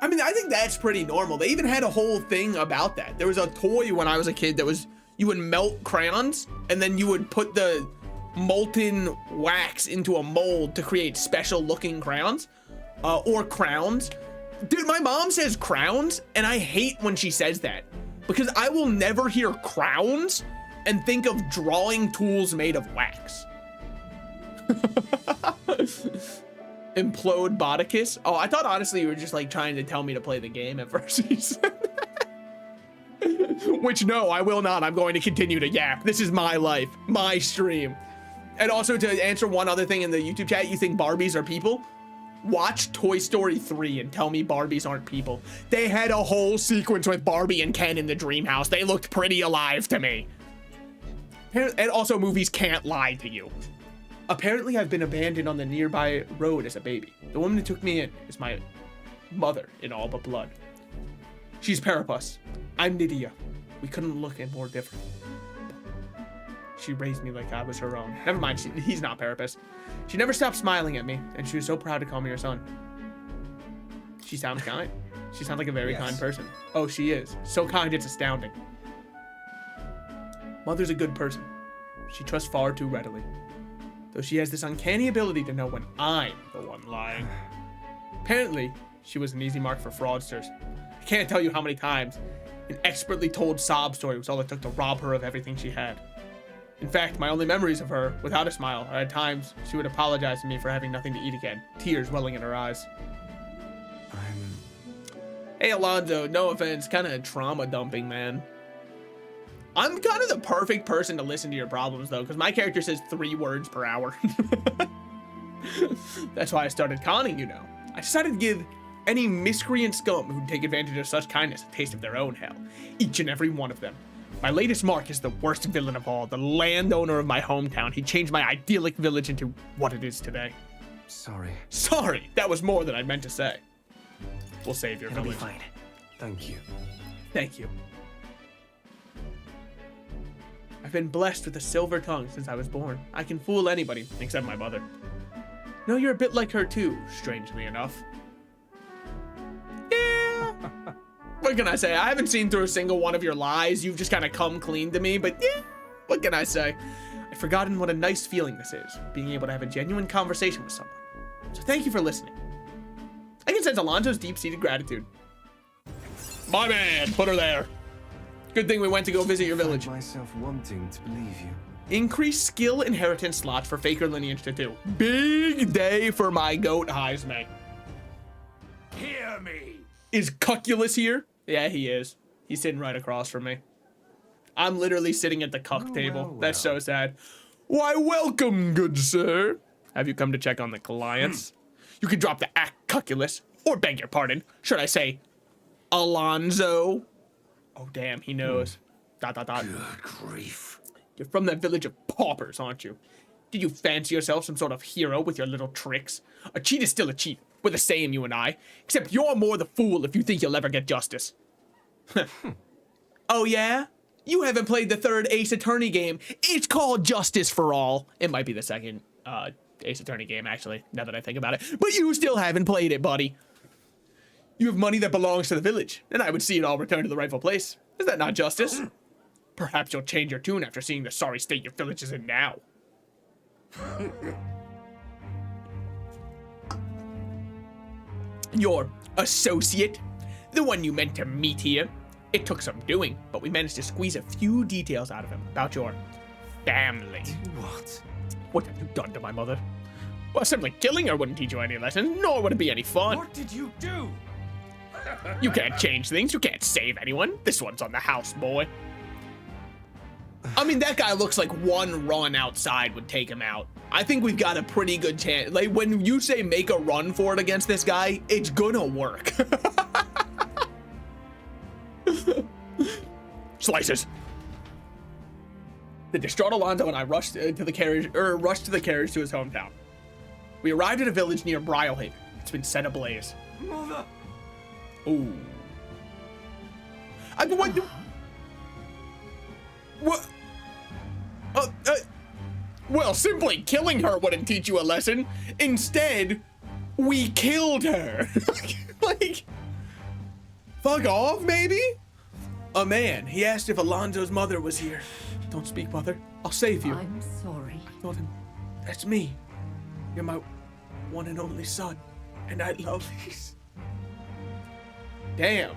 I mean, I think that's pretty normal. They even had a whole thing about that. There was a toy when I was a kid that was, you would melt crayons and then you would put the molten wax into a mold to create special looking crayons, or crowns. Dude, my mom says crowns, and I hate when she says that because I will never hear crowns and think of drawing tools made of wax. Implode Bodicus. Oh, I thought honestly you were just like trying to tell me to play the game at first. Which no, I will not. I'm going to continue to yap. This is my life, my stream. And also to answer one other thing in the YouTube chat, you think Barbies are people? Watch Toy Story 3 and tell me Barbies aren't people. They had a whole sequence with Barbie and Ken in the dream house. They looked pretty alive to me. And also movies can't lie to you. Apparently I've been abandoned on the nearby road as a baby. The woman who took me in is my mother in all but blood. She's Parapus. I'm Nydia. We couldn't look any more different. She raised me like I was her own. Never mind, he's not Parapus. She never stopped smiling at me, and she was so proud to call me her son. She sounds kind. She sounds like a very kind person. Oh, she is. So kind, it's astounding. Mother's a good person. She trusts far too readily. Though she has this uncanny ability to know when I'm the one lying. Apparently, she was an easy mark for fraudsters. I can't tell you how many times an expertly told sob story was all it took to rob her of everything she had. In fact, my only memories of her, without a smile, are at times she would apologize to me for having nothing to eat again, tears welling in her eyes. Hey, Alonzo, no offense, kind of trauma dumping, man. I'm kind of the perfect person to listen to your problems, though, because my character says 3 words per hour. That's why I started conning, you know. I decided to give any miscreant scum who'd take advantage of such kindness a taste of their own hell. Each and every one of them. My latest mark is the worst villain of all, the landowner of my hometown. He changed my idyllic village into what it is today. Sorry, that was more than I meant to say. We'll save your village. It'll be fine. Thank you. Thank you. I've been blessed with a silver tongue since I was born. I can fool anybody, except my mother. No, you're a bit like her too, strangely enough. Yeah. What can I say? I haven't seen through a single one of your lies. You've just kind of come clean to me, but yeah, what can I say? I've forgotten what a nice feeling this is, being able to have a genuine conversation with someone. So thank you for listening. I can sense Alonzo's deep-seated gratitude. My man, put her there. Good thing we went to go visit your village. I find myself wanting to believe you. Increase skill inheritance slots for Faker lineage to 2. Big day for my goat Heisman. Hear me. Is Cuculus here? Yeah, he is. He's sitting right across from me. I'm literally sitting at the cuck table. well. That's so sad. Why, welcome, good sir. Have you come to check on the clients? You can drop the act Cuculus, or beg your pardon, should I say, Alonzo. Oh, damn, he knows. ... Good grief. You're from that village of paupers, aren't you? Did you fancy yourself some sort of hero with your little tricks? A cheat is still a cheat. We're the same, you and I. Except you're more the fool if you think you'll ever get justice. Oh, yeah? You haven't played the third Ace Attorney game. It's called Justice for All. It might be the second Ace Attorney game, actually, now that I think about it. But you still haven't played it, buddy. You have money that belongs to the village, and I would see it all return to the rightful place. Is that not justice? Perhaps you'll change your tune after seeing the sorry state your village is in now. Your associate, the one you meant to meet here. It took some doing, but we managed to squeeze a few details out of him about your family. What? What have you done to my mother? Well, simply killing her wouldn't teach you any lessons, nor would it be any fun. What did you do? You can't change things. You can't save anyone. This one's on the house, boy. I mean, that guy looks like one run outside would take him out. I think we've got a pretty good chance. Like, when you say make a run for it against this guy, it's gonna work. Slices. The distraught Alonzo and I rushed to the carriage to his hometown. We arrived at a village near Brylehaven. It's been set ablaze. Mother. Ooh. What? Well, simply killing her wouldn't teach you a lesson. Instead, we killed her. Like, fuck off, maybe? A man, he asked if Alonzo's mother was here. Don't speak, mother. I'll save you. I'm sorry. I told him, that's me. You're my one and only son, and I love you. Damn.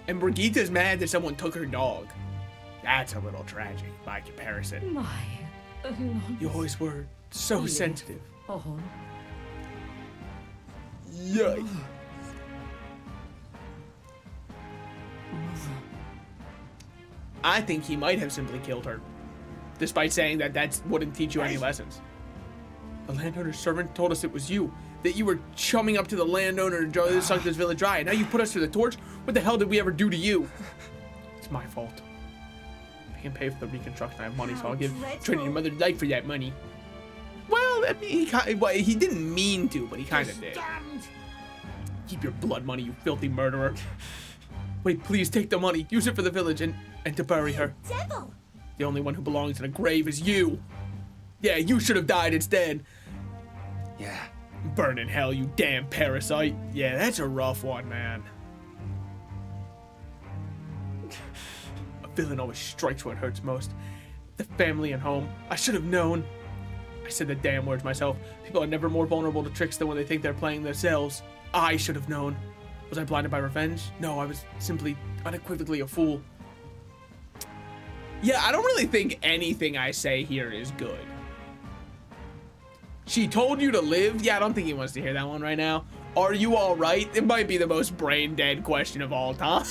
And Brigitta's mad that someone took her dog. That's a little tragic by comparison. My You always were so Yes. sensitive. Oh, Yikes. I think he might have simply killed her, despite saying that wouldn't teach you any lessons. The landowner's servant told us it was you, that you were chumming up to the landowner to suck this village dry, and now you put us to the torch? What the hell did we ever do to you? It's my fault. I can pay for the reconstruction. I have money, so I'll give trade your mother's life for that money. Well, I mean, he didn't mean to, but he kind of did. Keep your blood money, you filthy murderer. Wait, please take the money. Use it for the village and to bury her. Devil! The only one who belongs in a grave is you. Yeah, you should have died instead. Yeah. Burn in hell, you damn parasite. Yeah, that's a rough one, man. A villain always strikes what hurts most. The family and home. I should have known. I said the damn words myself. People are never more vulnerable to tricks than when they think they're playing themselves. I should have known. Was I blinded by revenge? No, I was simply unequivocally a fool. Yeah, I don't really think anything I say here is good. She told you to live? Yeah, I don't think he wants to hear that one right now. Are you all right? It might be the most brain dead question of all time.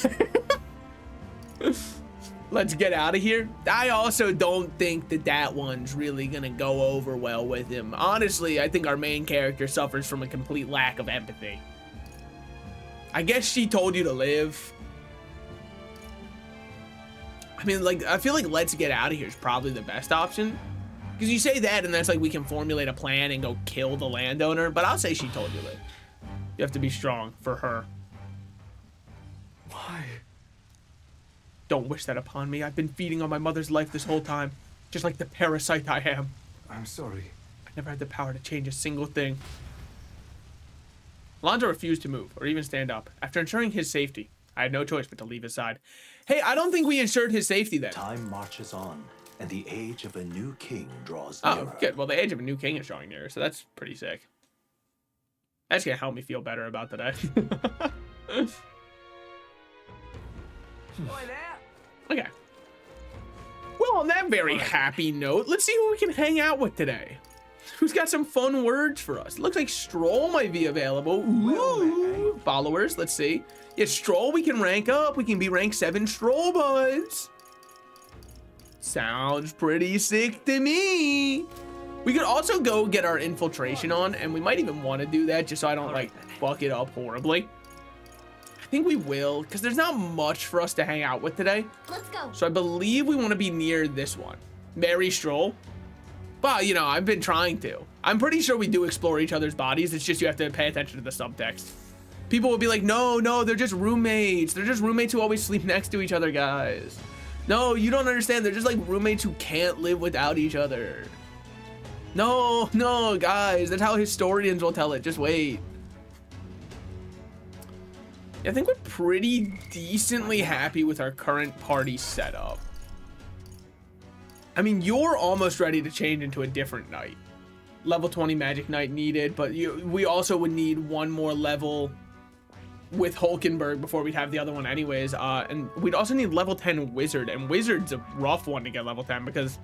Let's get out of here. I also don't think that one's really gonna go over well with him. Honestly, I think our main character suffers from a complete lack of empathy. I guess she told you to live. I mean, like, I feel like let's get out of here is probably the best option. Because you say that and that's like we can formulate a plan and go kill the landowner. But I'll say she told you to live. You have to be strong for her. Why? Don't wish that upon me. I've been feeding on my mother's life this whole time. Just like the parasite I am. I'm sorry. I never had the power to change a single thing. Alonzo refused to move or even stand up. After ensuring his safety, I had no choice but to leave his side. Hey, I don't think we ensured his safety then. Time marches on, and the age of a new king draws Oh, nearer. good. Well, the age of a new king is drawing nearer, so that's pretty sick. That's gonna help me feel better about today. Okay. Well, on that very happy note, let's see who we can hang out with today. Who's got some fun words for us? Looks like Stroll might be available. Ooh, followers, let's see. Yeah, Stroll, we can rank up. We can be rank 7 Stroll buds. Sounds pretty sick to me. We could also go get our infiltration on, and we might even want to do that just so I don't, like, fuck it up horribly. I think we will, because there's not much for us to hang out with today. Let's go. So I believe we want to be near this one. Mary Stroll. Well, you know, I've been trying to. I'm pretty sure we do explore each other's bodies. It's just you have to pay attention to the subtext. People will be like, no, they're just roommates. They're just roommates who always sleep next to each other, guys. No, you don't understand. They're just like roommates who can't live without each other. No, guys. That's how historians will tell it. Just wait. I think we're pretty decently happy with our current party setup. I mean, you're almost ready to change into a different knight. Level 20 magic knight needed, but we also would need one more level with Hulkenberg before we'd have the other one anyways. And we'd also need level 10 wizard, and wizard's a rough one to get level 10 because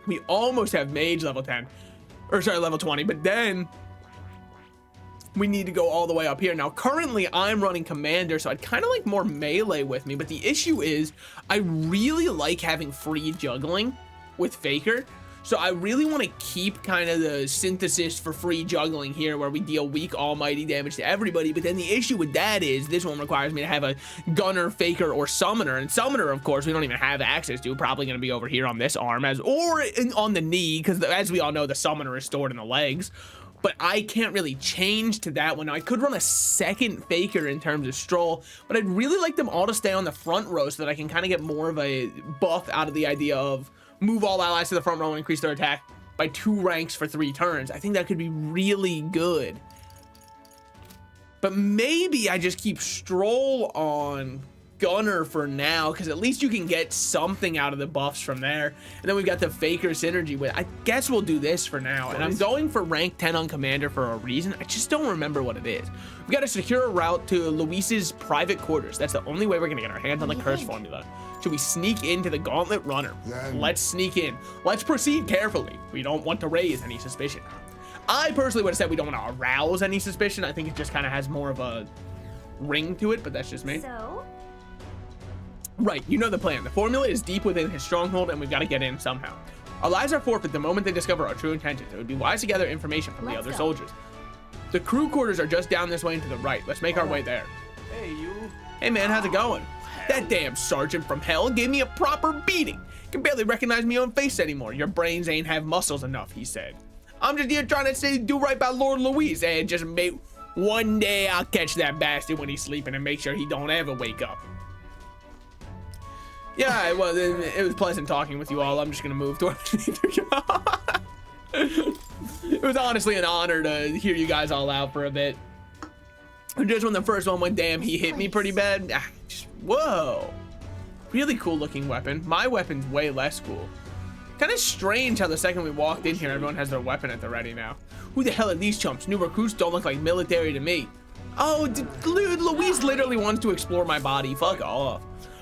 we almost have mage level 10, or sorry, level 20, but then we need to go all the way up here. Now, currently I'm running commander, so I'd kind of like more melee with me, but the issue is I really like having free juggling with Faker. So I really want to keep kind of the synthesis for free juggling here where we deal weak almighty damage to everybody. But then the issue with that is this one requires me to have a gunner, faker, or summoner. And summoner, of course, we don't even have access to. Probably going to be over here on this arm on the knee, because as we all know, the summoner is stored in the legs. But I can't really change to that one. Now, I could run a second faker in terms of stroll, but I'd really like them all to stay on the front row so that I can kind of get more of a buff out of the idea of move all allies to the front row and increase their attack by 2 ranks for 3 turns. I think that could be really good. But maybe I just keep stroll on gunner for now, because at least you can get something out of the buffs from there. And then we've got the faker synergy with, I guess we'll do this for now. And I'm going for rank 10 on commander for a reason. I just don't remember what it is. We've got to secure a route to Luis's private quarters. That's the only way we're gonna get our hands on the curse formula. Should we sneak into the gauntlet runner? Let's sneak in. Let's proceed carefully. We don't want to raise any suspicion. I personally would have said we don't want to arouse any suspicion. I think it just kind of has more of a ring to it, but that's just me. So? Right, you know the plan. The formula is deep within his stronghold, and we've got to get in somehow. Our lives are forfeit the moment they discover our true intentions. It would be wise to gather information from the other soldiers. The crew quarters are just down this way and to the right. Let's make our way there. Hey, you. Hey man, how's it going? That damn sergeant from hell gave me a proper beating. Can barely recognize my own face anymore. Your brains ain't have muscles enough, he said. I'm just here trying to say do right by Lord Louise, and just make one day I'll catch that bastard when he's sleeping and make sure he don't ever wake up. Yeah, it was pleasant talking with you all. I'm just gonna move towards It was honestly an honor to hear you guys all out for a bit. Just when the first one went, damn, he hit me pretty bad. Whoa. Really cool looking weapon. My weapon's way less cool. Kind of strange how the second we walked in here, everyone has their weapon at the ready now. Who the hell are these chumps? New recruits don't look like military to me. Oh, dude, Louise literally wants to explore my body. Fuck off.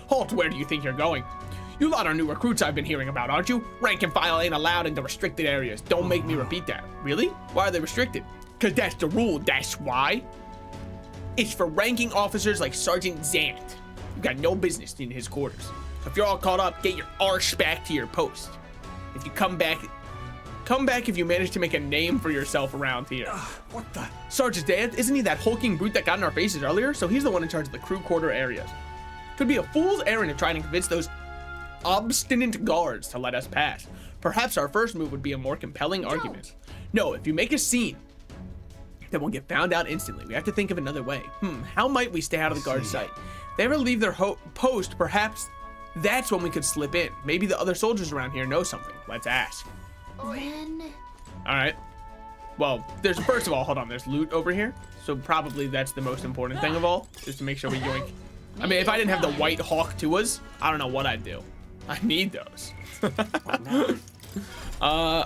Halt, where do you think you're going? You lot are new recruits I've been hearing about, aren't you? Rank and file ain't allowed in the restricted areas. Don't make me repeat that. Really? Why are they restricted? Because that's the rule, that's why. It's for ranking officers like Sergeant Zant. You got no business in his quarters. So if you're all caught up, get your arse back to your post. If you come back if you manage to make a name for yourself around here. What the? Sergeant Zant, isn't he that hulking brute that got in our faces earlier? So he's the one in charge of the crew quarter areas. Could be a fool's errand to try and convince those obstinate guards to let us pass. Perhaps our first move would be a more compelling argument. No, if you make a scene, then we'll get found out instantly. We have to think of another way. How might we stay out of the guard's sight? If they ever leave their post, perhaps that's when we could slip in. Maybe the other soldiers around here know something. Let's ask. Then... All right. Well, first of all, hold on. There's loot over here. So probably that's the most important thing of all, just to make sure we yoink. I mean, if I didn't have the white hawk to us, I don't know what I'd do. I need those.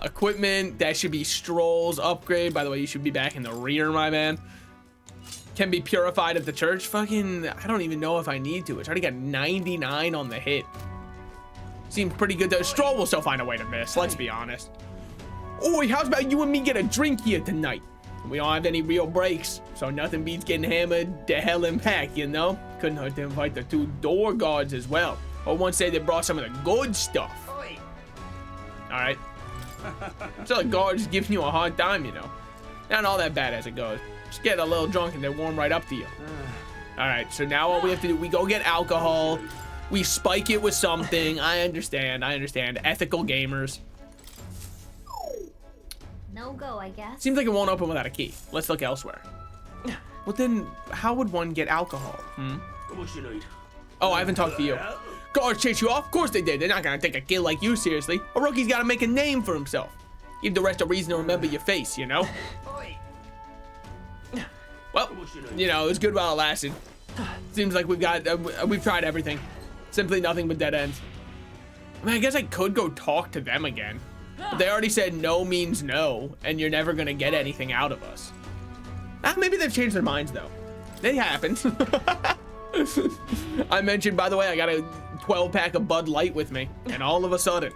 Equipment, that should be Stroll's upgrade. By the way, you should be back in the rear, my man. Can be purified at the church. Fucking, I don't even know if I need to. It's already got 99 on the hit. Seems pretty good though. Stroll will still find a way to miss, let's be honest. Oi, how's about you and me get a drink here tonight? We don't have any real breaks, so nothing beats getting hammered to hell and back, you know? Couldn't hurt to invite the 2 door guards as well. Or one say they brought some of the good stuff. Alright. So the guards giving you a hard time, you know. Not all that bad as it goes. Just get a little drunk and they warm right up to you. All right, so now all we have to do, we go get alcohol, we spike it with something. I understand. Ethical gamers. No go, I guess. Seems like it won't open without a key. Let's look elsewhere. Well then, how would one get alcohol? What you need? Oh, I haven't talked to you. Guards chase you off? Of course they did. They're not gonna take a kid like you seriously. A rookie's gotta make a name for himself. Give the rest a reason to remember your face, you know? Well, you know, it was good while it lasted. Seems like we've tried everything. Simply nothing but dead ends. I mean, I guess I could go talk to them again. But they already said no means no, and you're never gonna get anything out of us. Maybe they've changed their minds though. They happened. I mentioned, by the way, I got a 12-pack of Bud Light with me, and all of a sudden,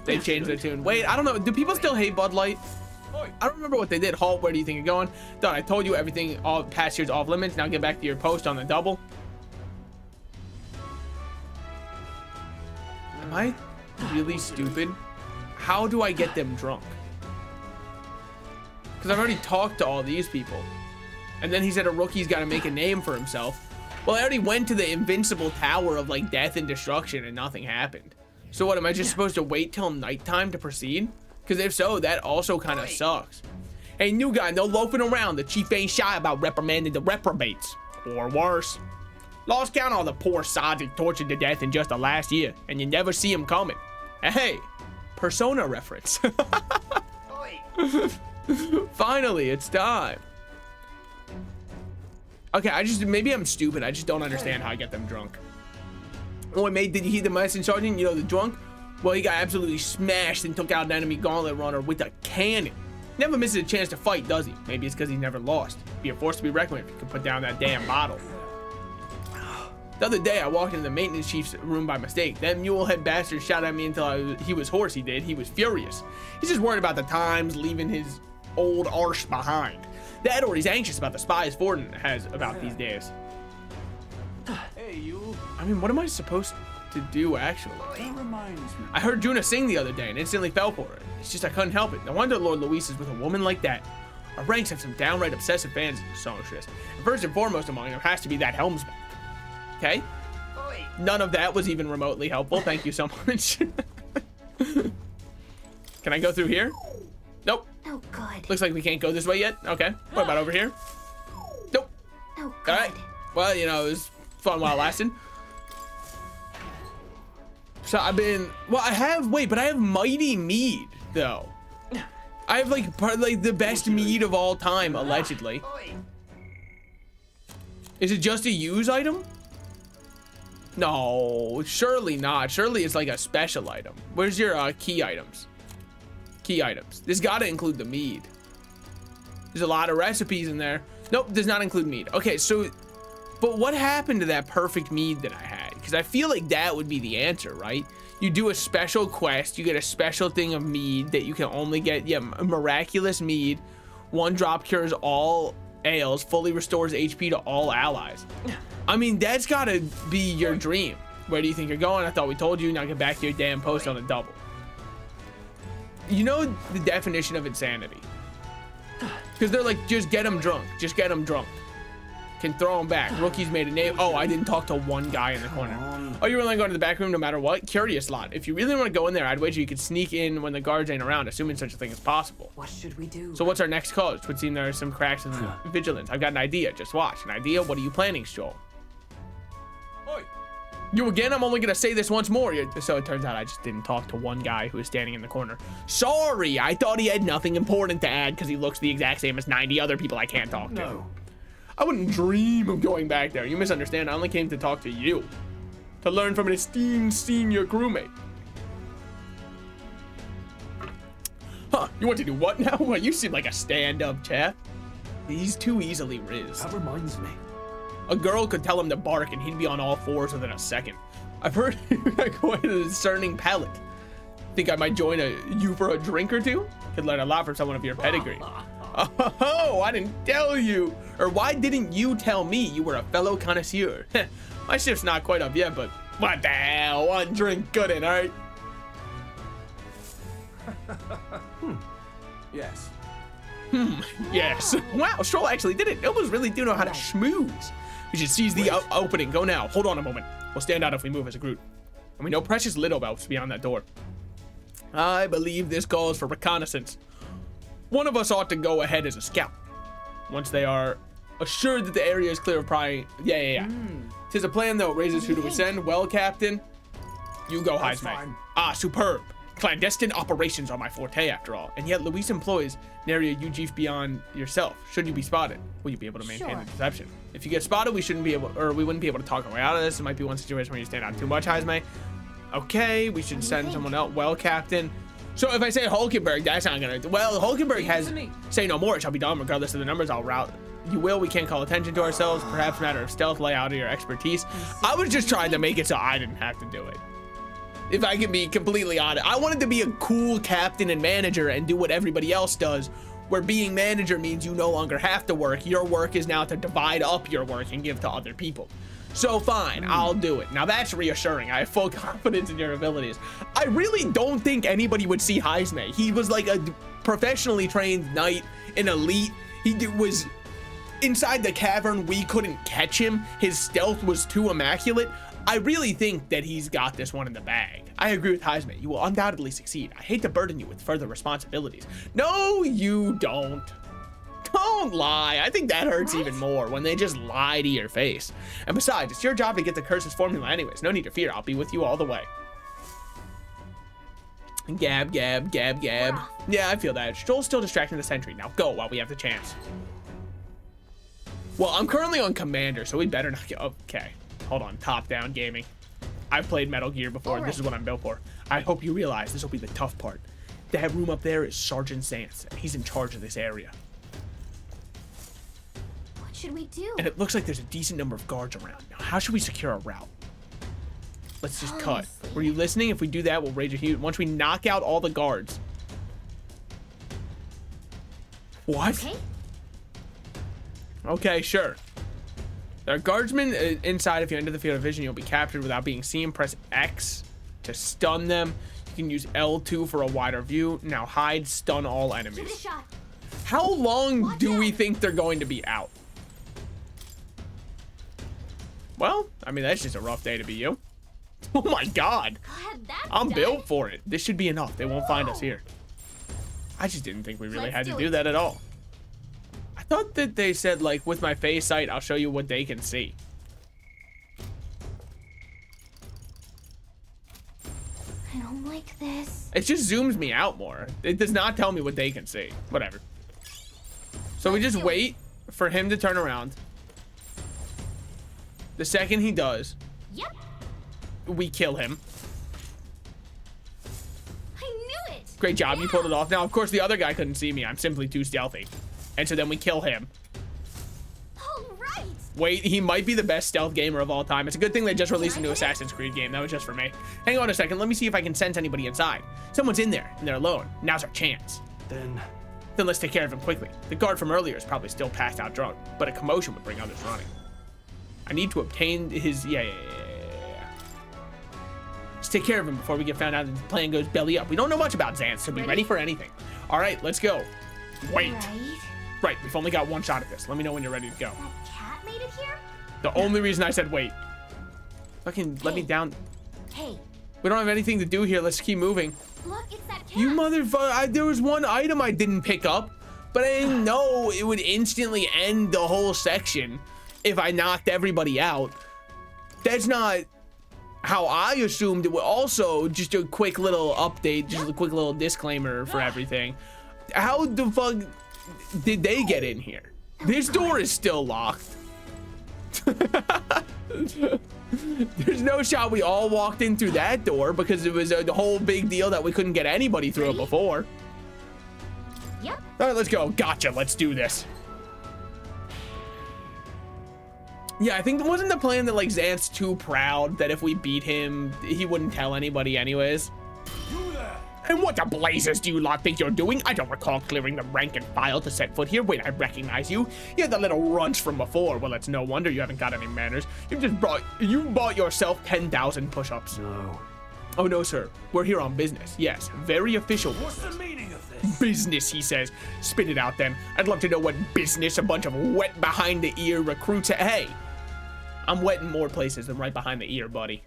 they changed their tune. Wait, I don't know. Do people still hate Bud Light? I don't remember what they did. Halt, where do you think you're going? Done. I told you everything all past year's off limits. Now get back to your post on the double. Am I really stupid? How do I get them drunk? Because I've already talked to all these people. And then he said a rookie's got to make a name for himself. Well, I already went to the invincible tower of like death and destruction and nothing happened. So what, am I just supposed to wait till nighttime to proceed? Because if so, that also kind of sucks. Hey, new guy, no loafing around. The chief ain't shy about reprimanding the reprobates. Or worse. Lost count on the poor sods he tortured to death in just the last year, and you never see him coming. Hey, Persona reference. Finally, it's time. Okay, maybe I'm stupid. I just don't understand how I get them drunk. Oh, mate, did you hear the medicine sergeant? You know, the drunk? Well, he got absolutely smashed and took out an enemy gauntlet runner with a cannon. Never misses a chance to fight, does he? Maybe it's because he's never lost. Be a force to be reckoned with if you could put down that damn bottle. The other day, I walked into the maintenance chief's room by mistake. That mule-head bastard shouted at me until he was hoarse, he did. He was furious. He's just worried about the times, leaving his old arse behind. That or he's anxious about the spies Forden has about these days. Hey, you. I mean, what am I supposed to do, actually? That reminds me. I heard Juna sing the other day and instantly fell for it. It's just I couldn't help it. No wonder Lord Luis is with a woman like that. Our ranks have some downright obsessive fans in the songstress. And first and foremost among them has to be that helmsman. Okay? None of that was even remotely helpful. Thank you so much. Can I go through here? Nope. Oh, good. Looks like we can't go this way yet. Okay. What about over here? Nope. Oh, good. All right. Well, you know, it was fun while it lasted. So I've been, well, I have Mighty Mead though. I have like the best mead of all time, allegedly. Is it just a use item? No, surely not. Surely it's like a special item. Where's your key items? Key items. This gotta include the mead. There's a lot of recipes in there. Nope, does not include mead. Okay, so, but what happened to that perfect mead that I had? Because I feel like that would be the answer, right? You do a special quest, you get a special thing of mead that you can only get, yeah, miraculous mead. 1 drop cures all ails, fully restores HP to all allies. I mean, that's gotta be your dream. Where do you think you're going? I thought we told you. Now get back to your damn post on the double. You know the definition of insanity. Because they're like, just get them drunk. Just get them drunk. Can throw them back. Rookies made a name. Oh, I didn't talk to one guy in the corner. Oh, you're really going to the back room no matter what? Curious lot. If you really want to go in there, I'd wager you could sneak in when the guards ain't around, assuming such a thing is possible. What should we do? So what's our next call? It would seem there are some cracks in the vigilance. I've got an idea. Just watch. An idea? What are you planning, Stroll? Oi. You again? I'm only going to say this once more. So it turns out I just didn't talk to one guy who was standing in the corner. Sorry, I thought he had nothing important to add because he looks the exact same as 90 other people I can't talk to. No. I wouldn't dream of going back there. You misunderstand. I only came to talk to you. To learn from an esteemed senior crewmate. Huh, you want to do what now? Well, you seem like a stand-up chap. He's too easily rizzed. That reminds me. A girl could tell him to bark and he'd be on all fours within a second. I've heard you got quite a discerning palate. Think I might join you for a drink or two? Could learn a lot from someone of your pedigree. Oh, I didn't tell you. Or why didn't you tell me you were a fellow connoisseur? My shift's not quite up yet, but what the hell? One drink couldn't, all right? Yes. Yes. Wow, Stroll actually did it. Nobles really do know how to schmooze. We should seize the opening. Go now. Hold on a moment. We'll stand out if we move as a group. And we know precious little about what's beyond that door. I believe this calls for reconnaissance. One of us ought to go ahead as a scout. Once they are assured that the area is clear of prying. Yeah. Tis a plan, though. Raises, who do we send? Well, Captain, you go, Heismay. Ah, superb. Clandestine operations are my forte, after all. And yet Luis employs nary a UG beyond yourself. Should you be spotted, will you be able to maintain the deception? If you get spotted, we wouldn't be able to talk our way out of this. It might be one situation where you stand out too much, Heismay. Okay, we should send someone else. Well, Captain. So if I say Hulkenberg, that's not gonna. Well, Hulkenberg has say no more. It shall be done regardless of the numbers. I'll route. You will. We can't call attention to ourselves. Perhaps a matter of stealth, lay out of your expertise. I was just trying to make it so I didn't have to do it. If I can be completely honest, I wanted to be a cool captain and manager and do what everybody else does. Where being manager means you no longer have to work. Your work is now to divide up your work and give to other people. So fine, I'll do it. Now that's reassuring. I have full confidence in your abilities. I really don't think anybody would see Heismay. He was like a professionally trained knight, an elite. He was inside the cavern. We couldn't catch him. His stealth was too immaculate. I really think that he's got this one in the bag. I agree with Heismay. You will undoubtedly succeed. I hate to burden you with further responsibilities. No, you don't. Don't lie. I think that hurts even more when they just lie to your face. And besides, it's your job to get the curse's formula anyways. No need to fear. I'll be with you all the way. Gab. Yeah, I feel that. Joel's still distracting the sentry. Now go while we have the chance. Well, I'm currently on commander, so we better not get... Okay. Hold on. Top-down gaming. I've played Metal Gear before. This is what I'm built for. I hope you realize this will be the tough part. That room up there is Sergeant Zance, and he's in charge of this area. What should we do? And it looks like there's a decent number of guards around. Now, how should we secure a route? Let's just cut. Were you listening? If we do that, we'll rage a huge... Once we knock out all the guards. What? Okay, sure. There are guardsmen inside. If you enter the field of vision, you'll be captured without being seen. Press X to stun them. You can use L2 for a wider view. Now hide, stun all enemies. How long do we think they're going to be out? Well, I mean, that's just a rough day to be you. Oh my God. I'm built for it. This should be enough. They won't find us here. I just didn't think we really had to do that at all. I thought that they said, like, with my phase sight, I'll show you what they can see. I don't like this. It just zooms me out more. It does not tell me what they can see. Whatever. So we just wait for him to turn around. The second he does, we kill him. I knew it. Great job, you pulled it off. Now, of course, the other guy couldn't see me. I'm simply too stealthy. And so then we kill him. All right. Wait, he might be the best stealth gamer of all time. It's a good thing they just released a new Assassin's Creed game. That was just for me. Hang on a second. Let me see if I can sense anybody inside. Someone's in there, and they're alone. Now's our chance. Then let's take care of him quickly. The guard from earlier is probably still passed out drunk, but a commotion would bring others running. I need to obtain his... Yeah. Let's take care of him before we get found out and the plan goes belly up. We don't know much about Zance, so be ready for anything. All right, let's go. Wait. Right, we've only got one shot at this. Let me know when you're ready to go. That cat made it here? The only reason I said wait. Fucking let me down. Hey. We don't have anything to do here. Let's keep moving. Look, it's that cat. You motherfucker. There was one item I didn't pick up, but I didn't know it would instantly end the whole section if I knocked everybody out. That's not how I assumed it would. Also, just a quick little update, just a quick little disclaimer for everything. How the fuck did they get in here? This door is still locked. There's no shot we all walked in through that door because it was the whole big deal that we couldn't get anybody through it before. Yep. All right, let's go. Gotcha. Let's do this. Yeah, I think wasn't the plan that like Zant's too proud that if we beat him, he wouldn't tell anybody anyways. And what the blazes do you lot think you're doing? I don't recall clearing the rank and file to set foot here. Wait, I recognize you. You're the little runch from before. Well, it's no wonder you haven't got any manners. You bought yourself 10,000 push-ups. No. Oh, no, sir. We're here on business. Yes, very official. What's the meaning of this? Business, he says. Spit it out then. I'd love to know what business a bunch of wet behind the ear recruits. Hey, I'm wet in more places than right behind the ear, buddy.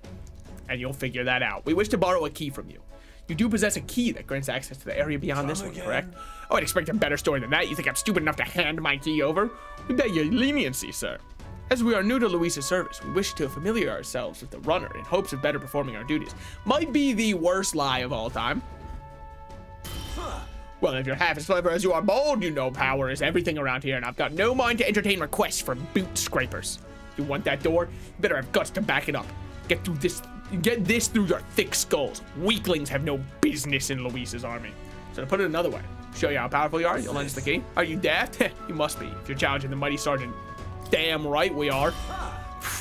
And you'll figure that out. We wish to borrow a key from you. You do possess a key that grants access to the area beyond this one, correct? I would expect a better story than that. You think I'm stupid enough to hand my key over? We beg your leniency, sir. As we are new to Luisa's service, we wish to familiar ourselves with the runner in hopes of better performing our duties. Might be the worst lie of all time. Well, if you're half as clever as you are bold, you know power is everything around here, and I've got no mind to entertain requests from boot scrapers. You want that door? You better have guts to back it up. Get this through your thick skulls. Weaklings have no business in Luisa's army. So to put it another way, show you how powerful you are, you'll lend us the key. Are you daft? You must be. If you're challenging the mighty sergeant, damn right we are.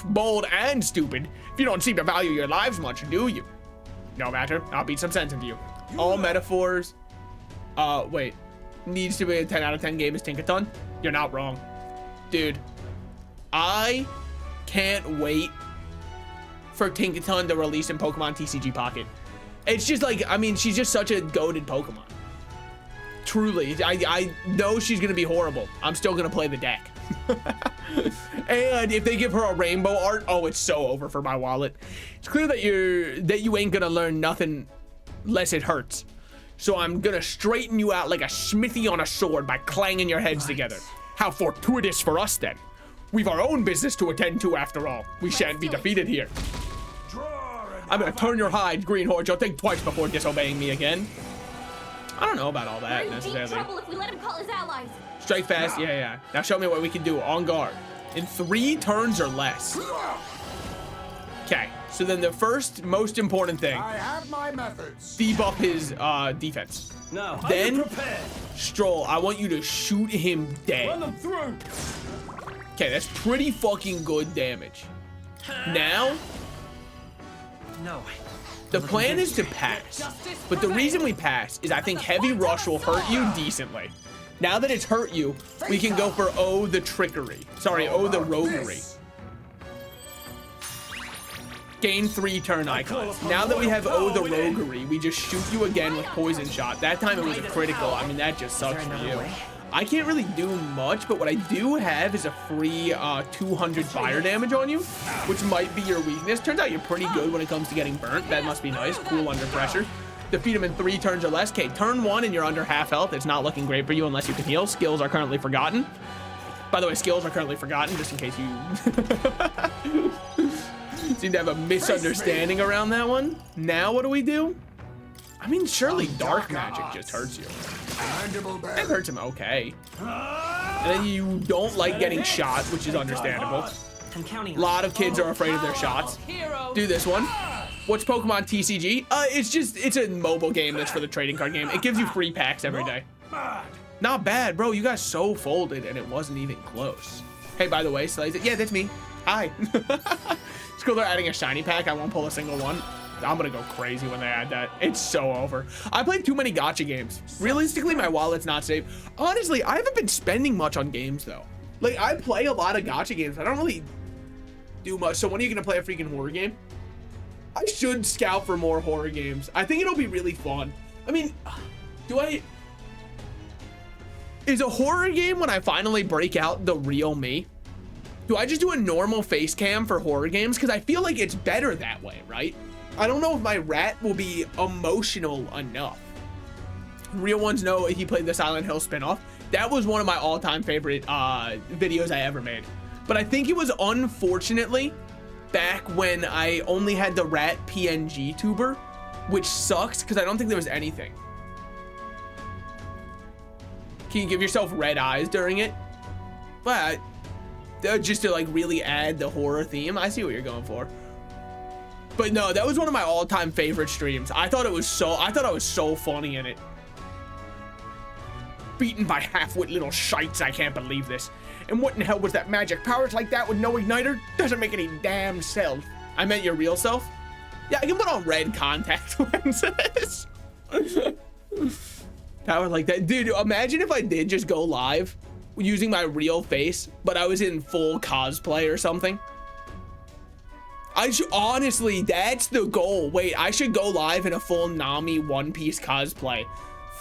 Bold and stupid. If you don't seem to value your lives much, do you? No matter, I'll beat some sense into you. All metaphors. Wait. Needs to be a 10 out of 10 game is Tinkaton? You're not wrong. Dude, I can't wait for Tinkaton to release in Pokemon TCG Pocket. It's just like, I mean, she's just such a goated Pokemon. Truly, I know she's gonna be horrible. I'm still gonna play the deck. And if they give her a rainbow art, oh, it's so over for my wallet. It's clear that you ain't gonna learn nothing less it hurts. So I'm gonna straighten you out like a smithy on a sword by clanging your heads together. How fortuitous for us then. We've our own business to attend to after all. We shan't be defeated here. I'm gonna turn your hide, Green Horge. You'll think twice before disobeying me again. I don't know about all that We're in deep necessarily. trouble if we let him call his allies. Strike fast, yeah. Now show me what we can do on guard. In 3 turns or less. Okay, so then the first most important thing, I have my methods. debuff his defense. Now, Then, are you prepared? Stroll, I want you to shoot him Run dead. them through. Okay, that's pretty fucking good damage. Now, No. the plan is to pass. But the reason we pass is I think Heavy Rush will hurt you decently. Now that it's hurt you, we can go for Oh the Trickery. Sorry, Oh the Roguery. Gain 3 turn icons. Now that we have Oh the Roguery, we just shoot you again with Poison Shot. That time it was a critical. I mean, that just sucks for you. I can't really do much, but what I do have is a free 200 fire damage on you, which might be your weakness. Turns out you're pretty good when it comes to getting burnt. That must be nice. Cool under pressure. Defeat him in 3 turns or less. Okay, turn 1 and you're under half health. It's not looking great for you unless you can heal. Skills are currently forgotten. By the way, skills are currently forgotten, just in case you seem to have a misunderstanding around that one. Now what do we do? I mean, surely dark magic just hurts you. That hurts him okay. And then you don't like getting shot, which is understandable. A lot of kids are afraid of their shots. Do this one. What's Pokemon TCG? It's a mobile game that's for the trading card game. It gives you free packs every day. Not bad, bro. You got so folded and it wasn't even close. Hey, by the way, Slays, yeah, that's me. Hi. It's cool they're adding a shiny pack. I won't pull a single one. I'm gonna go crazy when they add that. It's so over. I played too many gacha games. Realistically, my wallet's not safe. Honestly, I haven't been spending much on games though. Like, I play a lot of gacha games. I don't really do much. So when are you gonna play a freaking horror game? I should scout for more horror games. I think it'll be really fun. I mean, is a horror game when I finally break out the real me? Do I just do a normal face cam for horror games? Because I feel like it's better that way, right? I don't know if my rat will be emotional enough. Real ones know he played the Silent Hill spinoff. That was one of my all-time favorite videos I ever made. But I think it was unfortunately back when I only had the rat PNG tuber, which sucks because I don't think there was anything. Can you give yourself red eyes during it? But just to like really add the horror theme. I see what you're going for. But no, that was one of my all-time favorite streams. I thought I was so funny in it. Beaten by half-wit little shites, I can't believe this. And what in hell was that magic? Powers like that with no igniter? Doesn't make any damn self. I meant your real self? Yeah, I can put on red contact lenses. Power like that. Dude, imagine if I did just go live using my real face, but I was in full cosplay or something. Honestly, that's the goal. Wait, I should go live in a full Nami One Piece cosplay.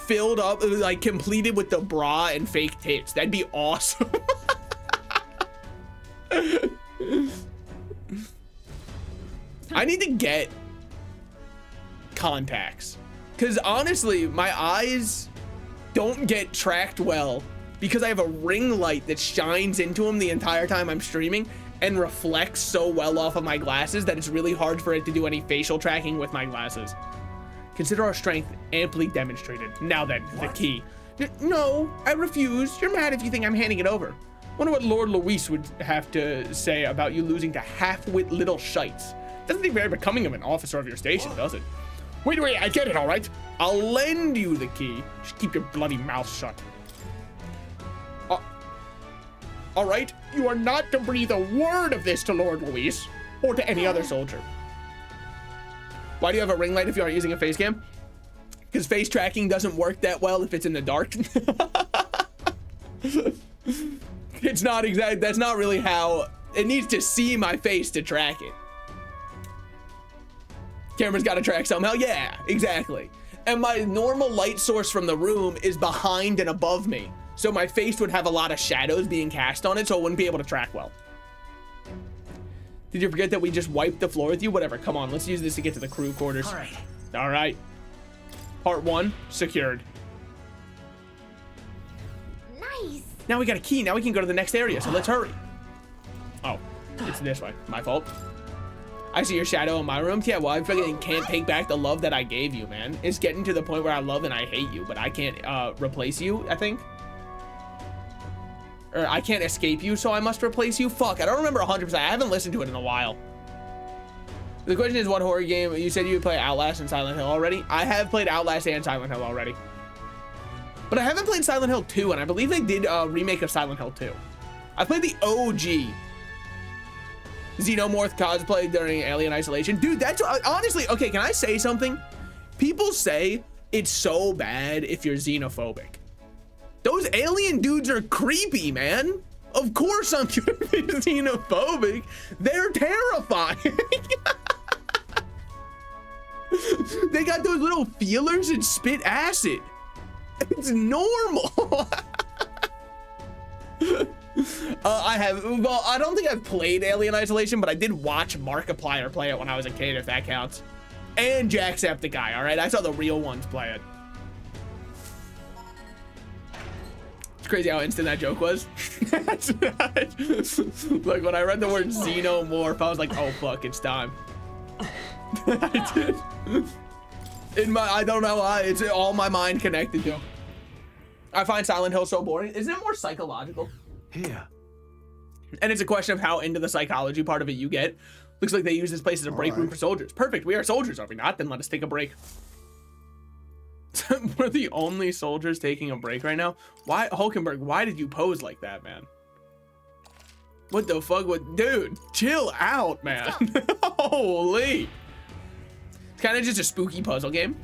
Filled up, like completed with the bra and fake tits. That'd be awesome. I need to get contacts. Because honestly, my eyes don't get tracked well because I have a ring light that shines into them the entire time I'm streaming and reflects so well off of my glasses that it's really hard for it to do any facial tracking with my glasses. Consider our strength amply demonstrated. Now then, the key. No, I refuse. You're mad if you think I'm handing it over. Wonder what Lord Luis would have to say about you losing to half-wit little shites. Doesn't seem very becoming of an officer of your station, does it? Wait, I get it, all right? I'll lend you the key. Just keep your bloody mouth shut. All right, you are not to breathe a word of this to Lord Luis or to any other soldier. Why do you have a ring light if you aren't using a face cam? Because face tracking doesn't work that well if it's in the dark. It's not exact. That's not really how it needs to see my face to track it. Camera's got to track somehow. Yeah, exactly. And my normal light source from the room is behind and above me. So my face would have a lot of shadows being cast on it, so it wouldn't be able to track well. Did you forget that we just wiped the floor with you? Whatever, come on, let's use this to get to the crew quarters. All right. Part 1, secured. Nice. Now we got a key, now we can go to the next area, so let's hurry. Oh, it's this way, my fault. I see your shadow in my room. Yeah, well, I fucking can't take back the love that I gave you, man. It's getting to the point where I love and I hate you, but I can't replace you, I think. Or I can't escape you, so I must replace you. Fuck, I don't remember 100%. I haven't listened to it in a while. The question is, what horror game? You said you would play Outlast and Silent Hill already. I have played Outlast and Silent Hill already. But I haven't played Silent Hill 2, and I believe they did a remake of Silent Hill 2. I played the OG Xenomorph cosplay during Alien Isolation. Dude, that's honestly, okay, can I say something? People say it's so bad if you're xenophobic. Those alien dudes are creepy, man. Of course I'm gonna be xenophobic. They're terrifying. They got those little feelers and spit acid. It's normal. I don't think I've played Alien Isolation, but I did watch Markiplier play it when I was a kid, if that counts. And Jacksepticeye, all right? I saw the real ones play it. It's crazy how instant that joke was. Like when I read the word xenomorph, I was like, oh fuck, it's time. I did. I don't know why, it's all my mind connected to. I find Silent Hill so boring. Isn't it more psychological? Here. And it's a question of how into the psychology part of it you get. Looks like they use this place as a break room for soldiers. Perfect, we are soldiers, are we not? Then let us take a break. We're the only soldiers taking a break right now. Why, Hulkenberg, why did you pose like that, man? What the fuck? Dude, chill out, man. Holy. It's kind of just a spooky puzzle game.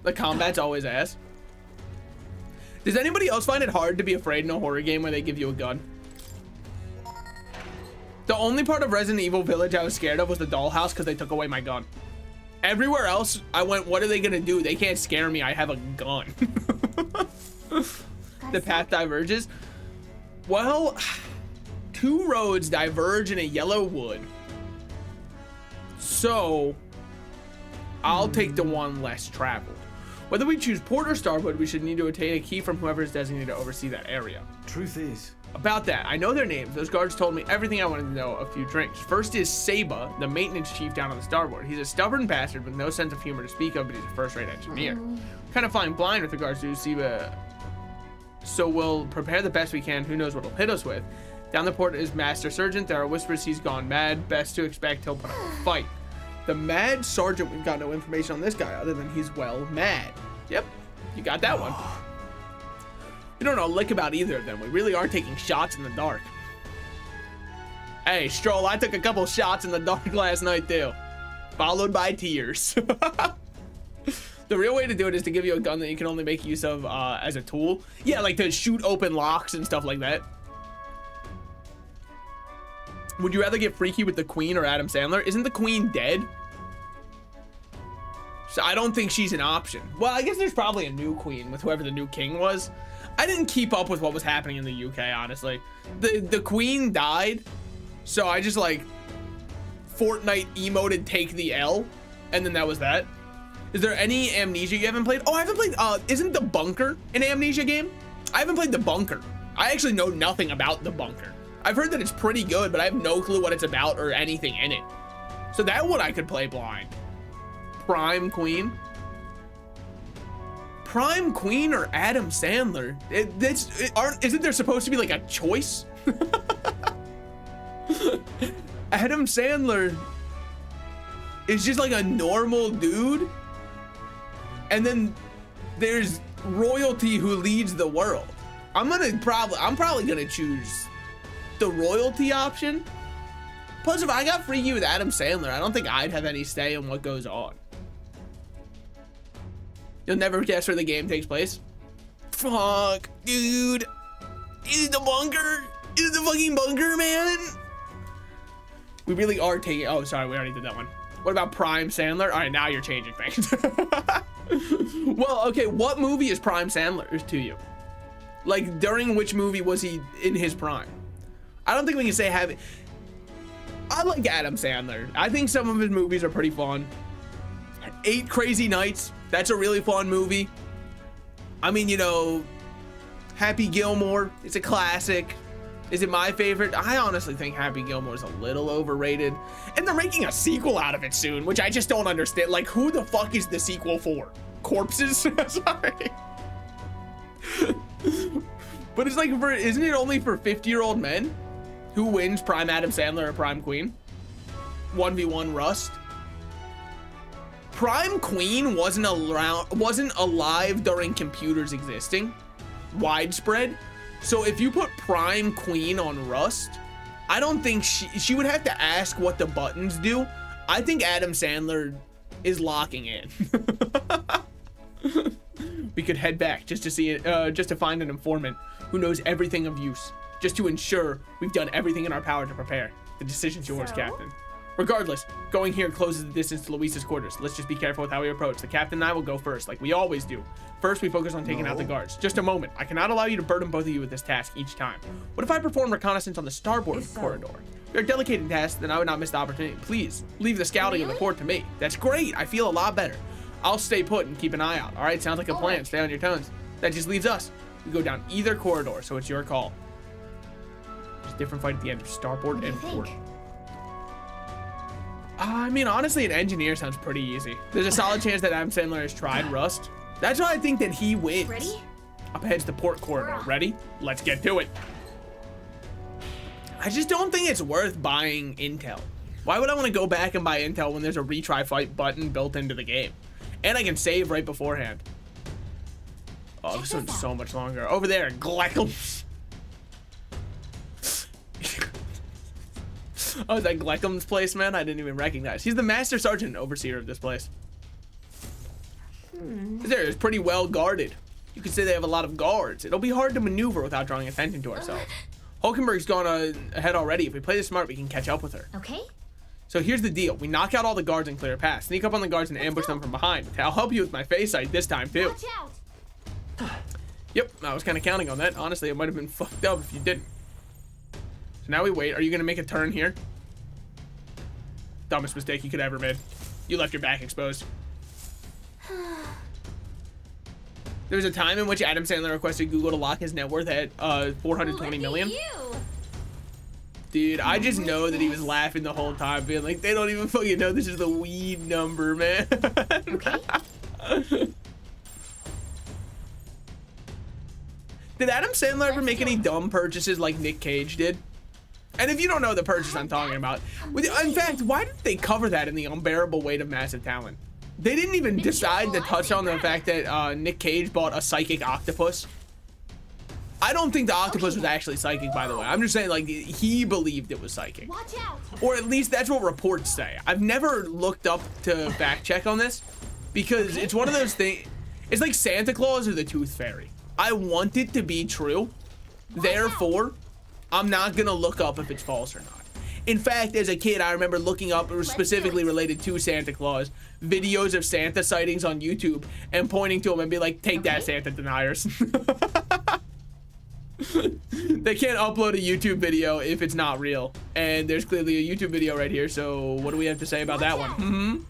The combat's always ass. Does anybody else find it hard to be afraid in a horror game where they give you a gun? The only part of Resident Evil Village I was scared of was the dollhouse because they took away my gun. Everywhere else, I went, what are they gonna do? They can't scare me, I have a gun. The path diverges. Well, 2 roads diverge in a yellow wood. So, I'll take the one less traveled. Whether we choose port or starboard, we should need to obtain a key from whoever is designated to oversee that area. Truth is, About that, I know their names. Those guards told me everything I wanted to know a few drinks. First is Saba, the maintenance chief down on the starboard. He's a stubborn bastard with no sense of humor to speak of, but he's a first-rate engineer. Kind of flying blind with regards to Saba. So we'll prepare the best we can. Who knows what he'll hit us with. Down the port is Master Sergeant. There are whispers he's gone mad. Best to expect he'll put up a fight. The mad sergeant, we've got no information on this guy other than he's well mad. Yep, you got that one. We don't know a lick about either of them. We really are taking shots in the dark. Hey, Stroll, I took a couple shots in the dark last night too. Followed by tears. The real way to do it is to give you a gun that you can only make use of as a tool. Yeah, like to shoot open locks and stuff like that. Would you rather get freaky with the Queen or Adam Sandler? Isn't the Queen dead? So I don't think she's an option. Well, I guess there's probably a new Queen with whoever the new king was. I didn't keep up with what was happening in the UK, honestly. The Queen died, so I just like Fortnite emoted take the L, and then that was that. Is there any Amnesia you haven't played? Oh, I haven't played, isn't the Bunker an Amnesia game? I haven't played the Bunker. I actually know nothing about the Bunker. I've heard that it's pretty good, but I have no clue what it's about or anything in it. So that one I could play blind. Prime Queen. Prime Queen or Adam Sandler? Isn't there supposed to be like a choice? Adam Sandler is just like a normal dude. And then there's royalty who leads the world. I'm probably gonna choose the royalty option. Plus, if I got freaky with Adam Sandler, I don't think I'd have any say in what goes on. You'll never guess where the game takes place. Fuck, dude. Is it the Bunker? Is it the fucking Bunker, man? We really are taking, oh, sorry, we already did that one. What about Prime Sandler? All right, now you're changing things. Well, okay, what movie is Prime Sandler to you? Like, during which movie was he in his prime? I don't think we can say have it. I like Adam Sandler. I think some of his movies are pretty fun. 8 Crazy Nights. That's a really fun movie. I mean, you know, Happy Gilmore. It's a classic. Is it my favorite? I honestly think Happy Gilmore is a little overrated. And they're making a sequel out of it soon, which I just don't understand. Like, who the fuck is the sequel for? Corpses? Sorry. But it's like, isn't it only for 50-year-old men? Who wins, Prime Adam Sandler or Prime Queen? 1v1 Rust. Prime Queen wasn't alive during computers existing, widespread. So if you put Prime Queen on Rust, I don't think she would have to ask what the buttons do. I think Adam Sandler is locking in. We could head back just to see it, just to find an informant who knows everything of use, just to ensure we've done everything in our power to prepare. The decision's yours, Captain. Regardless, going here closes the distance to Luisa's quarters. Let's just be careful with how we approach. The captain and I will go first, like we always do. First, we focus on taking out the guards. Just a moment. I cannot allow you to burden both of you with this task each time. What if I perform reconnaissance on the starboard corridor? If you're delegating tasks, then I would not miss the opportunity. Please, leave the scouting of the port to me. That's great. I feel a lot better. I'll stay put and keep an eye out. All right, sounds like a plan. Stay on your toes. That just leaves us. We go down either corridor, so it's your call. There's a different fight at the end of starboard and port. I mean, honestly, an engineer sounds pretty easy. There's a solid chance that Adam Sandler has tried Rust. That's why I think that he wins. Ready? Up ahead's the port corridor. Ready? Let's get to it. I just don't think it's worth buying intel. Why would I want to go back and buy intel when there's a retry fight button built into the game? And I can save right beforehand. Oh, this one's so much longer. Over there, Gleckums. Oh, is that Gleckham's place, man? I didn't even recognize. He's the master sergeant and overseer of this place. It's pretty well guarded. You could say they have a lot of guards. It'll be hard to maneuver without drawing attention to ourselves. Hulkenberg's gone ahead already. If we play this smart, we can catch up with her. Okay. So here's the deal. We knock out all the guards and clear a path. Sneak up on the guards and ambush them from behind. I'll help you with my face sight this time, too. Watch out. Yep, I was kind of counting on that. Honestly, it might have been fucked up if you didn't. So now we wait. Are you going to make a turn here? Dumbest mistake you could ever made. You left your back exposed. There was a time in which Adam Sandler requested Google to lock his net worth at 420 million. Dude, I just know that he was laughing the whole time, being like, they don't even fucking know this is the weed number, man. Okay. Did Adam Sandler ever make any dumb purchases like Nick Cage did? And if you don't know the purchase I'm talking about, in fact, why didn't they cover that in The Unbearable Weight of Massive Talent? They didn't even decide to touch on the fact that Nick Cage bought a psychic octopus. I don't think the octopus was actually psychic, by the way. I'm just saying, like, he believed it was psychic. Watch out. Or at least that's what reports say. I've never looked up to fact check on this because it's one of those things. It's like Santa Claus or the Tooth Fairy. I want it to be true. Therefore, I'm not gonna look up if it's false or not. In fact, as a kid, I remember looking up, specifically related to Santa Claus, videos of Santa sightings on YouTube and pointing to them and be like, take that, Santa deniers. They can't upload a YouTube video if it's not real. And there's clearly a YouTube video right here. So what do we have to say about that one?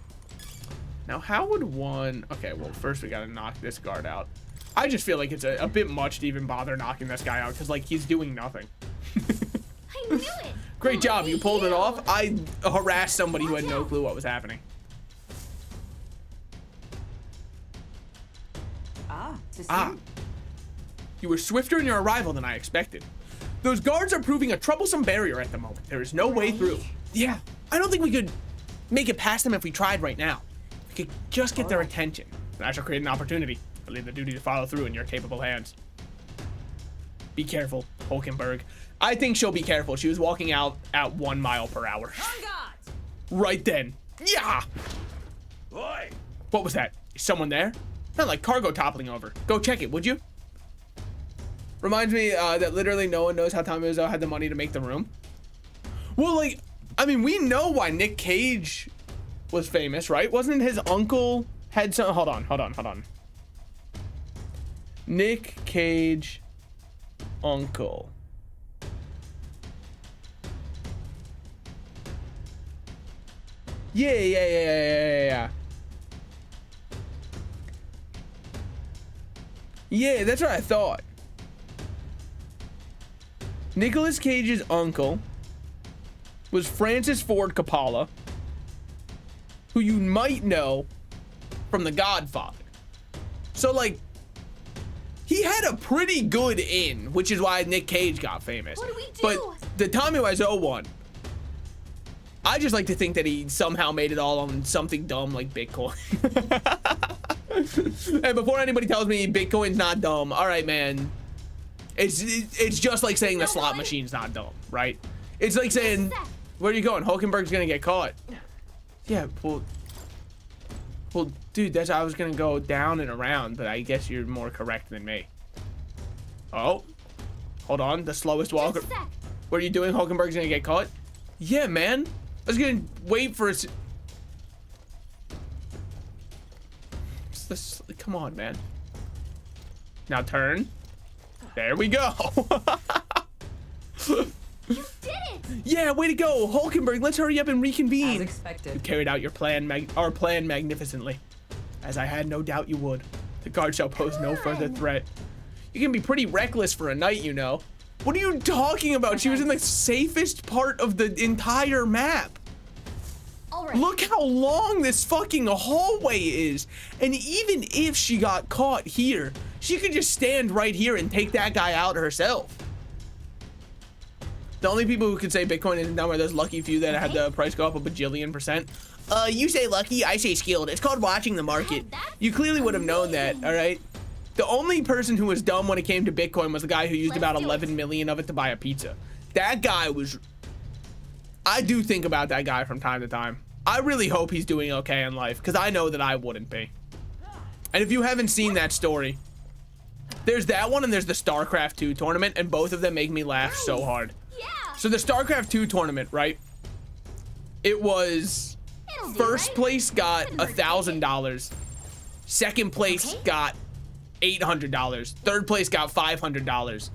Now, how would one... Okay, well, first we got to knock this guard out. I just feel like it's a bit much to even bother knocking this guy out because, like, he's doing nothing. I knew it. Great job. You pulled it off. I harassed somebody who had no clue what was happening. You were swifter in your arrival than I expected. Those guards are proving a troublesome barrier at the moment. There is no way through. Yeah, I don't think we could make it past them if we tried right now. We could just get their attention. And I shall create an opportunity. I leave the duty to follow through in your capable hands. Be careful, Hulkenberg. I think she'll be careful. She was walking out at 1 mile per hour. Right then. Yeah. Oi! What was that? Is someone there? Not like cargo toppling over. Go check it, would you? Reminds me that literally no one knows how Tommy Wiseau had the money to make the room. Well, like, I mean, we know why Nick Cage was famous, right? Wasn't his uncle had some... Hold on. Nick Cage uncle. Yeah. Yeah, that's what I thought. Nicolas Cage's uncle was Francis Ford Coppola, who you might know from The Godfather. So, like, he had a pretty good in, which is why Nick Cage got famous. What do we do? But the Tommy Wiseau one, I just like to think that he somehow made it all on something dumb like Bitcoin. And before anybody tells me Bitcoin's not dumb, all right, man. It's just like saying the slot machine's not dumb, right? It's like saying, where are you going? Hulkenberg's gonna get caught. Yeah, well, dude, I was gonna go down and around, but I guess you're more correct than me. Oh, hold on, the slowest walker. What are you doing? Hulkenberg's gonna get caught? Yeah, man. I was gonna wait for us. Come on, man. Now turn. There we go. You did it! Yeah, way to go, Hulkenberg. Let's hurry up and reconvene. As expected. You carried out your plan, our plan magnificently, as I had no doubt you would. The guard shall pose no further threat. You can be pretty reckless for a night, you know. What are you talking about? She was in the safest part of the entire map. All right. Look how long this fucking hallway is. And even if she got caught here, she could just stand right here and take that guy out herself. The only people who could say Bitcoin isn't dumb are those lucky few that had the price go up a bajillion %. You say lucky, I say skilled. It's called watching the market. You clearly would have known that, all right? The only person who was dumb when it came to Bitcoin was the guy who used about 11 million of it to buy a pizza. That guy was... I do think about that guy from time to time. I really hope he's doing okay in life, because I know that I wouldn't be. And if you haven't seen that story, there's that one and there's the StarCraft 2 tournament, and both of them make me laugh so hard. Yeah. So the StarCraft 2 tournament, right? It was... First place got $1,000. Second place got $800. Third place got $500.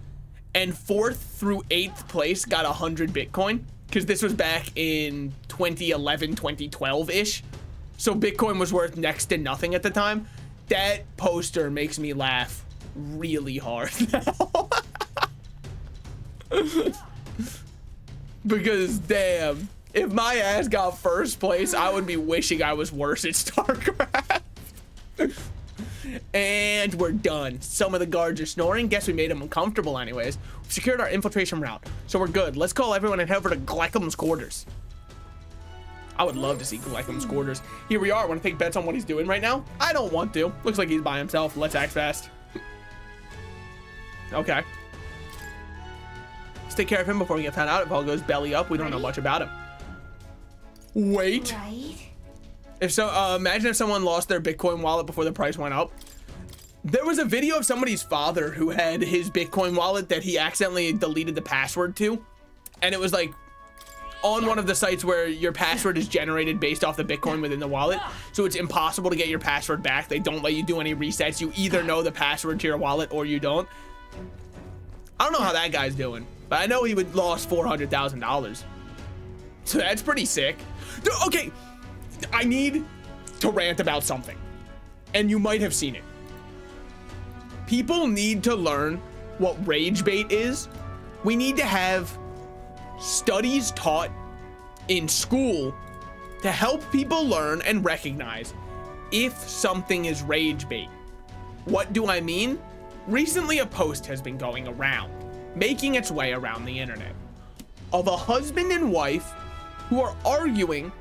And fourth through 8th place got 100 Bitcoin. Because this was back in 2011, 2012-ish. So Bitcoin was worth next to nothing at the time. That poster makes me laugh really hard now. Because, damn, if my ass got first place, I would be wishing I was worse at StarCraft. And we're done. Some of the guards are snoring. Guess we made them uncomfortable anyways. We've secured our infiltration route, so we're good. Let's call everyone and head over to Gleckham's quarters. I would love to see Gleckham's quarters. Here we are. Want to take bets on what he's doing right now? I don't want to. Looks like he's by himself. Let's act fast. Okay. Let's take care of him before we get found out. If all goes belly up, we don't know much about him. Wait. Right. If so, imagine if someone lost their Bitcoin wallet before the price went up. There was a video of somebody's father who had his Bitcoin wallet that he accidentally deleted the password to. And it was like on one of the sites where your password is generated based off the Bitcoin within the wallet. So it's impossible to get your password back. They don't let you do any resets. You either know the password to your wallet or you don't. I don't know how that guy's doing, but I know he would lost $400,000. So that's pretty sick. Okay, I need to rant about something, and you might have seen it. People need to learn what rage bait is. We need to have studies taught in school to help people learn and recognize if something is rage bait. What do I mean? Recently, a post has been going around, making its way around the internet, of a husband and wife who are arguing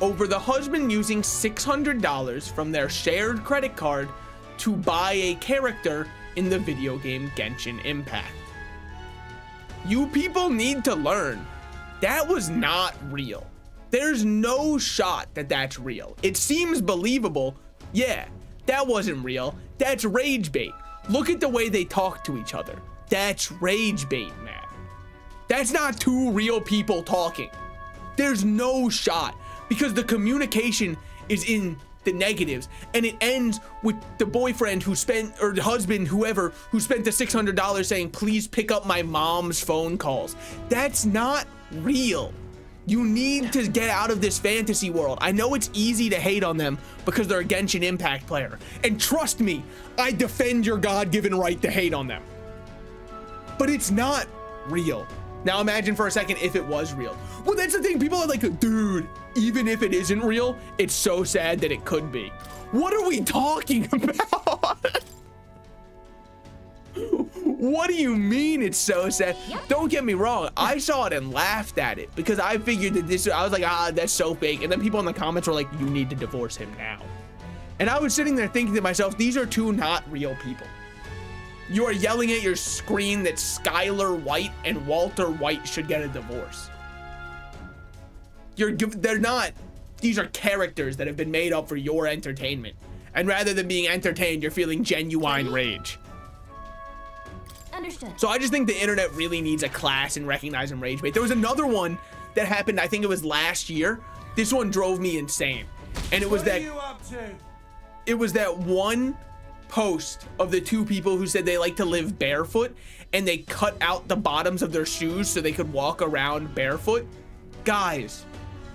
over the husband using $600 from their shared credit card to buy a character in the video game Genshin Impact. You people need to learn that was not real. There's no shot that that's real. It seems believable. Yeah, that wasn't real. That's rage bait. Look at the way they talk to each other. That's rage bait, man. That's not two real people talking. There's no shot because the communication is in the negatives, and it ends with the boyfriend who spent, or the husband, whoever, who spent the $600 saying, please pick up my mom's phone calls. That's not real. You need to get out of this fantasy world. I know it's easy to hate on them because they're a Genshin Impact player. And trust me, I defend your God-given right to hate on them. But it's not real. Now imagine for a second if it was real. Well, that's the thing. People are like, dude, even if it isn't real, it's so sad that it could be. What are we talking about? What do you mean it's so sad? Yep. Don't get me wrong. I saw it and laughed at it because I figured that this, I was like, that's so fake. And then people in the comments were like, you need to divorce him now. And I was sitting there thinking to myself, these are two not real people. You are yelling at your screen that Skylar White and Walter White should get a divorce. They're not. These are characters that have been made up for your entertainment. And rather than being entertained, you're feeling genuine rage. Understood. So I just think the internet really needs a class in recognizing rage bait. There was another one that happened, I think it was last year. This one drove me insane. And it was that, What are you up to? it was that one post of the two people who said they like to live barefoot and they cut out the bottoms of their shoes so they could walk around barefoot. Guys,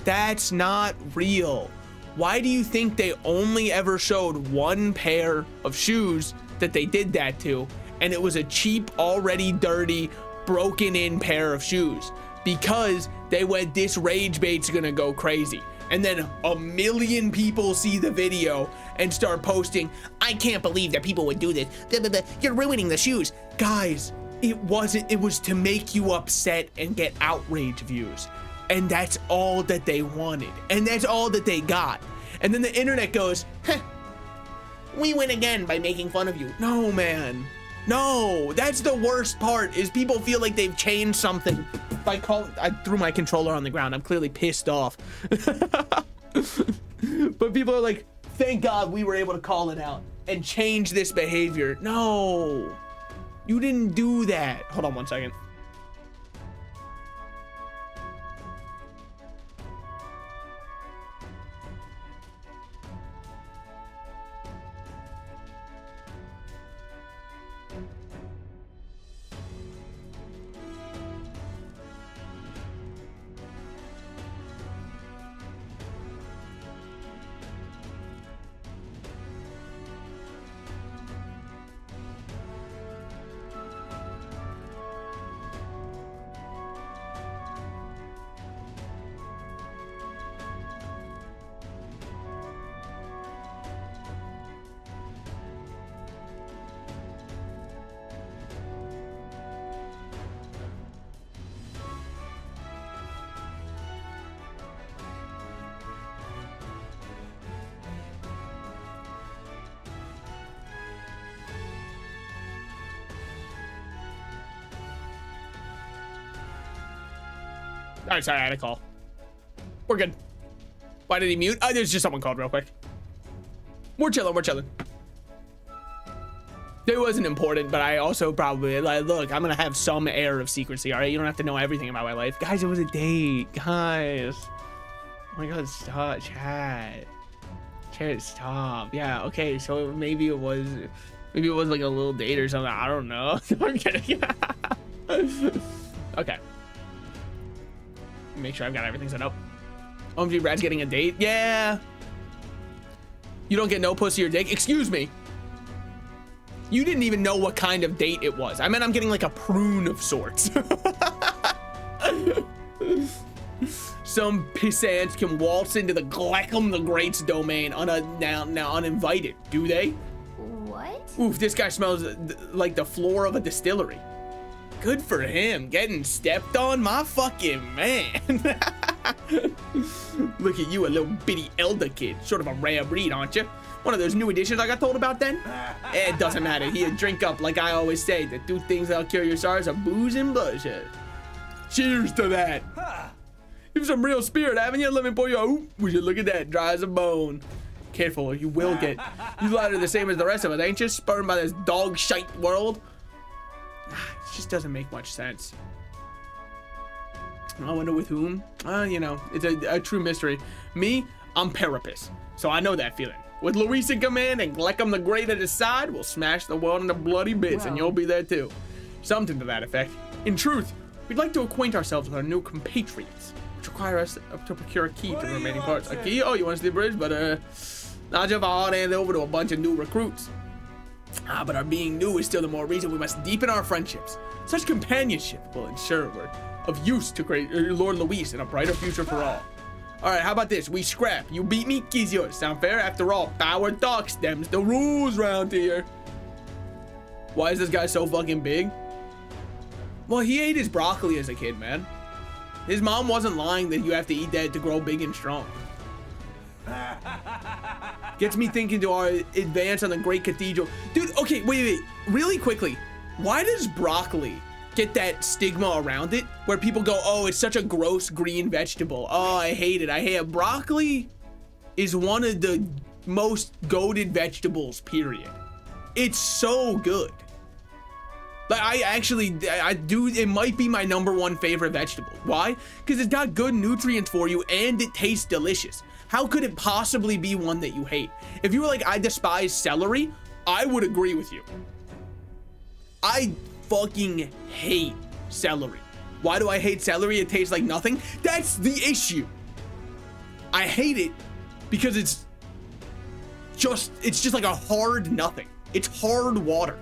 that's not real. Why do you think they only ever showed one pair of shoes that they did that to? And it was a cheap, already dirty, broken in pair of shoes? Because they went, this rage bait's gonna go crazy. And then a million people see the video and start posting, I can't believe that people would do this. You're ruining the shoes. Guys, it wasn't, it was to make you upset and get outrage views. And that's all that they wanted. And that's all that they got. And then the internet goes, we win again by making fun of you. No, man. No, that's the worst part, is people feel like they've changed something by calling. I threw my controller on the ground. I'm clearly pissed off. But people are like, thank God we were able to call it out and change this behavior. No, you didn't do that. Hold on one second. All right, sorry, I had a call. We're good. Why did he mute? Oh, there's just someone called real quick. We're chilling, we're chilling. It wasn't important, but I also probably, like, look, I'm gonna have some air of secrecy, all right? You don't have to know everything about my life. Guys, it was a date, guys. Oh my God, stop, chat. Chat, stop. Yeah, okay, so maybe it was like a little date or something. I don't know. I'm kidding. Okay. Make sure I've got everything set up. OMG, Brad's getting a date. Yeah. You don't get no pussy or dick. Excuse me. You didn't even know what kind of date it was. I meant I'm getting like a prune of sorts. Some pissants can waltz into the Gleckham the Great's domain now uninvited, do they? What? Oof, this guy smells like the floor of a distillery. Good for him, getting stepped on, my fucking man. Look at you, a little bitty elder kid. Sort of a rare breed, aren't you? One of those new additions I got told about then? It doesn't matter, here, drink up, like I always say. The two things that'll cure your sorrows are booze and bloodshed. Cheers to that. You've some real spirit, haven't you? Let me pour you a oop. Would you look at that, dry as a bone. Careful, you will get. You lot are the same as the rest of us, ain't you? Spurned by this dog shite world. It just doesn't make much sense. I wonder with whom? You know, it's a true mystery. Me, I'm Parapus, so I know that feeling. With Luis in command and Gleckham the Great at his side, we'll smash the world into bloody bits, and you'll be there too. Something to that effect. In truth, we'd like to acquaint ourselves with our new compatriots, which require us to procure a key to the remaining parts. A key? Oh, you want to see the bridge? But not just I'll hand it over to a bunch of new recruits. But our being new is still the more reason we must deepen our friendships. Such companionship will ensure we're of use to great Lord Luis and a brighter future for all. Alright, how about this? We scrap. You beat me, key's yours. Sound fair? After all, power dog stems the rules round here. Why is this guy so fucking big? Well, he ate his broccoli as a kid, man. His mom wasn't lying that you have to eat that to grow big and strong. Gets me thinking to our advance on the Great Cathedral. Dude, okay, wait. Really quickly. Why does broccoli get that stigma around it where people go, oh, it's such a gross green vegetable. Oh, I hate it. I hate it. Broccoli is one of the most goated vegetables, period. It's so good. Like, I do, it might be my #1 favorite vegetable. Why? Because it's got good nutrients for you and it tastes delicious. How could it possibly be one that you hate? If you were like, I despise celery, I would agree with you. I fucking hate celery. Why do I hate celery? It tastes like nothing. That's the issue. I hate it because it's just like a hard nothing. It's hard water.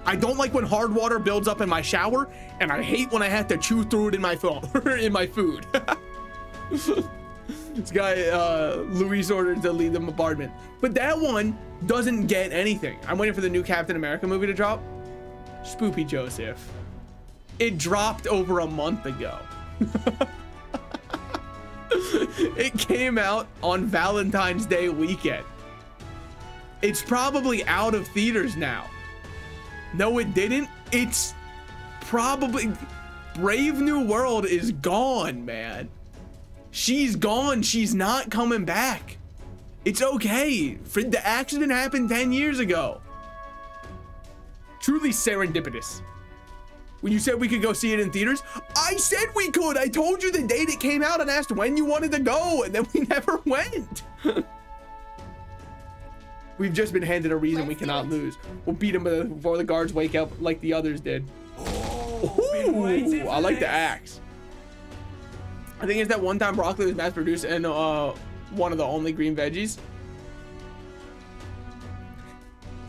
I don't like when hard water builds up in my shower, and I hate when I have to chew through it in my food. This guy, Luis ordered to leave the bombardment. But that one doesn't get anything. I'm waiting for the new Captain America movie to drop. Spoopy Joseph. It dropped over a month ago. It came out on Valentine's Day weekend. It's probably out of theaters now. No, it didn't. It's probably... Brave New World is gone, man. She's gone. She's not coming back. It's okay. The accident happened 10 years ago. Truly serendipitous. When you said we could go see it in theaters, I said we could. I told you the date it came out and asked when you wanted to go, and then we never went. We've just been handed a reason we cannot lose. We'll beat them before the guards wake up like the others did. Ooh, I like the axe. I think it's that one time broccoli was mass produced and one of the only green veggies.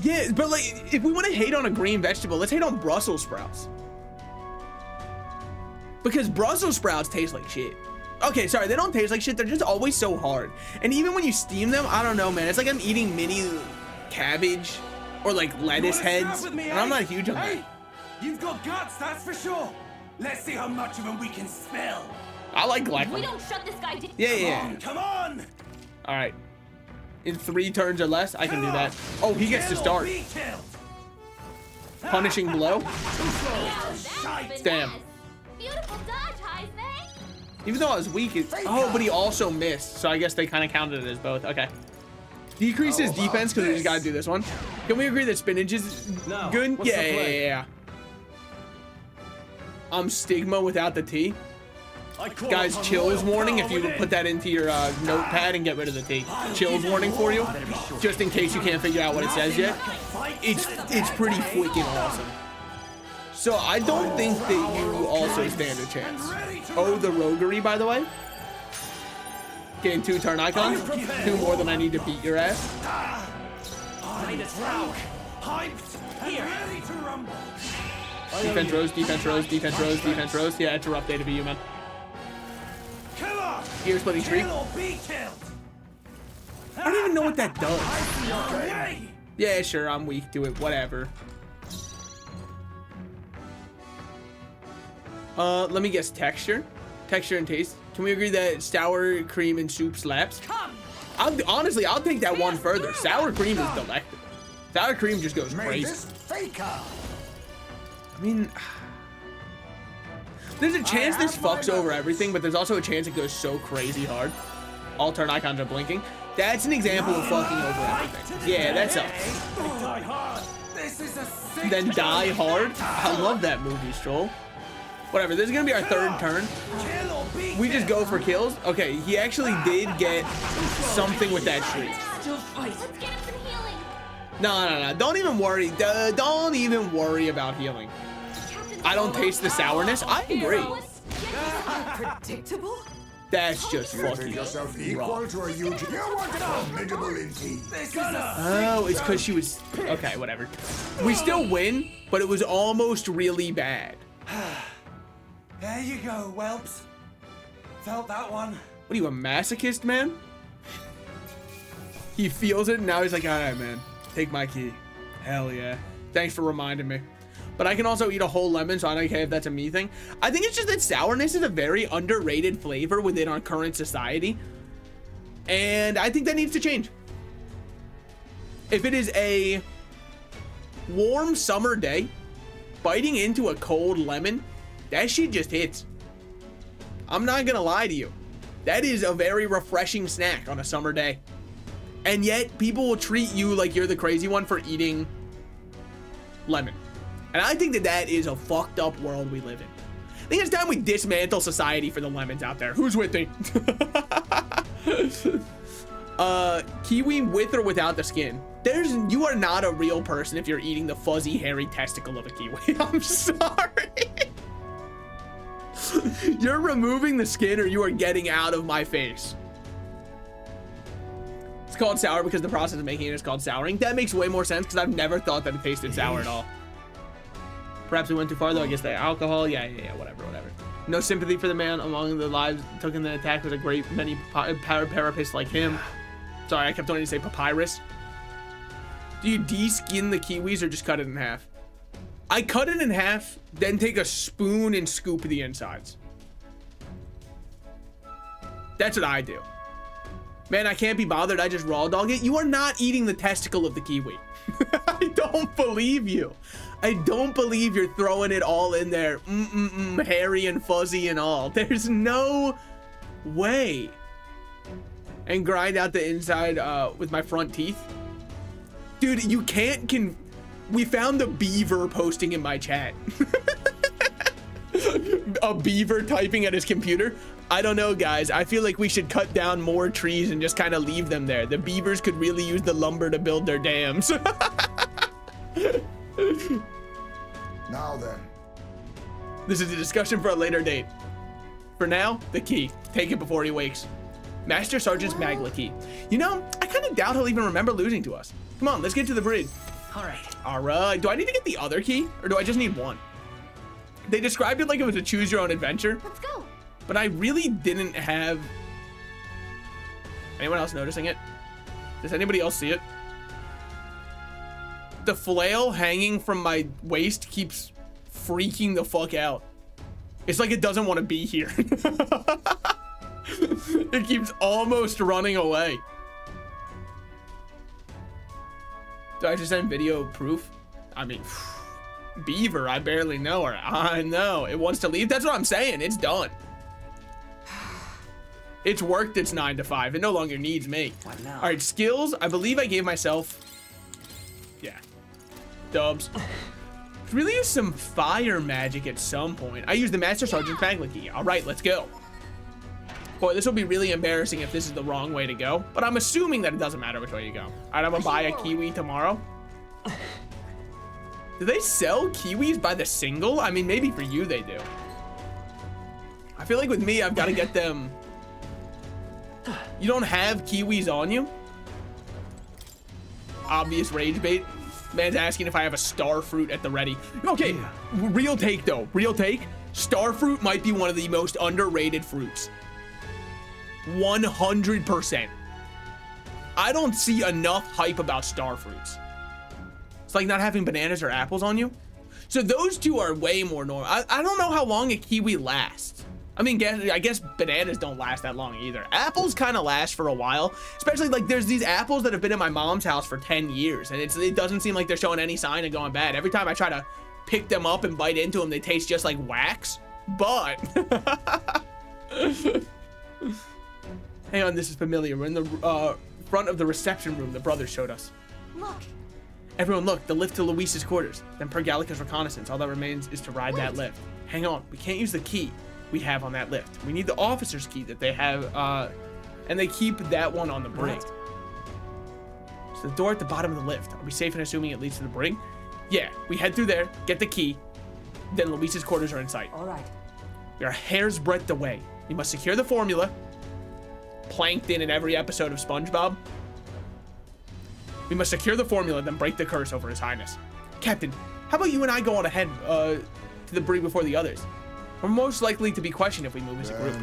Yeah, but like, if we want to hate on a green vegetable, let's hate on Brussels sprouts. Because Brussels sprouts taste like shit. Okay, sorry, they don't taste like shit. They're just always so hard. And even when you steam them, I don't know, man. It's like I'm eating mini cabbage or like lettuce heads. And I'm not huge on that. You've got guts, that's for sure. Let's see how much of them we can smell. I like Gleckham. We don't shut this guy down. Yeah. Come on. All right. In 3 turns or less, I can do that. Oh, he gets to start. Punishing blow. Damn. Beautiful dodge, Heisman. Even though I was weak, oh, but he also missed. So I guess they kind of counted it as both. Okay. Decreases defense because we just got to do this one. Can we agree that spinach is good? Yeah. Stigma without the T. Guys, chills warning if you put that into your notepad and get rid of the T. Chills warning for you, just in case you can't figure out what it says yet. It's pretty freaking awesome. So I don't think that you also stand a chance. Oh, the roguery, by the way. Getting 2 turn icons. 2 more than I need to beat your ass. Defense rose, defense rose, defense rose, defense rose. Yeah, it's a rough day to be you, man. Gear splitting tree. I don't even know what that does. Yeah, sure, I'm weak to it. Whatever. Let me guess. Texture and taste. Can we agree that sour cream and soup slaps? Honestly, I'll take that one further. Sour cream is delectable. Sour cream just goes crazy. I mean, there's a chance this fucks over everything, but there's also a chance it goes so crazy hard. All turn icons are blinking. That's an example of fucking over everything. Yeah, that sucks. Then Die Hard. I love that movie, Stroll. Whatever, this is gonna be our 3rd turn. We just go for kills. Okay, he actually did get something with that shriek. Let's get him some healing. No. Don't even worry. Don't even worry about healing. I don't taste the sourness. I agree. Unpredictable? That's just You fucking think yourself equal to a huge... You want formidable indeed. Oh, it's because she was... Okay, whatever. We still win, but it was almost really bad. There you go, whelps. Felt that one. What are you, a masochist, man? He feels it, and now he's like, all right, man. Take my key. Hell yeah. Thanks for reminding me. But I can also eat a whole lemon, so I don't care if that's a me thing. I think it's just that sourness is a very underrated flavor within our current society. And I think that needs to change. If it is a warm summer day, biting into a cold lemon, that shit just hits. I'm not gonna lie to you. That is a very refreshing snack on a summer day. And yet, people will treat you like you're the crazy one for eating lemon. And I think that that is a fucked up world we live in. I think it's time we dismantle society for the lemons out there. Who's with me? Kiwi with or without the skin. You are not a real person if you're eating the fuzzy, hairy testicle of a kiwi. I'm sorry. You're removing the skin or you are getting out of my face. It's called sour because the process of making it is called souring. That makes way more sense because I've never thought that it tasted sour at all. Perhaps we went too far though. I guess the alcohol. Yeah, whatever. No sympathy for the man among the lives took in the attack was a great many parapists like him. Sorry, I kept wanting to say papyrus. Do you de-skin the kiwis or just cut it in half? I cut it in half, then take a spoon and scoop the insides. That's what I do. Man, I can't be bothered. I just raw dog it. You are not eating the testicle of the kiwi. I don't believe you. I don't believe you're throwing it all in there. Hairy and fuzzy and all. There's no way. And grind out the inside with my front teeth. Dude, you can't we found the beaver posting in my chat. A beaver typing at his computer. I don't know, guys. I feel like we should cut down more trees and just kind of leave them there. The beavers could really use the lumber to build their dams. Now then. This is a discussion for a later date. For now, the key. Take it before he wakes. Master Sergeant's Magla key. You know, I kind of doubt he'll even remember losing to us. Come on, let's get to the bridge. All right. Do I need to get the other key or do I just need one? They described it like it was a choose your own adventure. Let's go. But I really didn't have... Anyone else noticing it? Does anybody else see it? The flail hanging from my waist keeps freaking the fuck out. It's like it doesn't want to be here. It keeps almost running away. Do I just send video proof? I mean, beaver, I barely know her. I know. It wants to leave. That's what I'm saying. It's done. It's worked its 9 to 5. It no longer needs me. What now? All right, skills. I believe I gave myself... Yeah. Dubs. Really use some fire magic at some point. I used the Master Sergeant's Magla key. All right, let's go. Boy, this will be really embarrassing if this is the wrong way to go. But I'm assuming that it doesn't matter which way you go. All right, I'm gonna buy a kiwi tomorrow. Do they sell kiwis by the single? I mean, maybe for you they do. I feel like with me, I've got to get them. You don't have kiwis on you? Obvious rage bait. Man's asking if I have a star fruit at the ready. Okay, real take though. Real take. Star fruit might be one of the most underrated fruits. 100%. I don't see enough hype about star fruits. It's like not having bananas or apples on you. So those two are way more normal. I don't know how long a kiwi lasts. I mean, I guess bananas don't last that long either. Apples kind of last for a while, especially like there's these apples that have been in my mom's house for 10 years and it doesn't seem like they're showing any sign of going bad. Every time I try to pick them up and bite into them, they taste just like wax, but hang on, this is familiar. We're in the front of the reception room the brothers showed us. Look. Everyone look, the lift to Luis's quarters. Then per Gallica's reconnaissance, all that remains is to ride that lift. Hang on, we can't use the key we have on that lift. We need the officer's key that they have, and they keep that one on the brig. So the door at the bottom of the lift. Are we safe in assuming it leads to the brig? Yeah, we head through there, get the key, then Luis's quarters are in sight. All right. We are a hair's breadth away. We must secure the formula. Plankton in every episode of SpongeBob. We must secure the formula, then break the curse over His Highness. Captain, how about you and I go on ahead to the brig before the others? We're most likely to be questioned if we move as a group.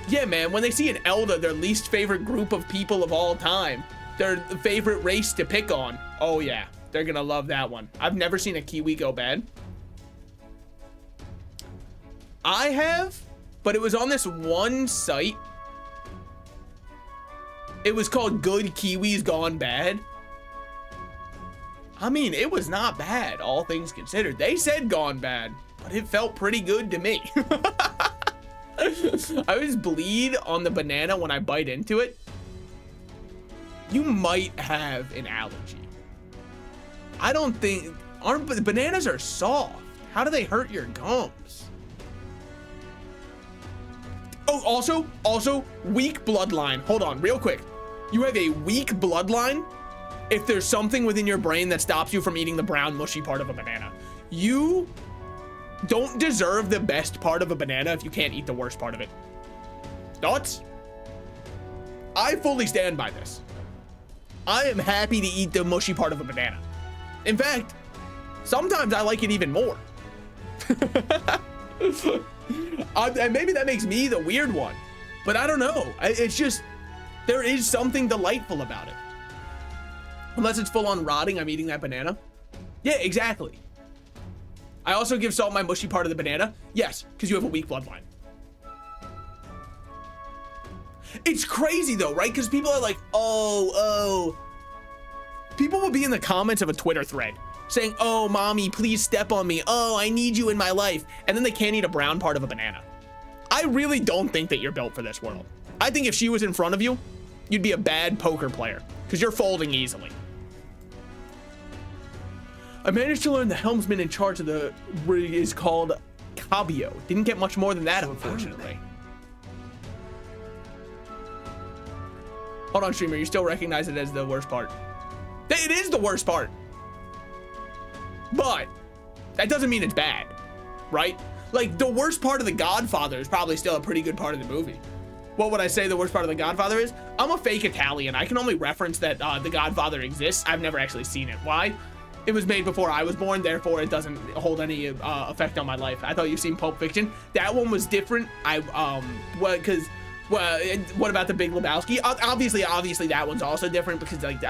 Yeah, man, when they see an Elder, their least favorite group of people of all time, their favorite race to pick on, oh yeah, they're gonna love that one. I've never seen a Kiwi go bad. I have, but it was on this one site. It was called Good Kiwis Gone Bad. I mean, it was not bad, all things considered. They said gone bad, but it felt pretty good to me. I always bleed on the banana when I bite into it. You might have an allergy. I don't think, bananas are soft. How do they hurt your gums? Oh, also, weak bloodline. Hold on, real quick. You have a weak bloodline if there's something within your brain that stops you from eating the brown, mushy part of a banana. You don't deserve the best part of a banana if you can't eat the worst part of it. Thoughts? I fully stand by this. I am happy to eat the mushy part of a banana. In fact, sometimes I like it even more. And maybe that makes me the weird one, but I don't know. It's just, there is something delightful about it. Unless it's full on rotting, I'm eating that banana. Yeah, exactly. I also give Salt my mushy part of the banana. Yes, because you have a weak bloodline. It's crazy though, right? Because people are like, oh. People will be in the comments of a Twitter thread saying, oh, mommy, please step on me. Oh, I need you in my life. And then they can't eat a brown part of a banana. I really don't think that you're built for this world. I think if she was in front of you, you'd be a bad poker player because you're folding easily. I managed to learn the helmsman in charge of the rig is called Cabio. Didn't get much more than that, unfortunately. Hold on, streamer. You still recognize it as the worst part. It is the worst part. But that doesn't mean it's bad, right? Like, the worst part of The Godfather is probably still a pretty good part of the movie. What would I say the worst part of The Godfather is? I'm a fake Italian. I can only reference that The Godfather exists. I've never actually seen it. Why? It was made before I was born, therefore it doesn't hold any effect on my life. I thought you've seen Pulp Fiction. That one was different. What about The Big Lebowski? Obviously that one's also different because like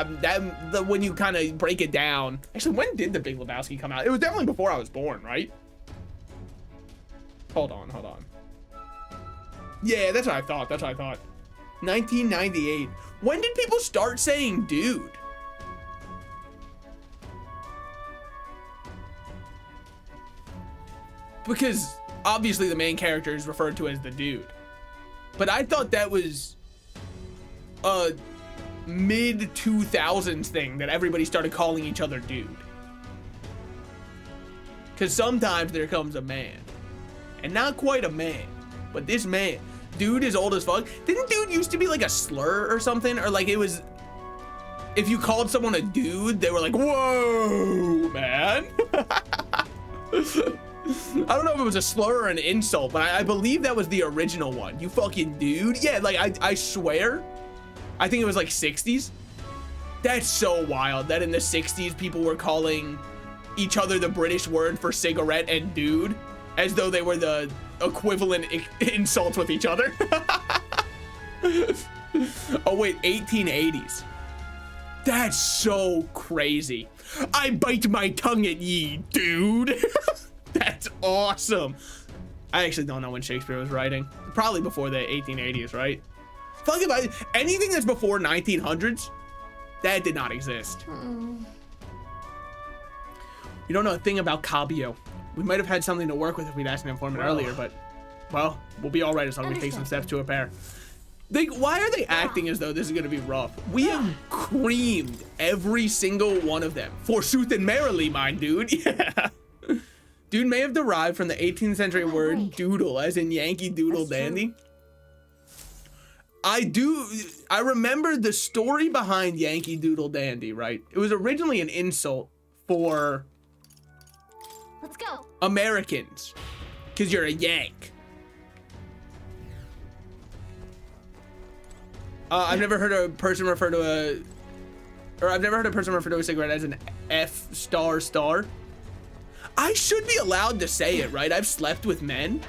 when you kind of break it down. Actually, when did The Big Lebowski come out? It was definitely before I was born, right? Hold on. Yeah, that's what I thought. 1998. When did people start saying dude? Because obviously the main character is referred to as the dude. But I thought that was a mid-2000s thing that everybody started calling each other dude. Because sometimes there comes a man. And not quite a man, but this man. Dude is old as fuck. Didn't dude used to be like a slur or something? Or like it was if you called someone a dude, they were like, whoa, man. I don't know if it was a slur or an insult, but I believe that was the original one. You fucking dude. Yeah, like I swear, I think it was like 60s. That's so wild that in the 60s people were calling each other the British word for cigarette and dude as though they were the equivalent insults with each other. Oh wait, 1880s. That's so crazy. I bite my tongue at ye, dude. That's awesome. I actually don't know when Shakespeare was writing. Probably before the 1880s, right? Fuck about it. Anything that's before 1900s, that did not exist. You don't know a thing about Cabio. We might have had something to work with if we'd asked an informant earlier, but, well, we'll be all right as long as we take some steps to repair. Why are they acting as though this is going to be rough? We have creamed every single one of them. Forsooth and merrily, mine dude. Yeah. Dude may have derived from the 18th century word doodle, as in Yankee Doodle Dandy. I remember the story behind Yankee Doodle Dandy, right? It was originally an insult for Let's go. Americans, because you're a Yank. I've never heard a person refer to a cigarette as an F star star. I should be allowed to say it, right? I've slept with men.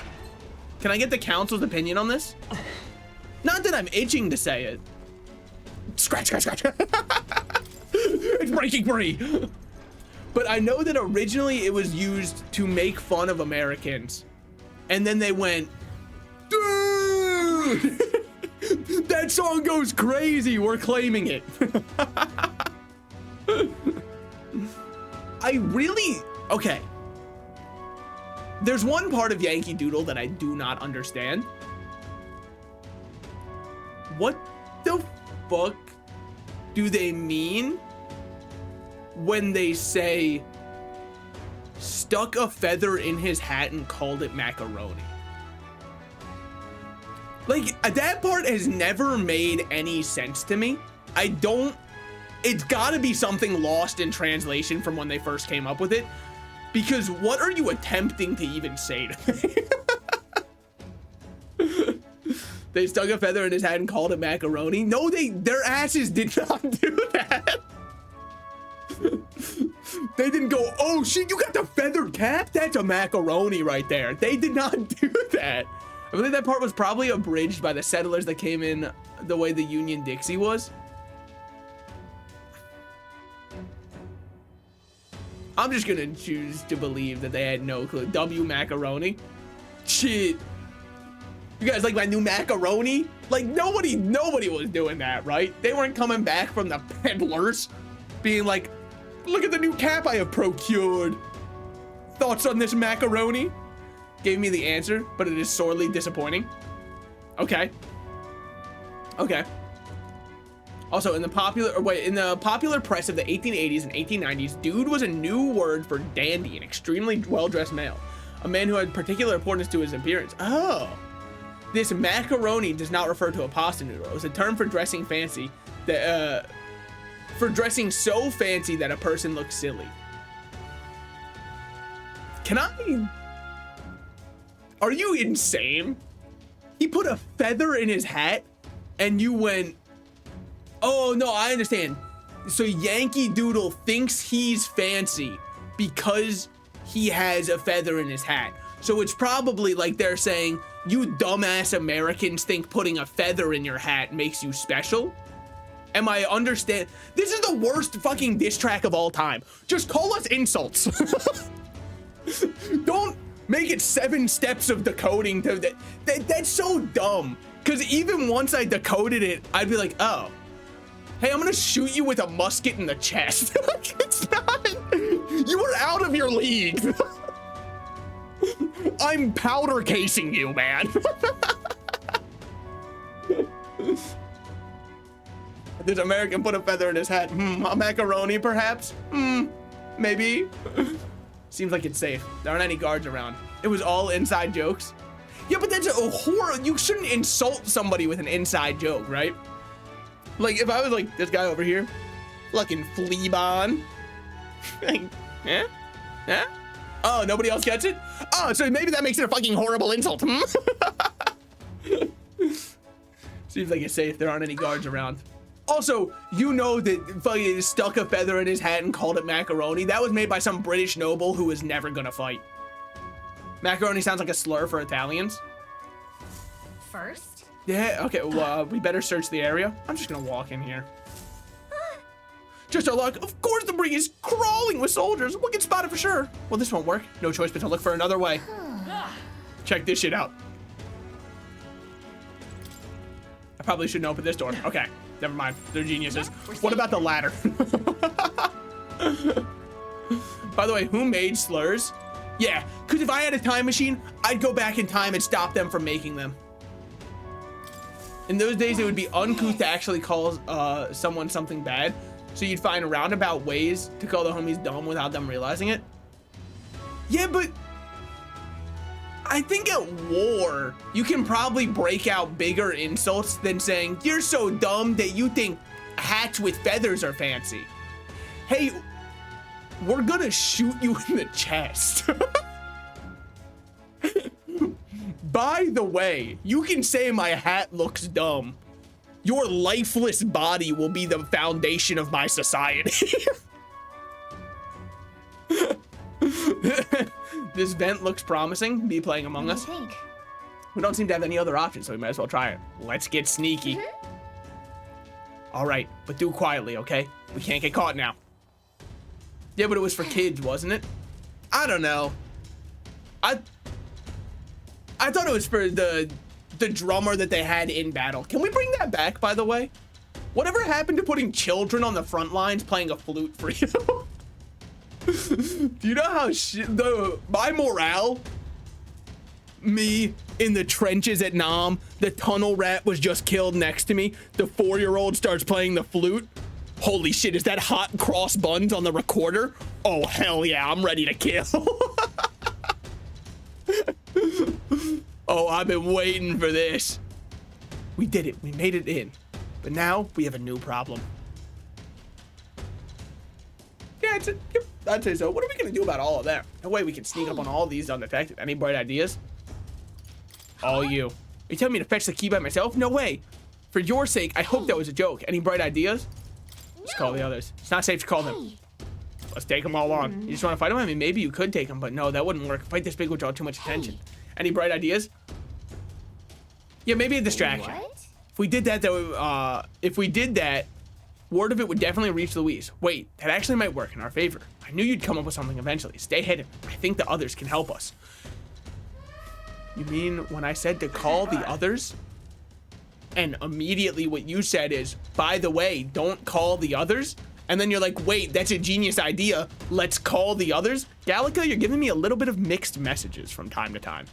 Can I get the council's opinion on this? Not that I'm itching to say it. Scratch, scratch, scratch. It's breaking free. But I know that originally it was used to make fun of Americans. And then they went, dude, that song goes crazy. We're claiming it. Okay. There's one part of Yankee Doodle that I do not understand. What the fuck do they mean when they say stuck a feather in his hat and called it macaroni? Like, that part has never made any sense to me. It's gotta be something lost in translation from when they first came up with it. Because what are you attempting to even say to me? They stuck a feather in his hat and called it macaroni. No, their asses did not do that. They didn't go, oh shit, you got the feathered cap? That's a macaroni right there. They did not do that. I believe that part was probably abridged by the settlers that came in the way the Union Dixie was. I'm just gonna choose to believe that they had no clue. W macaroni. Shit. You guys like my new macaroni? Like nobody was doing that, right? They weren't coming back from the peddlers being like, look at the new cap I have procured. Thoughts on this macaroni? Gave me the answer, but it is sorely disappointing. Okay. Okay. Also, in the popular press of the 1880s and 1890s, dude was a new word for dandy, an extremely well-dressed male, a man who had particular importance to his appearance. Oh, this macaroni does not refer to a pasta noodle. It was a term for dressing fancy, for dressing so fancy that a person looks silly. Are you insane? He put a feather in his hat, and you went, oh, no, I understand. So Yankee Doodle thinks he's fancy because he has a feather in his hat. So it's probably like they're saying, you dumbass Americans think putting a feather in your hat makes you special? Am I understand? This is the worst fucking diss track of all time. Just call us insults. Don't make it 7 steps of decoding to that. That's so dumb. Because even once I decoded it, I'd be like, oh. Hey, I'm gonna shoot you with a musket in the chest. It's not. You are out of your league. I'm powder casing you, man. This American put a feather in his hat. A macaroni, perhaps? Maybe. Seems like it's safe. There aren't any guards around. It was all inside jokes. Yeah, but that's a horror. You shouldn't insult somebody with an inside joke, right? Like, if I was like, this guy over here, Fucking Fleabon. Yeah? Yeah? Oh, nobody else gets it? Oh, so maybe that makes it a fucking horrible insult. Seems like it's safe. There aren't any guards around. Also, you know that fucking stuck a feather in his hat and called it macaroni. That was made by some British noble who was never gonna fight. Macaroni sounds like a slur for Italians. First? Yeah, okay, well, we better search the area. I'm just gonna walk in here. Just our luck. Of course the brig is crawling with soldiers. We'll get spotted for sure. Well, this won't work. No choice but to look for another way. Check this shit out. I probably shouldn't open this door. Okay, never mind. They're geniuses. What about the ladder? By the way, who made slurs? Yeah, because if I had a time machine, I'd go back in time and stop them from making them. In those days, it would be uncouth to actually call someone something bad. So you'd find roundabout ways to call the homies dumb without them realizing it. Yeah, but I think at war, you can probably break out bigger insults than saying, you're so dumb that you think hats with feathers are fancy. Hey, we're gonna shoot you in the chest. By the way, you can say my hat looks dumb. Your lifeless body will be the foundation of my society. This vent looks promising. Me playing Among Us. We don't seem to have any other options, so we might as well try it. Let's get sneaky. All right, but do it quietly, okay? We can't get caught now. Yeah, but it was for kids, wasn't it? I don't know. I thought it was for the drummer that they had in battle. Can we bring that back, by the way? Whatever happened to putting children on the front lines playing a flute for you? Do you know how my morale, me in the trenches at Nam, the tunnel rat was just killed next to me, the 4-year-old starts playing the flute. Holy shit, is that hot cross buns on the recorder? Oh, hell yeah, I'm ready to kill. Oh, I've been waiting for this. We did it. We made it in. But now we have a new problem. Yeah, I'd say so. What are we going to do about all of that? No way we can sneak up on all of these undetected. Any bright ideas? All you. Are you telling me to fetch the key by myself? No way. For your sake, I hope that was a joke. Any bright ideas? Let's call the others. It's not safe to call them. Let's take them all on. You just want to fight them? I mean, maybe you could take them, but no, that wouldn't work. A fight this big would draw too much attention. Any bright ideas? Yeah, maybe a distraction. If we did that, though, word of it would definitely reach Louise. Wait, that actually might work in our favor. I knew you'd come up with something eventually. Stay hidden. I think the others can help us. You mean when I said to call the others? And immediately what you said is, by the way, don't call the others? And then you're like, wait, that's a genius idea. Let's call the others? Gallica, you're giving me a little bit of mixed messages from time to time.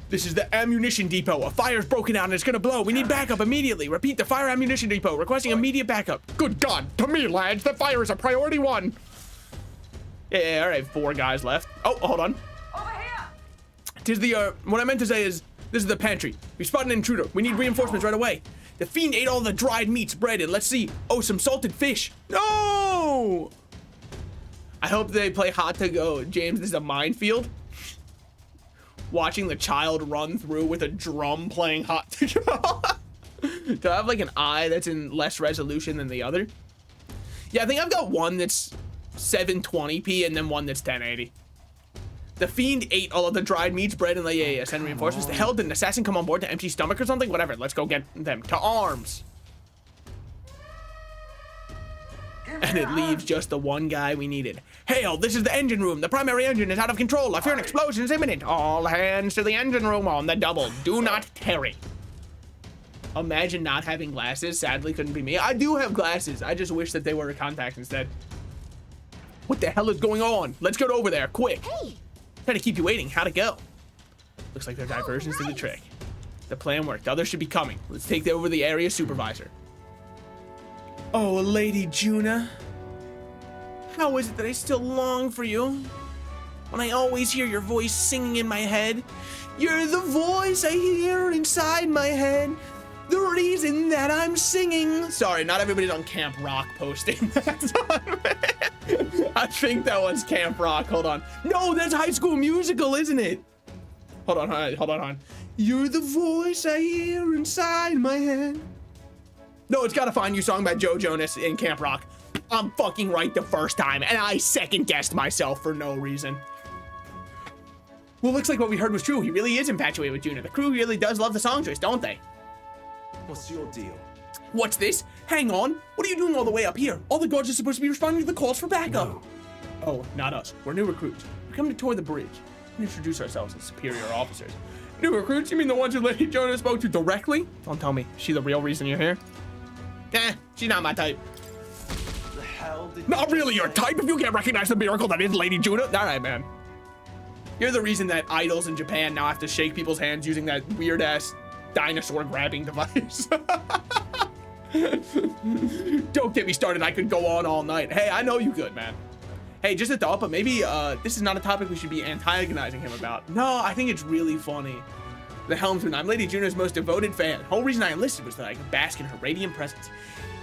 This is the ammunition depot. A fire's broken out and it's gonna blow. We need backup immediately. Repeat, the fire ammunition depot. Requesting immediate backup. Good God, to me, lads, the fire is a priority 1. Yeah, all right, 4 guys left. Oh, hold on. Over here! Tis the, what I meant to say is, this is the pantry. We spotted an intruder. We need reinforcements right away. The fiend ate all the dried meats, bread, and let's see. Oh, some salted fish. No! I hope they play hot to go. James, this is a minefield. Watching the child run through with a drum playing hot to go. Do I have like an eye that's in less resolution than the other? Yeah, I think I've got one that's 720p and then one that's 1080. The fiend ate all of the dried meats, bread, and yeah, send reinforcements. The hell, did an assassin come on board to empty stomach or something? Whatever, let's go get them. To arms. And it leaves just the one guy we needed. Hail, this is the engine room. The primary engine is out of control. I fear an explosion is imminent. All hands to the engine room on the double. Do not tarry. Imagine not having glasses. Sadly, couldn't be me. I do have glasses. I just wish that they were contacts instead. What the hell is going on? Let's get over there, quick. Hey. Trying to keep you waiting. How'd it go? Looks like there are diversions to the trick. The plan worked. Others should be coming. Let's take over the area supervisor. Oh, Lady Juna. How is it that I still long for you? When I always hear your voice singing in my head. You're the voice I hear inside my head. The reason that I'm singing. Sorry, not everybody's on Camp Rock posting that. I think that was Camp Rock. Hold on. No, that's High School Musical, isn't it? Hold on. You're the voice I hear inside my head. No, it's Gotta Find You song by Joe Jonas in Camp Rock. I'm fucking right the first time, and I second guessed myself for no reason. Well, looks like what we heard was true. He really is infatuated with Juna. The crew really does love the song choice, don't they? What's your deal? What's this? Hang on. What are you doing all the way up here? All the guards are supposed to be responding to the calls for backup. No. Oh, not us. We're new recruits. We're coming to tour the bridge and introduce ourselves as superior officers. New recruits? You mean the ones who Lady Jonah spoke to directly? Don't tell me. Is she the real reason you're here? Nah, she's not my type. The hell did Not you really your say? type if you can't recognize the miracle that is Lady Juna. All right, man. You're the reason that idols in Japan now have to shake people's hands using that weird-ass dinosaur grabbing device. Don't get me started. I could go on all night. Hey, I know you could, man. Hey, just a thought, but maybe this is not a topic we should be antagonizing him about. No, I think it's really funny. The helmsman, I'm Lady Juna's most devoted fan. The whole reason I enlisted was that I could bask in her radiant presence.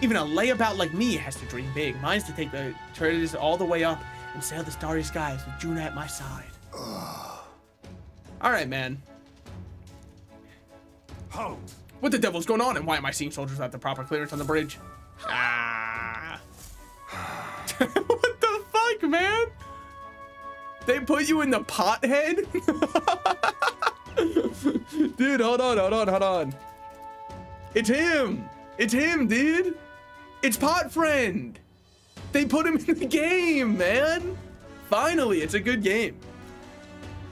Even a layabout like me has to dream big. Mine's to take the turtles all the way up and sail the starry skies with Juna at my side. All right, man. Halt! What the devil's going on, and why am I seeing soldiers without the proper clearance on the bridge? Ah. What the fuck, man? They put you in the pothead? Dude, hold on. It's him, dude. It's Pot Friend. They put him in the game, man. Finally, it's a good game.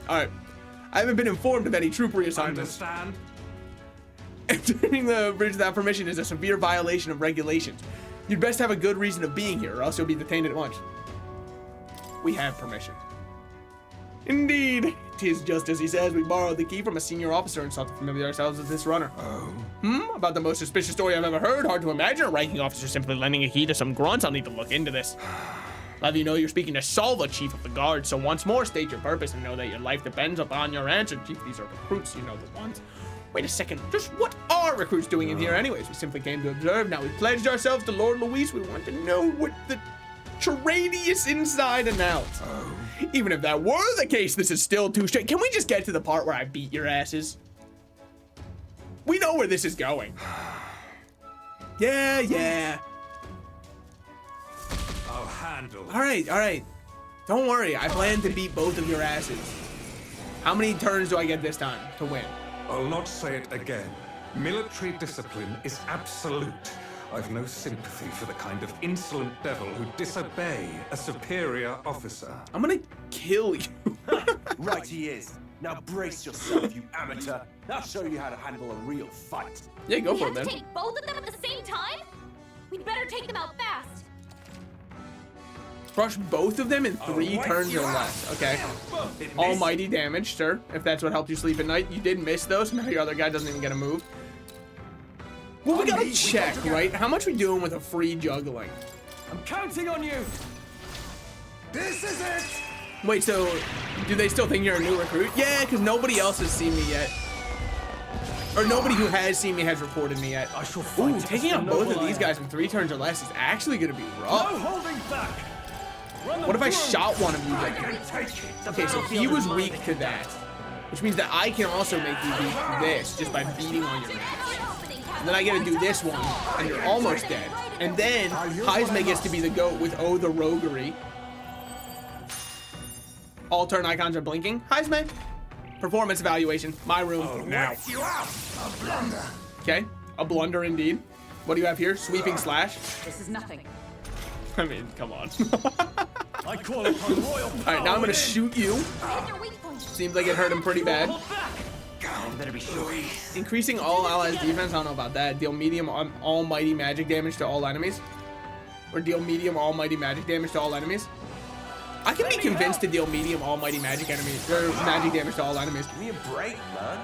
All right. I haven't been informed of any troop reassignments. Understand? Entering the bridge without permission is a severe violation of regulations. You'd best have a good reason of being here, or else you'll be detained at once. We have permission. Indeed. 'Tis just as he says. We borrowed the key from a senior officer and sought to familiar ourselves with this runner. Oh. About the most suspicious story I've ever heard. Hard to imagine a ranking officer simply lending a key to some grunts. I'll need to look into this. I'll have you know you're speaking to Salva, Chief of the Guard. So once more, state your purpose and know that your life depends upon your answer. Chief, these are recruits. You know the ones. Wait a second. Just what are recruits doing in here anyways? We simply came to observe. Now we pledged ourselves to Lord Luis. We want to know what the charade is inside and out. Even if that were the case, this is still too straight. Can we just get to the part where I beat your asses? We know where this is going. Yeah. I'll handle it. All right. Don't worry. I plan to beat both of your asses. How many turns do I get this time to win? I'll not say it again. Military discipline is absolute. I've no sympathy for the kind of insolent devil who disobey a superior officer. I'm gonna kill you. Right he is. Now brace yourself, you amateur. I'll show you how to handle a real fight. Yeah, go We for have it, to then. take both of them at the same time? We'd better take them out fast. Crush both of them in 3 turns or less. Okay. Almighty damage, sir. If that's what helped you sleep at night. You did miss those. Now your other guy doesn't even get a move. Well, we gotta check, right? How much we doing with a free juggling? I'm counting on you. This is it! Wait, so do they still think you're a new recruit? Yeah, because nobody else has seen me yet. Or nobody who has seen me has reported me yet. I shall fight. Ooh, taking out both of these guys in 3 turns or less is actually gonna be rough. No holding back. What if I shot one of you then? Okay, so he was weak to that. Which means that I can also make you do this just by beating on your ass. And then I get to do this one, and you're almost dead. And then Heisme gets to be the GOAT with Oh the Roguery. All turn icons are blinking. Heisme. Performance evaluation. My room. Now. You out! A blunder! Okay. A blunder indeed. What do you have here? Sweeping slash. This is nothing. I mean, come on. I call upon royal power. Alright, now I'm gonna shoot you. Hit their weak points. Seems like it hurt him pretty bad. Better be sure. Increasing all allies defense, I don't know about that. Deal medium almighty magic damage to all enemies. Or deal medium almighty magic damage to all enemies. I can be convinced to deal medium almighty magic enemies or magic damage to all enemies. Give me a break, man.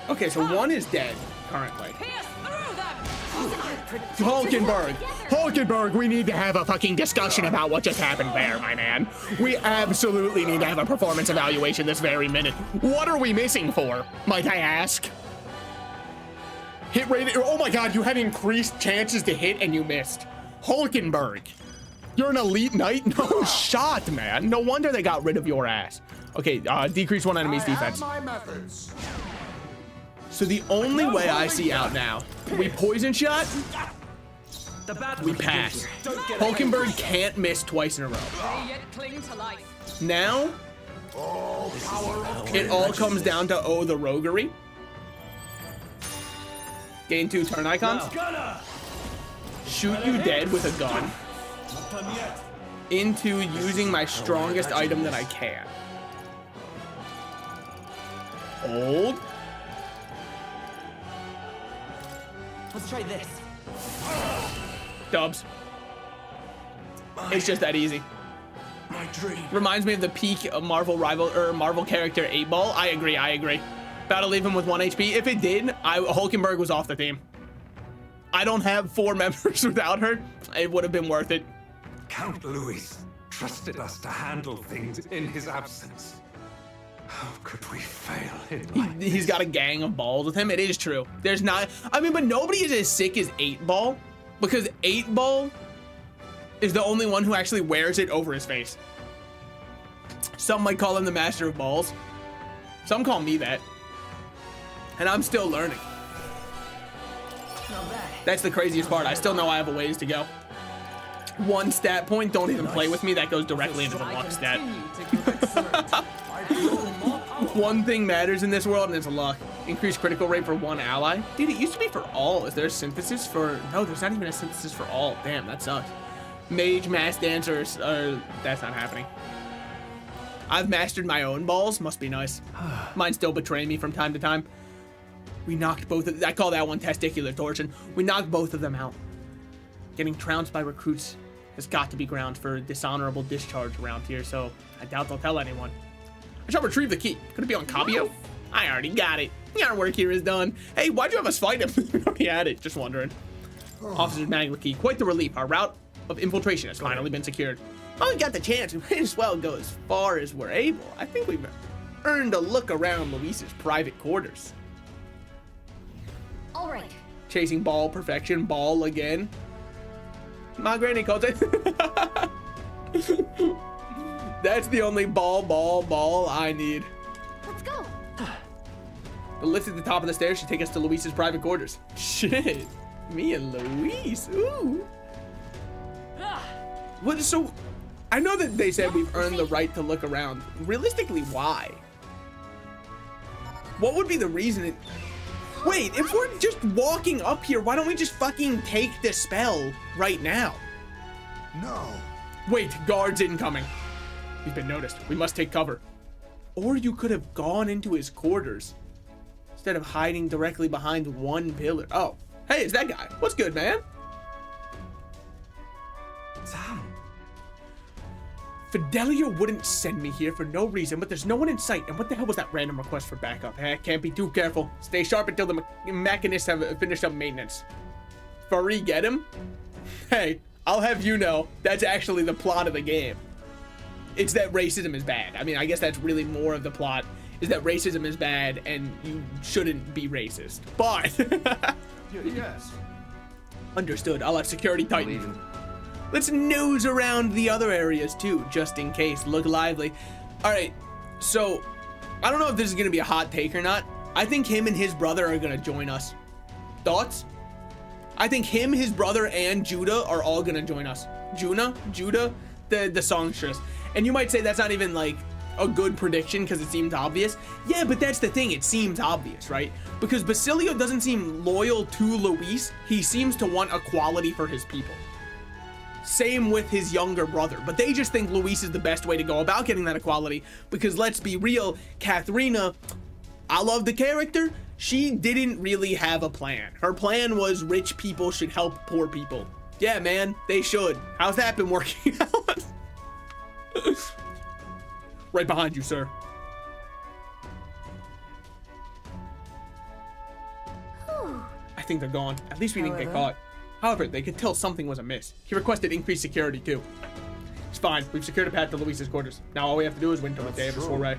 Okay, so one is dead currently. Pierce through them. Hulkenberg, we need to have a fucking discussion about what just happened there, my man. We absolutely need to have a performance evaluation this very minute. What are we missing for, might I ask? Hit rate, oh my God, you had increased chances to hit and you missed. Hulkenberg, you're an elite knight? No shot, man. No wonder they got rid of your ass. Okay, decrease one enemy's defense. My methods. So the only way I see out now, we poison shot, we pass. Hulkenberg can't miss twice in a row. Now, it all comes down to the roguery. Gain 2 turn icons. Shoot you dead with a gun. Into using my strongest item that I can. Hold. Let's try this. Dubs. It's just that easy. My dream. Reminds me of the peak of Marvel rival or Marvel character 8-Ball. I agree. About to leave him with 1 HP. If it did, Hulkenberg was off the team. I don't have 4 members without her. It would have been worth it. Count Louis trusted us to handle things in his absence. How could we fail him? He's got a gang of balls with him. It is true. There's not, I mean, but nobody is as sick as 8-Ball, because 8-Ball is the only one who actually wears it over his face. Some might call him the master of balls. Some call me that. And I'm still learning. That's the craziest part. I still know I have a ways to go. 1 stat point, don't even play with me. That goes directly into the luck stat. One thing matters in this world, and it's luck. Increased critical rate for 1 ally. Dude, it used to be for all. Is there a synthesis for... No, there's not even a synthesis for all. Damn, that sucks. Mage, mass dancers, that's not happening. I've mastered my own balls. Must be nice. Mine still betray me from time to time. We knocked both of... I call that one testicular torsion. We knocked both of them out. Getting trounced by recruits has got to be grounds for dishonorable discharge around here, so I doubt they'll tell anyone. I shall retrieve the key. Could it be on Cabio? I already got it. Our work here is done. Hey, why'd you have us fight him? We already had it. Just wondering. Officer's Magna Key. Quite the relief. Our route of infiltration has finally been secured. Well, we got the chance. We may as well go as far as we're able. I think we've earned a look around Luis's private quarters. All right. Chasing ball perfection. Ball again. My granny calls it. That's the only ball I need. Let's go. The lift at the top of the stairs should take us to Luis's private quarters. Shit. Me and Luis. Ooh. What? So, I know that they said we've earned the right to look around. Realistically, why? What would be the reason it... Wait, if we're just walking up here, why don't we just fucking take the spell right now? No. Wait, guards incoming. We've been noticed. We must take cover. Or you could have gone into his quarters instead of hiding directly behind 1 pillar. Oh, hey, it's that guy. What's good, man? Sam. Fidelio wouldn't send me here for no reason, but there's no one in sight. And what the hell was that random request for backup? Can't be too careful. Stay sharp until the mechanists have finished up maintenance. Furry, get him? Hey, I'll have you know, that's actually the plot of the game. It's that racism is bad. I mean, I guess that's really more of the plot, is that racism is bad and you shouldn't be racist. But... Yes. Understood. I'll have security tighten. Let's nose around the other areas too, just in case. Look lively. All right, so I don't know if this is gonna be a hot take or not. I think him and his brother are gonna join us. Thoughts? I think him, his brother, and Judah are all gonna join us. Judah, the songstress. And you might say that's not even like a good prediction because it seems obvious. Yeah, but that's the thing. It seems obvious, right? Because Basilio doesn't seem loyal to Luis. He seems to want equality for his people. Same with his younger brother, but they just think Luis is the best way to go about getting that equality because let's be real, Katharina, I love the character, she didn't really have a plan. Her plan was rich people should help poor people. Yeah, man, they should. How's that been working out? Right behind you, sir. I think they're gone. At least we didn't get caught. However, they could tell something was amiss. He requested increased security too. It's fine. We've secured a path to Luis's quarters. Now all we have to do is win till the day of the soiree.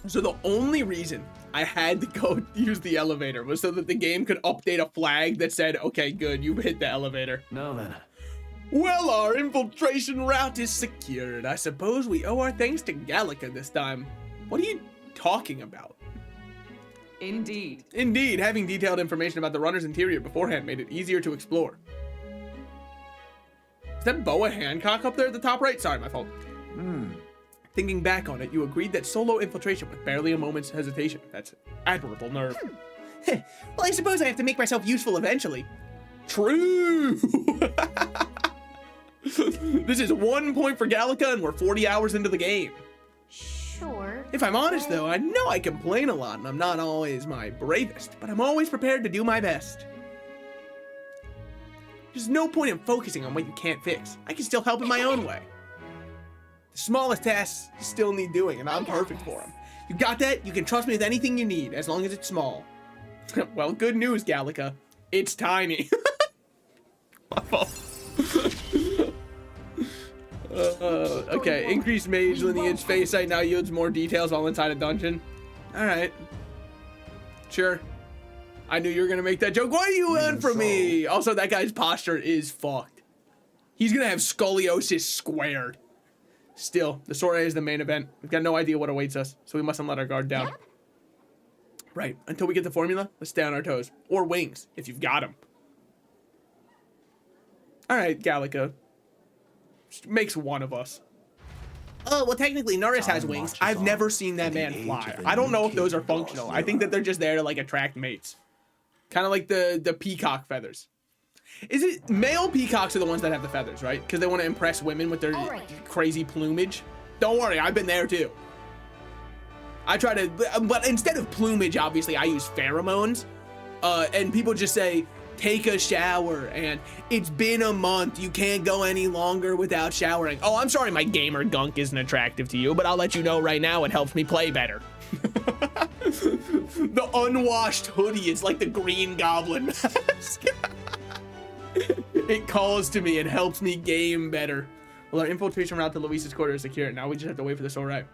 So the only reason I had to go use the elevator was so that the game could update a flag that said, okay, good, you've hit the elevator. Now then. Well, our infiltration route is secured. I suppose we owe our thanks to Gallica this time. What are you talking about? Indeed. Indeed, having detailed information about the runner's interior beforehand made it easier to explore. Is that Boa Hancock up there at the top right? Sorry, my fault. Thinking back on it, you agreed that solo infiltration with barely a moment's hesitation. That's admirable nerve. Well, I suppose I have to make myself useful eventually. True! This is 1 point for Gallica, and we're 40 hours into the game. Sure. If I'm honest, though, I know I complain a lot, and I'm not always my bravest, but I'm always prepared to do my best. There's no point in focusing on what you can't fix. I can still help in my own way. The smallest tasks you still need doing, and I'm perfect for them. You got that? You can trust me with anything you need, as long as it's small. Well, good news, Gallica. It's tiny. My fault. Okay, increased mage lineage face sight now yields more details while inside a dungeon. Alright. Sure. I knew you were gonna make that joke. Why are you on from me? Also, that guy's posture is fucked. He's gonna have scoliosis squared. Still, the Soiree is the main event. We've got no idea what awaits us, so we mustn't let our guard down. Right, until we get the formula, let's stay on our toes. Or wings, if you've got them. Alright, Gallica. Makes one of us. Oh, well, technically, Norris has wings. I've never seen that man fly. I don't know if those are functional. I think that they're just there to, like, attract mates. Kind of like the peacock feathers. Is it male peacocks are the ones that have the feathers, right? Because they want to impress women with their crazy plumage. Don't worry, I've been there too. I try to, but instead of plumage, obviously, I use pheromones. And people just say, take a shower, and it's been a month. You can't go any longer without showering. Oh, I'm sorry my gamer gunk isn't attractive to you, but I'll let you know right now it helps me play better. The unwashed hoodie is like the Green Goblin mask. It calls to me and helps me game better. Well, our infiltration route to Luis's quarter is secure. Now we just have to wait for the Soiree.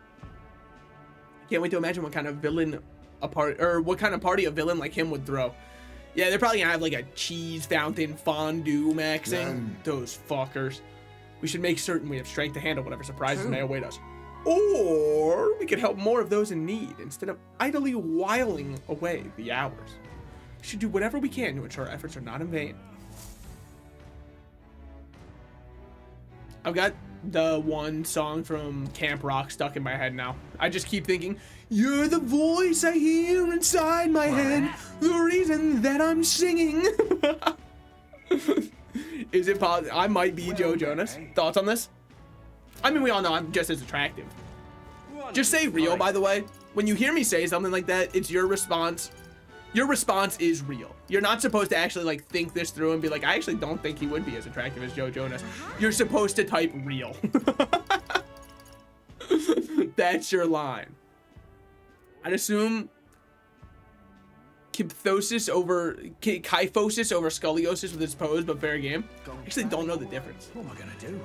Can't wait to imagine what kind of villain what kind of party a villain like him would throw. Yeah, they're probably gonna have like a cheese fountain fondue maxing. Those fuckers. We should make certain we have strength to handle whatever surprises may await us. Or we could help more of those in need instead of idly whiling away the hours. We should do whatever we can to ensure our efforts are not in vain. I've got the one song from Camp Rock stuck in my head now. I just keep thinking, you're the voice I hear inside my head, the reason that I'm singing. Is it possible? I might be Joe Jonas. Thoughts on this? I mean, we all know I'm just as attractive. Just say real, by the way. When you hear me say something like that, it's your response. Your response is real. You're not supposed to actually like think this through and be like, I actually don't think he would be as attractive as Joe Jonas. You're supposed to type real. That's your line. I'd assume kyphosis over scoliosis with its pose, but fair game. I actually don't know the difference. What am I gonna do?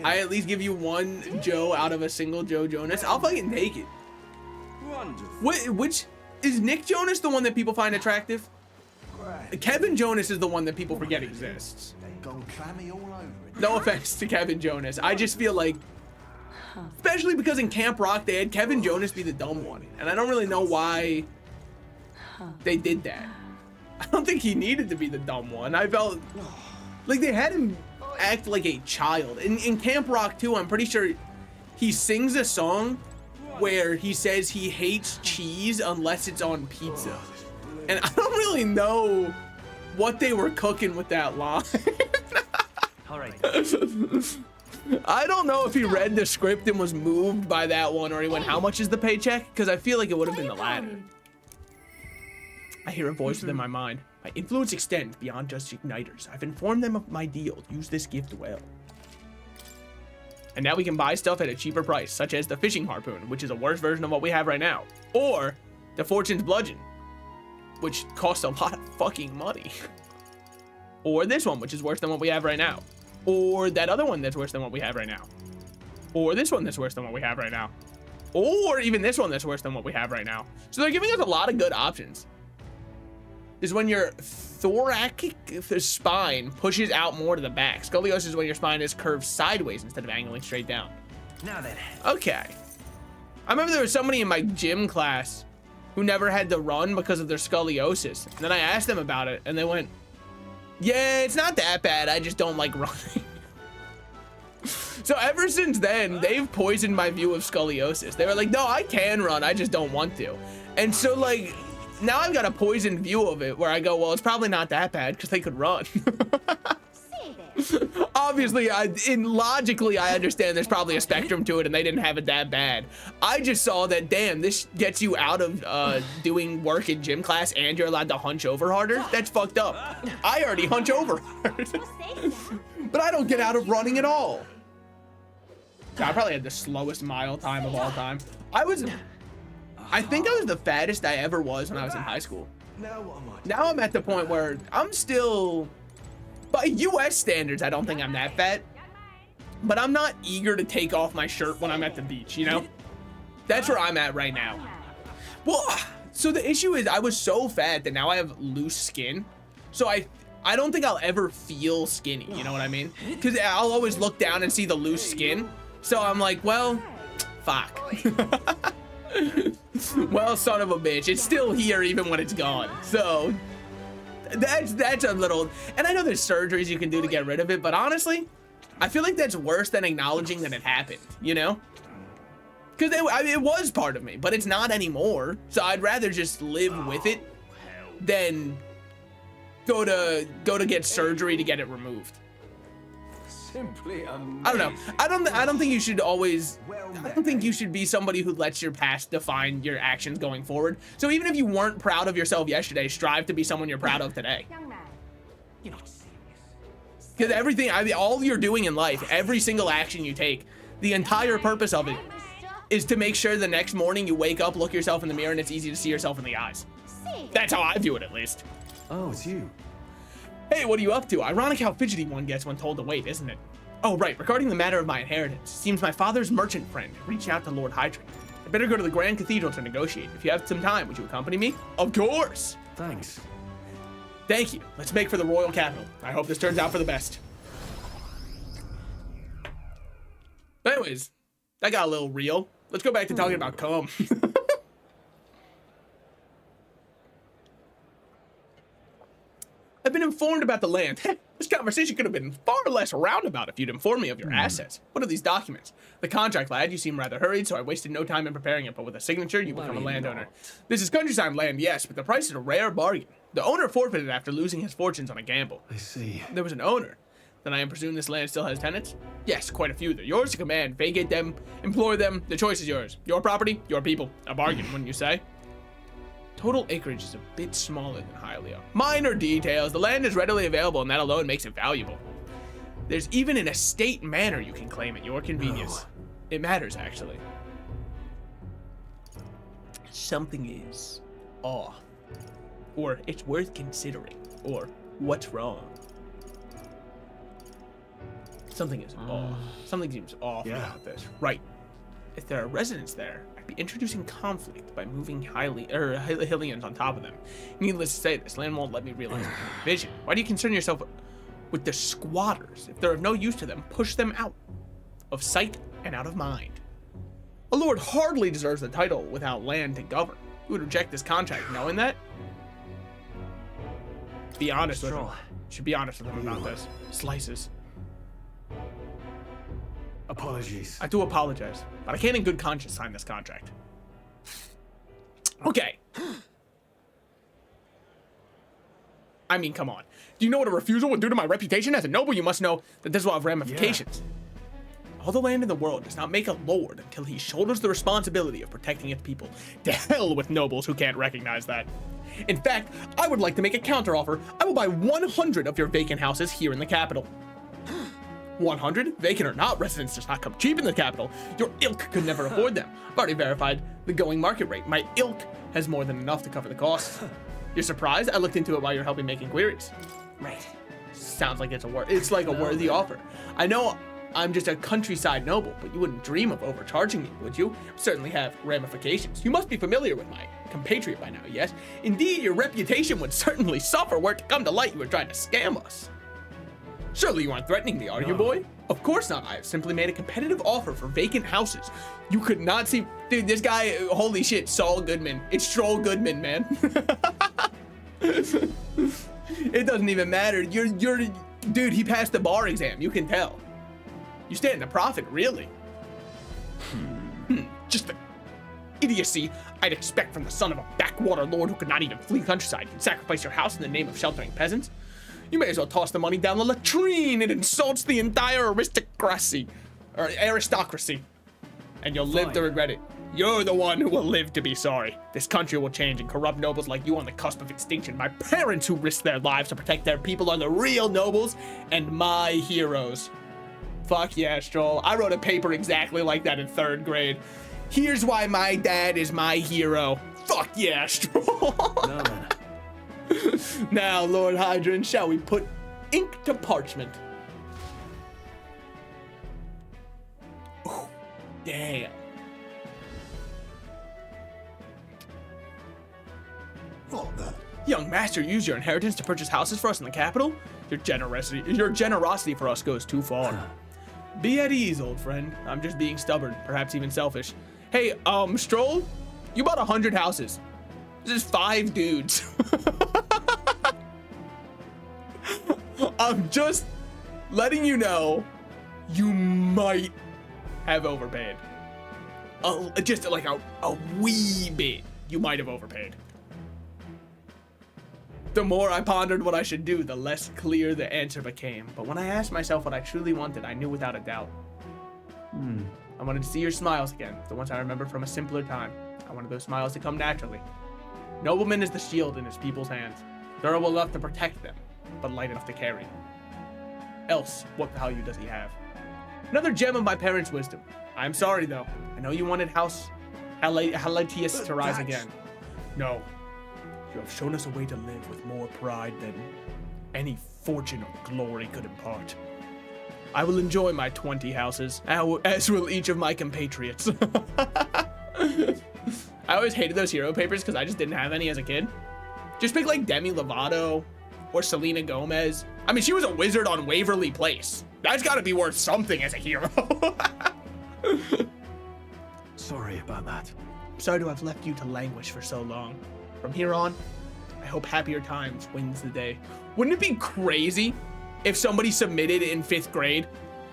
I at least give you one Joe out of a single Joe Jonas. I'll fucking take it. Which is Nick Jonas the one that people find attractive? Kevin Jonas is the one that people forget exists. No offense to Kevin Jonas. I just feel like, especially because in Camp Rock they had Kevin Jonas be the dumb one, and I don't really know why they did that. I don't think he needed to be the dumb one. I felt like they had him act like a child. In Camp Rock 2, I'm pretty sure he sings a song where he says he hates cheese unless it's on pizza. And I don't really know what they were cooking with that line. All right. I don't know if he read the script and was moved by that one, or he went, how much is the paycheck? Because I feel like it would have been the latter. I hear a voice within my mind. My influence extends beyond just igniters. I've informed them of my deal. Use this gift well. And now we can buy stuff at a cheaper price, such as the fishing harpoon, which is a worse version of what we have right now. Or the Fortune's bludgeon, which costs a lot of fucking money. Or this one, which is worse than what we have right now. Or that other one that's worse than what we have right now. Or this one that's worse than what we have right now. Or even this one that's worse than what we have right now. So they're giving us a lot of good options. This is when your thoracic spine pushes out more to the back. Scoliosis is when your spine is curved sideways instead of angling straight down. Now then. Okay. I remember there was somebody in my gym class who never had to run because of their scoliosis. And then I asked them about it and they went, yeah, it's not that bad. I just don't like running. So ever since then, they've poisoned my view of scoliosis. They were like, no, I can run. I just don't want to. And so like, now I've got a poisoned view of it where I go, well, it's probably not that bad because they could run. Obviously, logically, I understand there's probably a spectrum to it and they didn't have it that bad. I just saw that, damn, this gets you out of doing work in gym class and you're allowed to hunch over harder. That's fucked up. I already hunch over hard. But I don't get out of running at all. I probably had the slowest mile time of all time. I think I was the fattest I ever was when I was in high school. Now I'm at the point where I'm still, by US standards, I don't think I'm that fat, but I'm not eager to take off my shirt when I'm at the beach, you know? That's where I'm at right now. Well, so the issue is I was so fat that now I have loose skin. So I don't think I'll ever feel skinny, you know what I mean? Because I'll always look down and see the loose skin. So I'm like, well, fuck. Well, son of a bitch, it's still here even when it's gone. So that's a little, and I know there's surgeries you can do to get rid of it, but honestly, I feel like that's worse than acknowledging that it happened, you know? Because it was part of me, but it's not anymore. So I'd rather just live with it than go to get surgery to get it removed. Simply amazing. I don't know. I don't think you should always. I don't think you should be somebody who lets your past define your actions going forward. So even if you weren't proud of yourself yesterday, strive to be someone you're proud of today. You're not serious. Because everything, all you're doing in life, every single action you take, the entire purpose of it is to make sure the next morning you wake up, look yourself in the mirror, and it's easy to see yourself in the eyes. That's how I view it, at least. Oh, it's you. Hey, what are you up to? Ironic how fidgety one gets when told to wait, isn't it? Oh, right. Regarding the matter of my inheritance, seems my father's merchant friend reached out to Lord Hydrant. I better go to the Grand Cathedral to negotiate. If you have some time, would you accompany me? Of course. Thanks. Thank you. Let's make for the royal capital. I hope this turns out for the best. But anyways, that got a little real. Let's go back to talking about cum. I've been informed about the land. This conversation could have been far less roundabout if you'd informed me of your assets. What are these documents? The contract, lad. You seem rather hurried, so I wasted no time in preparing it, but with a signature, you become a landowner. This is countryside land, yes, but the price is a rare bargain. The owner forfeited after losing his fortunes on a gamble. I see. There was an owner. Then I am presuming this land still has tenants? Yes, quite a few. They're yours to command. Vacate them, employ them. The choice is yours. Your property, your people. A bargain, wouldn't you say? Total acreage is a bit smaller than Hylia. Minor details. The land is readily available, and that alone makes it valuable. There's even an estate manor you can claim at your convenience. No. It matters, actually. Something is off. Or it's worth considering. Or what's wrong. Something is off. Something seems off about this. Right. If there are residents there, I'd be introducing conflict by moving Hylians on top of them. Needless to say, this land won't let me realize my vision. Why do you concern yourself with the squatters? If they're of no use to them, push them out of sight and out of mind. A lord hardly deserves the title without land to govern. You would reject this contract knowing that? Be honest with him. Should be honest with him about this. Slices. Apologies. I do apologize, but I can't in good conscience sign this contract. Okay. I mean, come on. Do you know what a refusal would do to my reputation? As a noble, you must know that this will have ramifications. Yeah. All the land in the world does not make a lord until he shoulders the responsibility of protecting its people. To hell with nobles who can't recognize that. In fact, I would like to make a counteroffer. I will buy 100 of your vacant houses here in the capital. 100? Vacant or not, residence does not come cheap in the capital. Your ilk could never afford them. I've already verified the going market rate. My ilk has more than enough to cover the costs. You're surprised? I looked into it while you're helping making queries. Right. Sounds like it's like a worthy offer. I know I'm just a countryside noble, but you wouldn't dream of overcharging me, would you? It would certainly have ramifications. You must be familiar with my compatriot by now, yes? Indeed, your reputation would certainly suffer were it to come to light you were trying to scam us. Surely you aren't threatening me, are you, boy? Of course not. I have simply made a competitive offer for vacant houses. You could not see... Dude, this guy, holy shit, Saul Goodman. It's Stroll Goodman, man. It doesn't even matter. Dude, he passed the bar exam. You can tell. You stand to profit, really. Just the idiocy I'd expect from the son of a backwater lord who could not even flee countryside. You'd sacrifice your house in the name of sheltering peasants. You may as well toss the money down the latrine. It insults the entire aristocracy. And you'll live to regret it. You're the one who will live to be sorry. This country will change and corrupt nobles like you on the cusp of extinction. My parents who risked their lives to protect their people are the real nobles and my heroes. Fuck yeah, Stroll. I wrote a paper exactly like that in 3rd grade. Here's why my dad is my hero. Fuck yeah, Stroll. No, man. Now, Lord Hydron, shall we put ink to parchment? Oh, damn. What the? Young master, use your inheritance to purchase houses for us in the capital? Your generosity for us goes too far. Be at ease, old friend. I'm just being stubborn, perhaps even selfish. Hey, Stroll, you bought 100 houses. This is 5 dudes. I'm just letting you know you might have overpaid. Just like a wee bit. You might have overpaid. The more I pondered what I should do, the less clear the answer became. But when I asked myself what I truly wanted, I knew without a doubt. I wanted to see your smiles again, the ones I remember from a simpler time. I wanted those smiles to come naturally. Nobleman is the shield in his people's hands, durable enough to protect them, but light enough to carry. Else, what value does he have? Another gem of my parents' wisdom. I'm sorry, though. I know you wanted House Halatius to rise again. No. You have shown us a way to live with more pride than any fortune or glory could impart. I will enjoy my 20 houses, as will each of my compatriots. I always hated those hero papers because I just didn't have any as a kid. Just pick like Demi Lovato or Selena Gomez. I mean, she was a wizard on Waverly Place. That's got to be worth something as a hero. Sorry about that. Sorry to have left you to languish for so long. From here on, I hope happier times wins the day. Wouldn't it be crazy if somebody submitted in 5th grade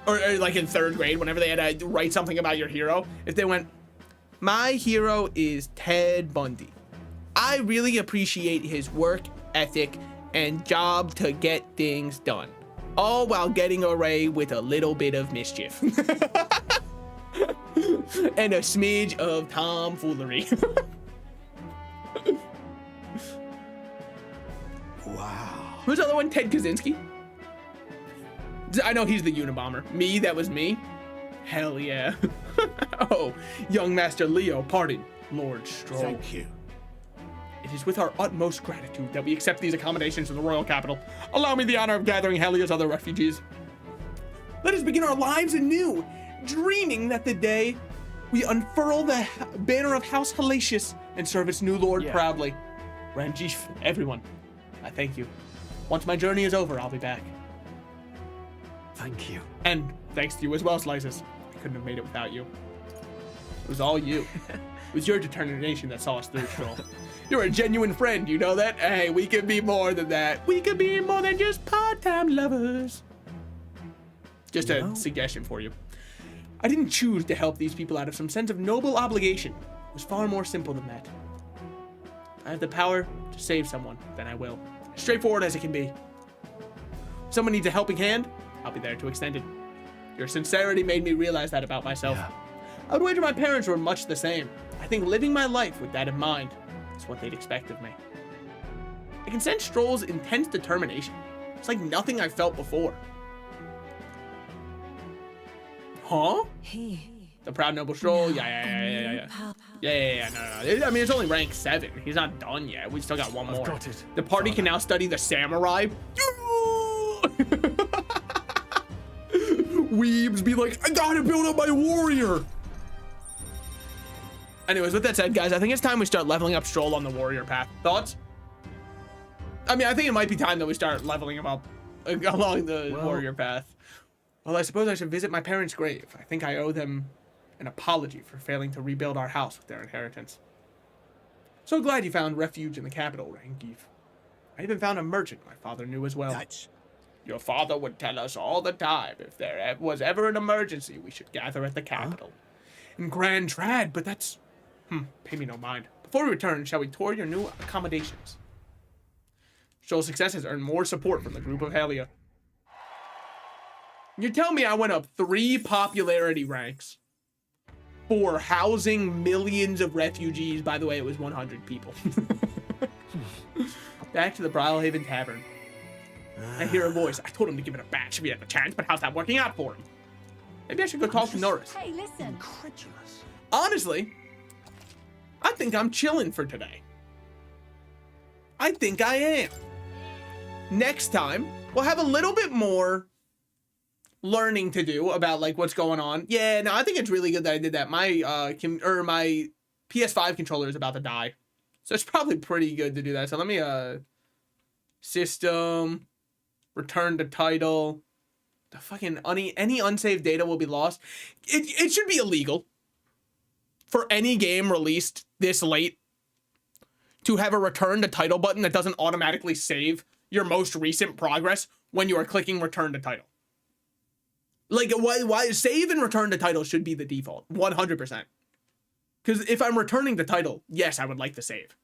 or like in 3rd grade, whenever they had to write something about your hero, if they went, my hero is Ted Bundy. I really appreciate his work ethic and job to get things done, all while getting away with a little bit of mischief. And a smidge of tomfoolery. Wow. Who's the other one? Ted Kaczynski? I know he's the Unabomber. Me, that was me. Hell yeah. Oh, young Master Leo, pardon, Lord Stroll. Thank you. It is with our utmost gratitude that we accept these accommodations from the royal capital. Allow me the honor of gathering Helia's other refugees. Let us begin our lives anew, dreaming that the day we unfurl the banner of House Halatius and serve its new lord proudly. Ranjith, everyone, I thank you. Once my journey is over, I'll be back. Thank you. And thanks to you as well, Slices. I couldn't have made it without you. It was all you. It was your determination that saw us through, Stroll. You're a genuine friend, you know that? Hey, we can be more than that. We can be more than just part-time lovers. Just a suggestion for you. I didn't choose to help these people out of some sense of noble obligation. It was far more simple than that. I have the power to save someone, then I will. As straightforward as it can be. If someone needs a helping hand, I'll be there to extend it. Your sincerity made me realize that about myself. Yeah. I would wager my parents were much the same. I think living my life with that in mind is what they'd expect of me. I can sense Stroll's intense determination. It's like nothing I've felt before. Huh? The proud noble Stroll? Yeah. No. I mean, it's only rank 7. He's not done yet. We still got one more. Got it. The party can now study the samurai. weebs be like, I gotta build up my warrior. Anyways, with that said, guys, I think it's time we start leveling up Stroll on the warrior path. Thoughts? I mean, I think it might be time that we start leveling him up along the warrior path. Well, I suppose I should visit my parents' grave. I think I owe them an apology for failing to rebuild our house with their inheritance. So glad you found refuge in the capital, Rangif. I even found a merchant my father knew as well. Your father would tell us all the time if there was ever an emergency, we should gather at the capital. In Grand Trad, but that's... pay me no mind. Before we return, shall we tour your new accommodations? Show success has earned more support from the group of Helia. You tell me I went up 3 popularity ranks for housing millions of refugees. By the way, it was 100 people. Back to the Brilhaven Tavern. I hear a voice. I told him to give it a bash if he had a chance, but how's that working out for him? Maybe I should go talk to Norris. Hey, listen. Incredulous. Honestly, I think I'm chilling for today. I think I am. Next time, we'll have a little bit more learning to do about like what's going on. Yeah, no, I think it's really good that I did that. My my PS5 controller is about to die, so it's probably pretty good to do that. So let me system, return to title. The fucking any unsaved data will be lost. It should be illegal for any game released this late to have a return to title button that doesn't automatically save your most recent progress when you are clicking return to title. Like, why save and return to title should be the default, 100%. Because if I'm returning the title, yes, I would like to save.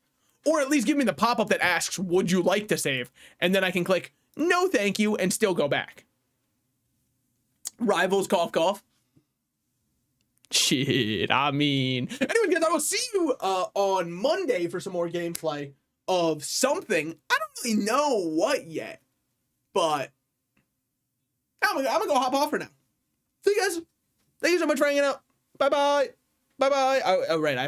Or at least give me the pop-up that asks, would you like to save? And then I can click, no thank you, and still go back. Rivals, cough, cough. Shit, I mean. Anyway, guys, I will see you on Monday for some more gameplay of something. I don't really know what yet, but I'm gonna go hop off for now. See you guys. Thank you so much for hanging out. Bye-bye. Bye-bye. Oh, right, I have